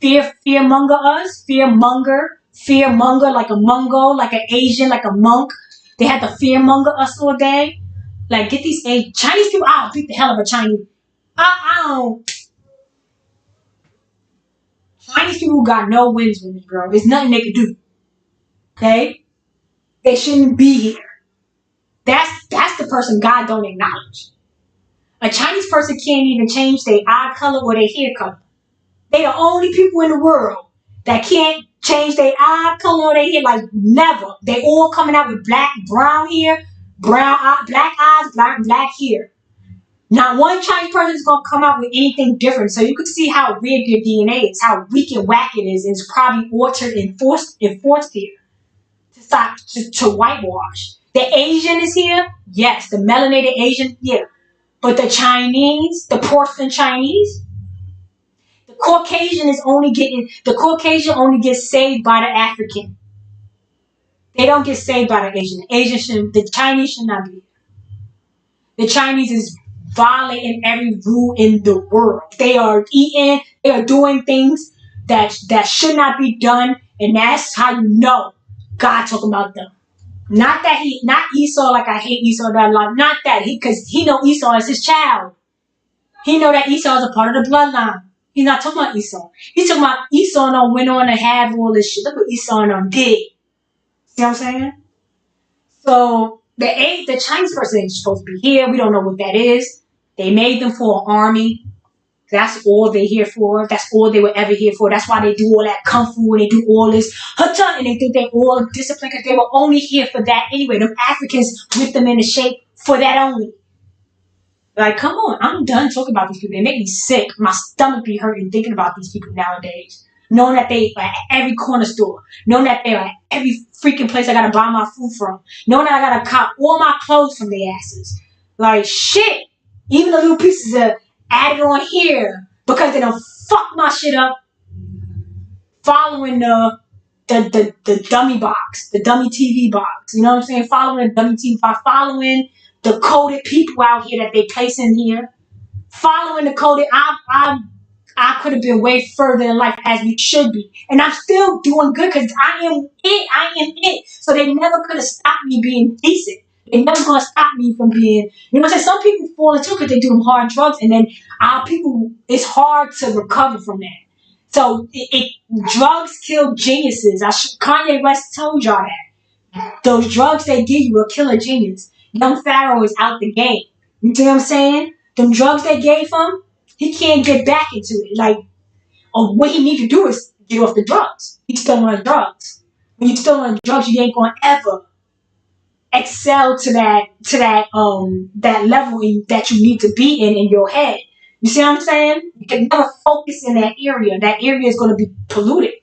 Speaker 1: fearmonger us, fearmonger like a Mungo, like an Asian, like a monk. They had to fearmonger us all day. Like, get these Chinese people. I'll beat the hell out of a Chinese. I don't. Chinese people got no wins with me, bro. There's nothing they can do. Okay? They shouldn't be here. That's the person God don't acknowledge. A Chinese person can't even change their eye color or their hair color. They the only people in the world that can't change their eye color or their hair, like, never. They all coming out with brown hair, black eyes, black hair. Not one Chinese person is going to come out with anything different. So you can see how weird their DNA is, how weak and whack it is. It's probably altered and forced here to stop to whitewash. The Asian is here, yes. The melanated Asian, yeah. But the Chinese, the porcelain Chinese, the Caucasian only gets saved by the African. They don't get saved by the Asian. The Chinese should not be. The Chinese is violating every rule in the world. They are doing things that should not be done, and that's how you know God talking about them. Not Esau, like I hate Esau, not that, because he know Esau is his child. He know that Esau is a part of the bloodline. He's not talking about Esau. He's talking about Esau and went on to have all this shit. Look what Esau and did. See what I'm saying? So the Chinese person ain't supposed to be here. We don't know what that is. They made them for an army. That's all they're here for. That's all they were ever here for. That's why they do all that kung fu and they do all this hata, and they think they all disciplined because they were only here for that anyway. Them Africans whipped them into shape for that only. Like, come on, I'm done talking about these people. They make me sick. My stomach be hurting thinking about these people nowadays. Knowing that they at every corner store. Knowing that they're at every freaking place I gotta buy my food from. Knowing that I gotta cop all my clothes from their asses. Like, shit. Even the little pieces are added on here because they don't fuck my shit up following the dummy box, the dummy TV box. You know what I'm saying? Following the dummy TV box, following the coded people out here that they place in here, following the coded. I could have been way further in life as we should be, and I'm still doing good because I am it. I am it. So they never could have stopped me being decent. They never gonna stop me from being. You know what I'm saying? Some people fall into it because they do them hard drugs, and then our people. It's hard to recover from that. So drugs kill geniuses. Kanye West told y'all that. Those drugs they give you will kill a genius. Young Pharaoh is out the game. You see what I'm saying? Them drugs they gave him, he can't get back into it. Like, or what he needs to do is get off the drugs. He's still on drugs. When you're still on drugs, you ain't gonna ever excel to that level that you need to be in your head. You see what I'm saying? You can never focus in that area. That area is going to be polluted.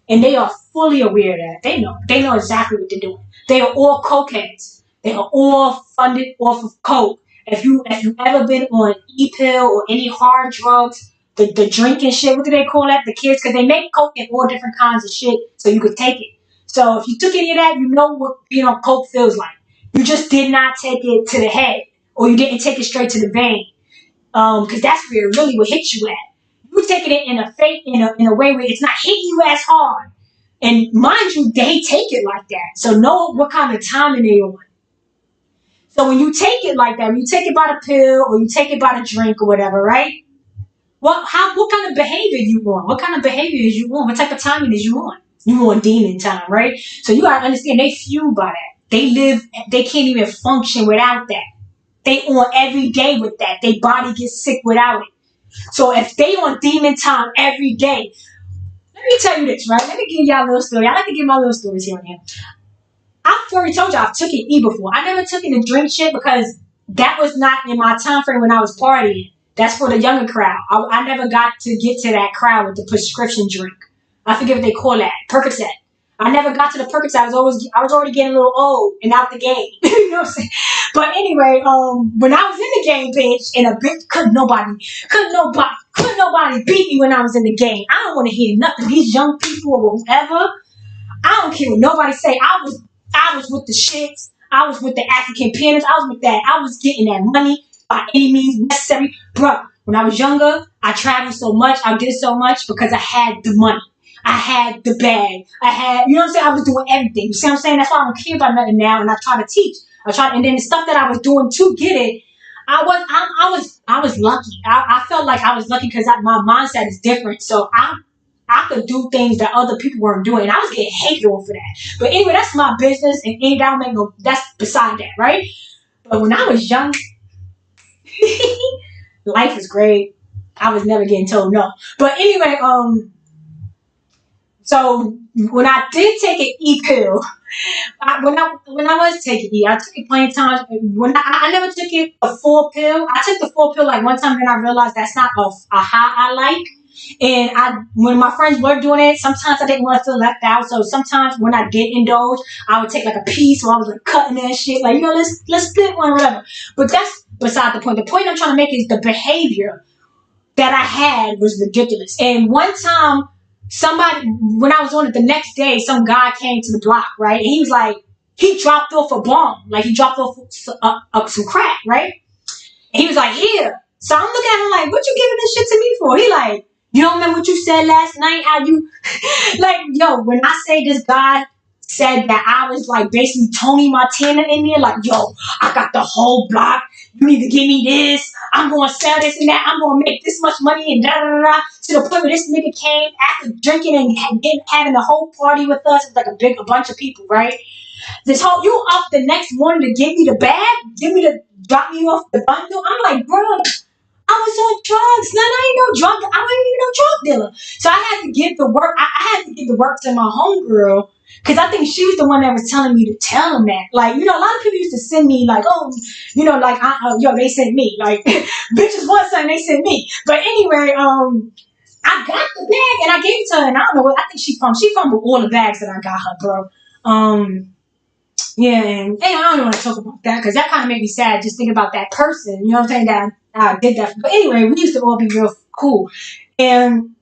Speaker 1: And they are fully aware of that. They know. They know exactly what they're doing. They are all cokeheads. They are all funded off of coke. If you've ever been on E-pill or any hard drugs, the drinking shit, what do they call that? The kids, because they make coke in all different kinds of shit so you could take it. So if you took any of that, you know what coke feels like. You just did not take it to the head, or you didn't take it straight to the vein. Because that's where it really will hit you at. You taking it in a way where it's not hitting you as hard. And mind you, they take it like that. So know what kind of timing they on. So when you take it like that, when you take it by the pill or you take it by the drink or whatever, right? What kind of behavior you on? What kind of behavior is you on? What type of timing is you on? You on demon time, right? So you gotta understand they fueled by that. They can't even function without that. They on every day with that. Their body gets sick without it. So if they on demon time every day, let me tell you this, right? Let me give y'all a little story. I like to give my little stories here and there. I've already told y'all I've took it E before. I never took it to drink shit because that was not in my time frame when I was partying. That's for the younger crowd. I never got to get to that crowd with the prescription drink. I forget what they call that. Percocet. I never got to the Percocet. I was already getting a little old and out the game. You know what I'm saying? But anyway, when I was in the game, bitch, and a bitch couldn't nobody beat me when I was in the game. I don't want to hear nothing. These young people or whoever, I don't care what nobody say. I was with the shits. I was with the African pianists. I was with that. I was getting that money by any means necessary. Bruh, when I was younger, I traveled so much. I did so much because I had the money. I had the bag. I had, you know what I'm saying? I was doing everything. You see what I'm saying? That's why I don't care about nothing now, and I try to teach. And then the stuff that I was doing to get it, I was lucky. I felt like I was lucky because my mindset is different. So I could do things that other people weren't doing, and I was getting hated on for that. But anyway, that's my business, and that's beside that, right? But when I was young, life was great. I was never getting told no. But anyway, so when I did take an E-pill, when I was taking E, I took it plenty of times. When I never took it a full pill. I took the full pill like one time, and I realized that's not a high I like. And when my friends were doing it, sometimes I didn't want to feel left out. So sometimes when I did indulge, I would take like a piece while I was like cutting that shit, like, let's split one or whatever. But that's beside the point. The point I'm trying to make is the behavior that I had was ridiculous. And one time, when I was on it the next day, some guy came to the block, right? And he was like, he dropped off a bomb. Like, he dropped off some crack, right? And he was like, here. So I'm looking at him like, what you giving this shit to me for? He like, you don't remember what you said last night? How you, like, yo, when I say this guy said that I was like basically Tony Montana in there, like, yo, I got the whole block. You need to give me this. I'm going to sell this and that. I'm going to make this much money and da da da. To the point where this nigga came after drinking and having a whole party with us. It was like a bunch of people, right? You up the next morning to give me the bag? Drop me off the bundle? I'm like, bro, I was on drugs. No, I ain't no drug. I wasn't even no drug dealer. So I had to give the work. I had to give the work to my homegirl. Because I think she was the one that was telling me to tell him that. Like, you know, a lot of people used to send me like, oh, you know, like, yo, they sent me. Like, bitches want something, they sent me. But anyway, I got the bag and I gave it to her, and I don't know what I think she fumbled all the bags that I got her, bro. Yeah, and I don't want to talk about that because that kind of made me sad just thinking about that person. You know what I'm saying? That I did that. But anyway, we used to all be real cool, and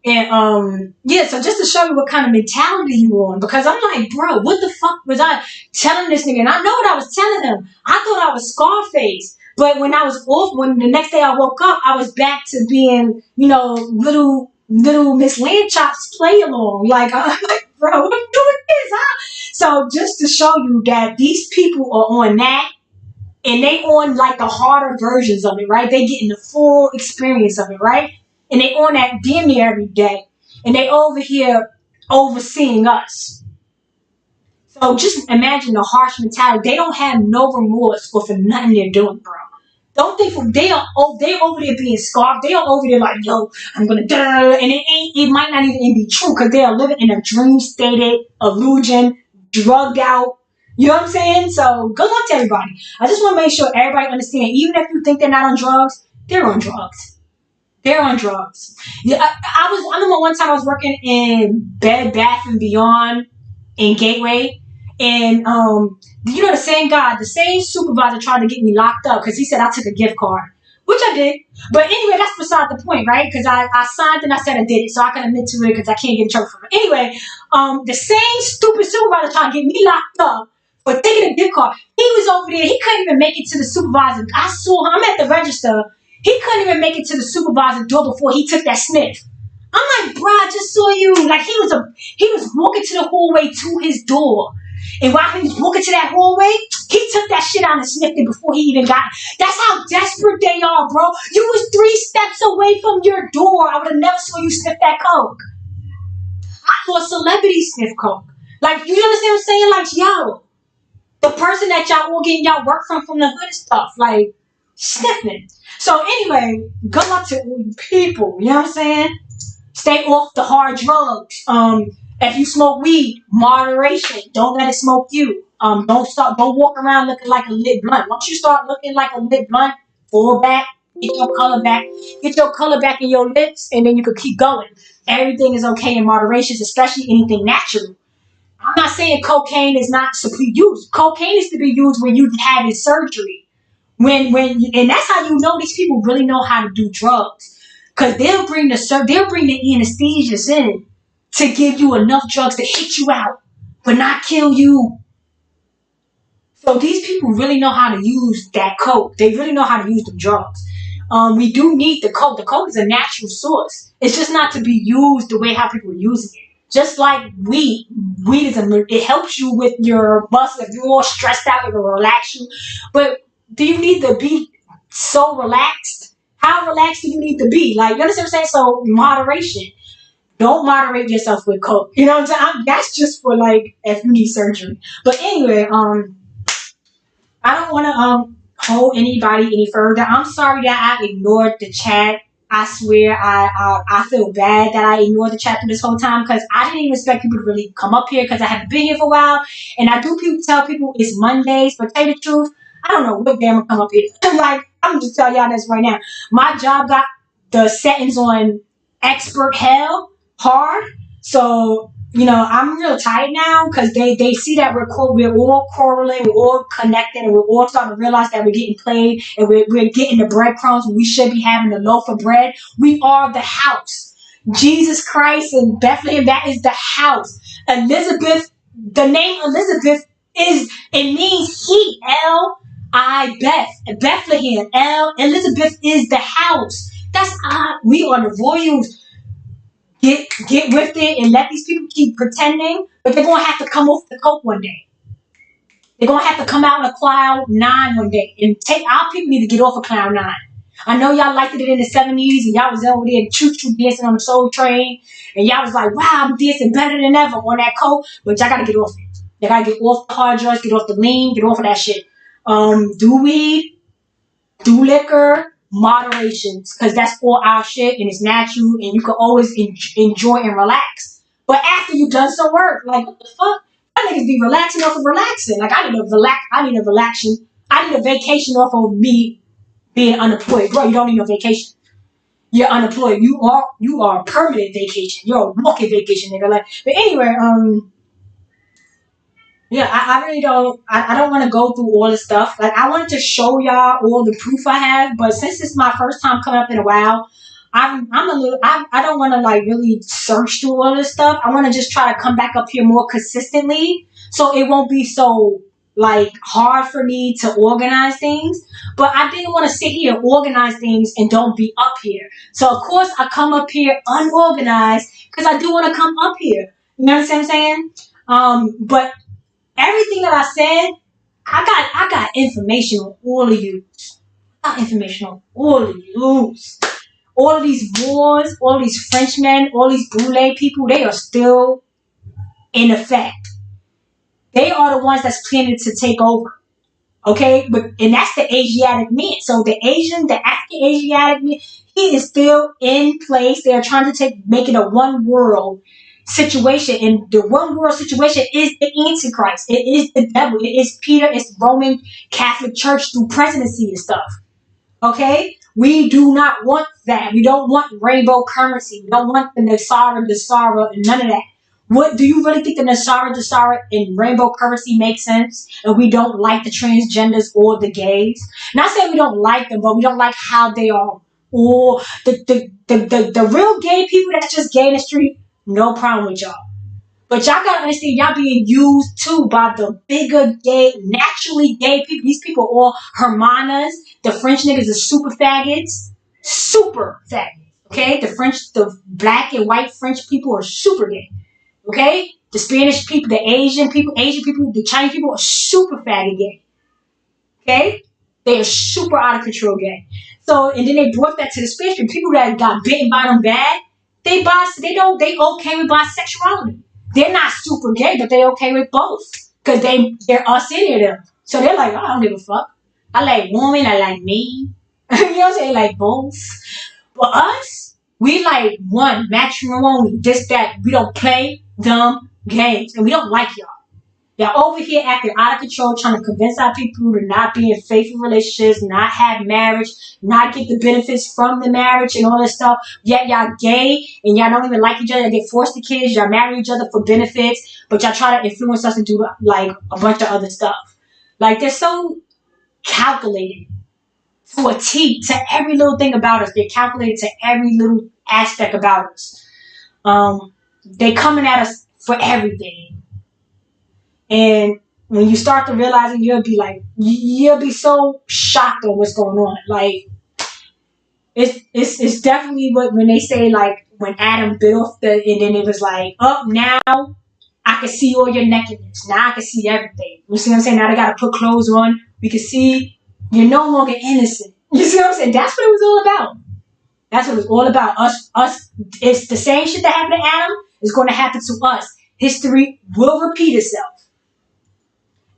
Speaker 1: yeah. So just to show you what kind of mentality you on, because I'm like, bro, what the fuck was I telling this nigga? And I know what I was telling him. I thought I was Scarface. But when I was off, when the next day I woke up, I was back to being, you know, little Miss Landchop's play along. Like, I'm like, bro, what you doing this, huh? So just to show you that these people are on that, and they on like the harder versions of it, right? They getting the full experience of it, right? And they on that damn near every day, and they over here overseeing us. So just imagine the harsh mentality. They don't have no remorse for nothing they're doing, bro. Don't think they are over there being scarfed. They are over there like, yo, I'm gonna and it might not even be true because they are living in a dream stated illusion, drugged out. You know what I'm saying? So good luck to everybody. I just want to make sure everybody understands. Even if you think they're not on drugs, they're on drugs. They're on drugs. Yeah, I remember one time I was working in Bed Bath and Beyond in Gateway, and you know, the same guy, the same supervisor tried to get me locked up because he said I took a gift card, which I did. But anyway, that's beside the point, right? Because I signed and I said I did it, so I can admit to it because I can't get in trouble for it. Anyway, the same stupid supervisor tried to get me locked up for taking a gift card. He was over there. He couldn't even make it to the supervisor. I saw him. I'm at the register. He couldn't even make it to the supervisor door before he took that sniff. I'm like, bro, I just saw you. Like, he was walking to the hallway to his door. And while he was walking to that hallway, he took that shit out and sniffed it before he even got it. That's how desperate they are, bro. You was 3 steps away from your door. I would have never saw you sniff that coke. I saw celebrities sniff coke. Like, you understand what I'm saying? Like, yo, the person that y'all all getting y'all work from the hood and stuff, like, sniffing. So anyway, good luck to all you people. You know what I'm saying? Stay off the hard drugs. If you smoke weed, moderation. Don't let it smoke you. Don't walk around looking like a lit blunt. Once you start looking like a lit blunt, fall back, get your color back. Get your color back in your lips, and then you can keep going. Everything is okay in moderation, especially anything natural. I'm not saying cocaine is not to be used. Cocaine is to be used when you having surgery. And that's how you know these people really know how to do drugs. Because they'll bring the anesthesiast in to give you enough drugs to hit you out, but not kill you. So these people really know how to use that coke. They really know how to use the drugs. We do need the coke. The coke is a natural source. It's just not to be used the way how people are using it. Just like weed. Weed it helps you with your muscles. If you're all stressed out, it will relax you. But do you need to be so relaxed? How relaxed do you need to be? Like, you understand what I'm saying? So moderation. Don't moderate yourself with coke. You know what I'm saying? That's just for like if you need surgery. But anyway, I don't want to hold anybody any further. I'm sorry that I ignored the chat. I swear I feel bad that I ignored the chat through this whole time because I didn't even expect people to really come up here because I haven't been here for a while. And I do tell people it's Mondays, but tell you the truth, I don't know what day I'm going to come up here. Like, I'm just tell y'all this right now. My job got the settings on expert hell hard. So, you know, I'm real tired now because they see that we're all correlating, we're all connected, and we're all starting to realize that we're getting played and we're getting the breadcrumbs when we should be having the loaf of bread. We are the house. Jesus Christ and Bethlehem, that is the house. Elizabeth, the name Elizabeth it means he, Bethlehem, Elizabeth is the house. That's we are the royals. Get with it and let these people keep pretending, but they're gonna have to come off the coke one day. They're gonna have to come out on a cloud 9 one day and our people need to get off of cloud 9. I know y'all liked it in the 70s and y'all was over there choo-choo dancing on the soul train and y'all was like, wow, I'm dancing better than ever on that coke, but y'all gotta get off it. Y'all gotta get off the hard drugs, get off the lean, get off of that shit. Do weed, do liquor, moderations, because that's all our shit and it's natural and you can always enjoy and relax. But after you done some work, like what the fuck? I niggas be relaxing off of relaxing. Like I need a relax. I need a relaxation. I need a vacation off of me being unemployed. Bro, you don't need no vacation. You're unemployed. You are a permanent vacation. You're a walking vacation, nigga. Like, but anyway, yeah, I really don't. I don't want to go through all the stuff. Like, I wanted to show y'all all the proof I have, but since it's my first time coming up in a while, I'm a little. I don't want to like really search through all this stuff. I want to just try to come back up here more consistently, so it won't be so like hard for me to organize things. But I didn't want to sit here and organize things and don't be up here. So of course I come up here unorganized because I do want to come up here. You know what I'm saying? But everything that I said, I got information on all of you. I got information on all of you. All of these Moors, all these Frenchmen, all these Boule people, they are still in effect. They are the ones that's planning to take over. Okay? And that's the Asiatic man. So the African Asiatic man, he is still in place. They are trying to make it a one world situation, and the one world situation is the Antichrist. It is the devil. It is Peter. It's Roman Catholic Church through presidency and stuff. Okay, we do not want that. We don't want rainbow currency. We don't want the Nasara, and none of that. What do you really think the Nasara, and rainbow currency make sense? And we don't like the transgenders or the gays. Not saying we don't like them, but we don't like how they are. Or the real gay people that's just gay in the street, no problem with y'all. But y'all gotta understand, y'all being used too by the bigger gay, naturally gay people. These people are all Hermanas. The French niggas are super faggots. Super faggots. Okay? The black and white French people are super gay. Okay? The Spanish people, the Asian people, the Chinese people are super faggot gay. Okay? They are super out of control gay. So, and then they brought that to the Spanish people. People that got bitten by them bad, they okay with bisexuality. They're not super gay, but they okay with both. Because they're us in them. So they're like, oh, I don't give a fuck. I like women, I like me. You know what I'm saying? Like both. But us, we like one, matrimony, this, that. We don't play dumb games. And we don't like y'all. Y'all over here acting out of control, trying to convince our people to not be in faithful relationships, not have marriage, not get the benefits from the marriage and all this stuff. Yet y'all gay and y'all don't even like each other. Y'all get forced to kids. Y'all marry each other for benefits, but y'all try to influence us to do like a bunch of other stuff. Like they're so calculated to a T, to every little thing about us. They're calculated to every little aspect about us. They coming at us for everything. And when you start to realize it, you'll be so shocked on what's going on. Like, it's definitely when they say, like, when Adam bit off and then it was like, oh, now I can see all your nakedness. Now I can see everything. You see what I'm saying? Now they got to put clothes on. We can see you're no longer innocent. You see what I'm saying? That's what it was all about. That's what it was all about. Us. It's the same shit that happened to Adam is going to happen to us. History will repeat itself.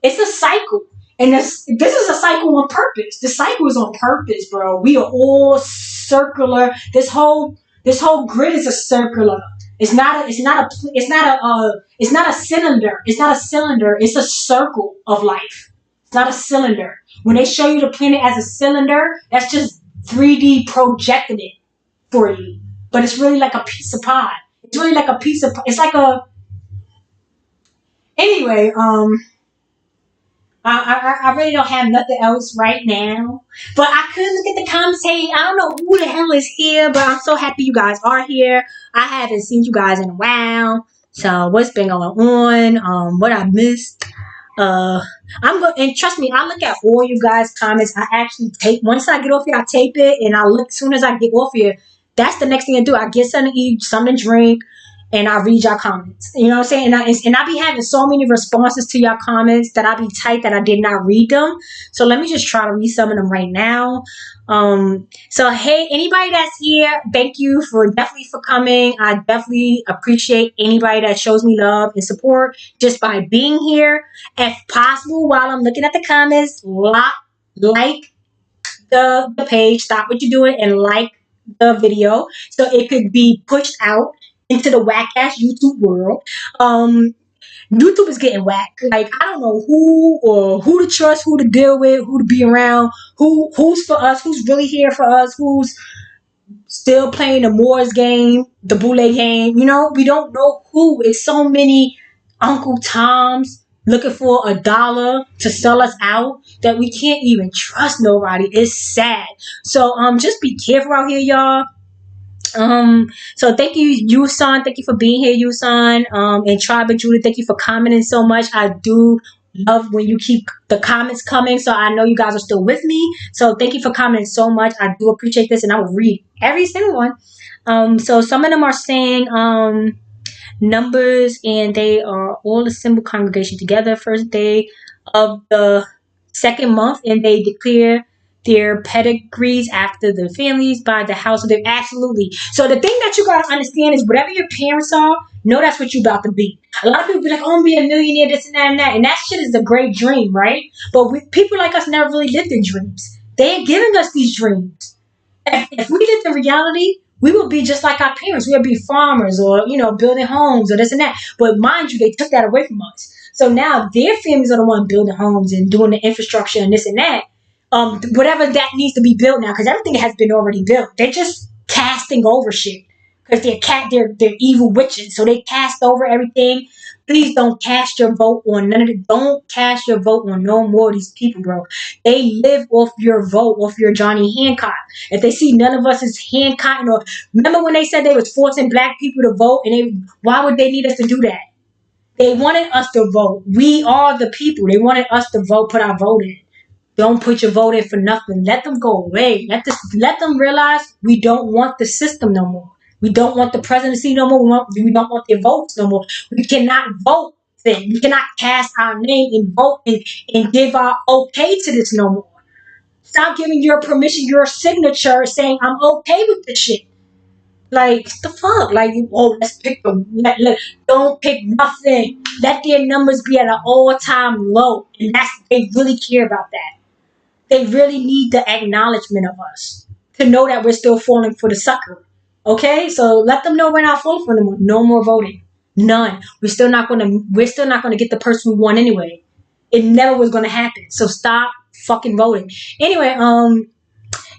Speaker 1: It's a cycle. And this is a cycle on purpose. The cycle is on purpose, bro. We are all circular. This whole grid is a circular. It's not a cylinder. It's not a cylinder. It's a circle of life. It's not a cylinder. When they show you the planet as a cylinder, that's just 3D projecting it for you. But it's really like a piece of pie. It's really like a piece of pie. It's like a... Anyway, I really don't have nothing else right now. But I could look at the comments. Hey, I don't know who the hell is here, but I'm so happy you guys are here. I haven't seen you guys in a while. So what's been going on? What I missed? I'm going, and trust me, I look at all you guys' comments. I actually tape. Once I get off here, I tape it, and I look. As soon as I get off here, that's the next thing I do. I get something to eat, something to drink, and I read y'all comments. You know what I'm saying? And I be having so many responses to y'all comments that I be tight that I did not read them. So let me just try to read some of them right now. So hey, anybody that's here, thank you definitely for coming. I definitely appreciate anybody that shows me love and support just by being here. If possible, while I'm looking at the comments, like the page, stop what you're doing and like the video so it could be pushed out into the whack ass YouTube world. YouTube is getting whack. Like, I don't know who to trust, who to deal with, who to be around, who's for us, who's really here for us, who's still playing the Moors game, the Boule game. We don't know who. It's so many Uncle Toms looking for $1 to sell us out that we can't even trust nobody. It's sad. So just be careful out here, y'all. So thank you, Yusan. Thank you for being here, Yusan. And Tribe of Judah, thank you for commenting so much. I do love when you keep the comments coming. So I know you guys are still with me. So thank you for commenting so much. I do appreciate this, and I will read every single one. So some of them are saying numbers, and they are all assembled congregation together first day of the second month, and they declare their pedigrees after the families by the house of their absolutely. So the thing that you gotta understand is whatever your parents are, know that's what you about to be. A lot of people be like, "Oh, I'm be a millionaire," this and that and that, and that shit is a great dream, right? But people like us never really lived in dreams. They ain't giving us these dreams. If we lived in reality, we would be just like our parents. We would be farmers, or building homes, or this and that. But mind you, they took that away from us. So now their families are the one building homes and doing the infrastructure and this and that. Whatever that needs to be built now, because everything has been already built. They're just casting over shit because they're evil witches, so they cast over everything. Please don't cast your vote on none of it. Don't cast your vote on no more of these people, bro. They live off your vote, off your Johnny Hancock. If they see none of us is Hancocking, or remember when they said they was forcing black people to vote, and why would they need us to do that? They wanted us to vote. We are the people. They wanted us to vote, put our vote in. Don't put your vote in for nothing. Let them go away. Let them realize we don't want the system no more. We don't want the presidency no more. We don't want their votes no more. We cannot vote then. We cannot cast our name and vote and give our okay to this no more. Stop giving your permission, your signature saying I'm okay with this shit. Like, the fuck? Like, let's pick don't pick nothing. Let their numbers be at an all-time low. And they really care about that. They really need the acknowledgement of us to know that we're still falling for the sucker. Okay, so let them know we're not falling for them. No more voting. None. We're still not gonna get the person we want anyway. It never was gonna happen. So stop fucking voting. Anyway,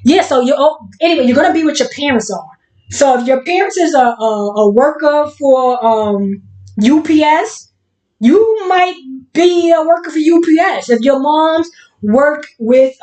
Speaker 1: yeah. So you're gonna be what your parents are. So if your parents is a worker for UPS, you might be a worker for UPS. If your moms work with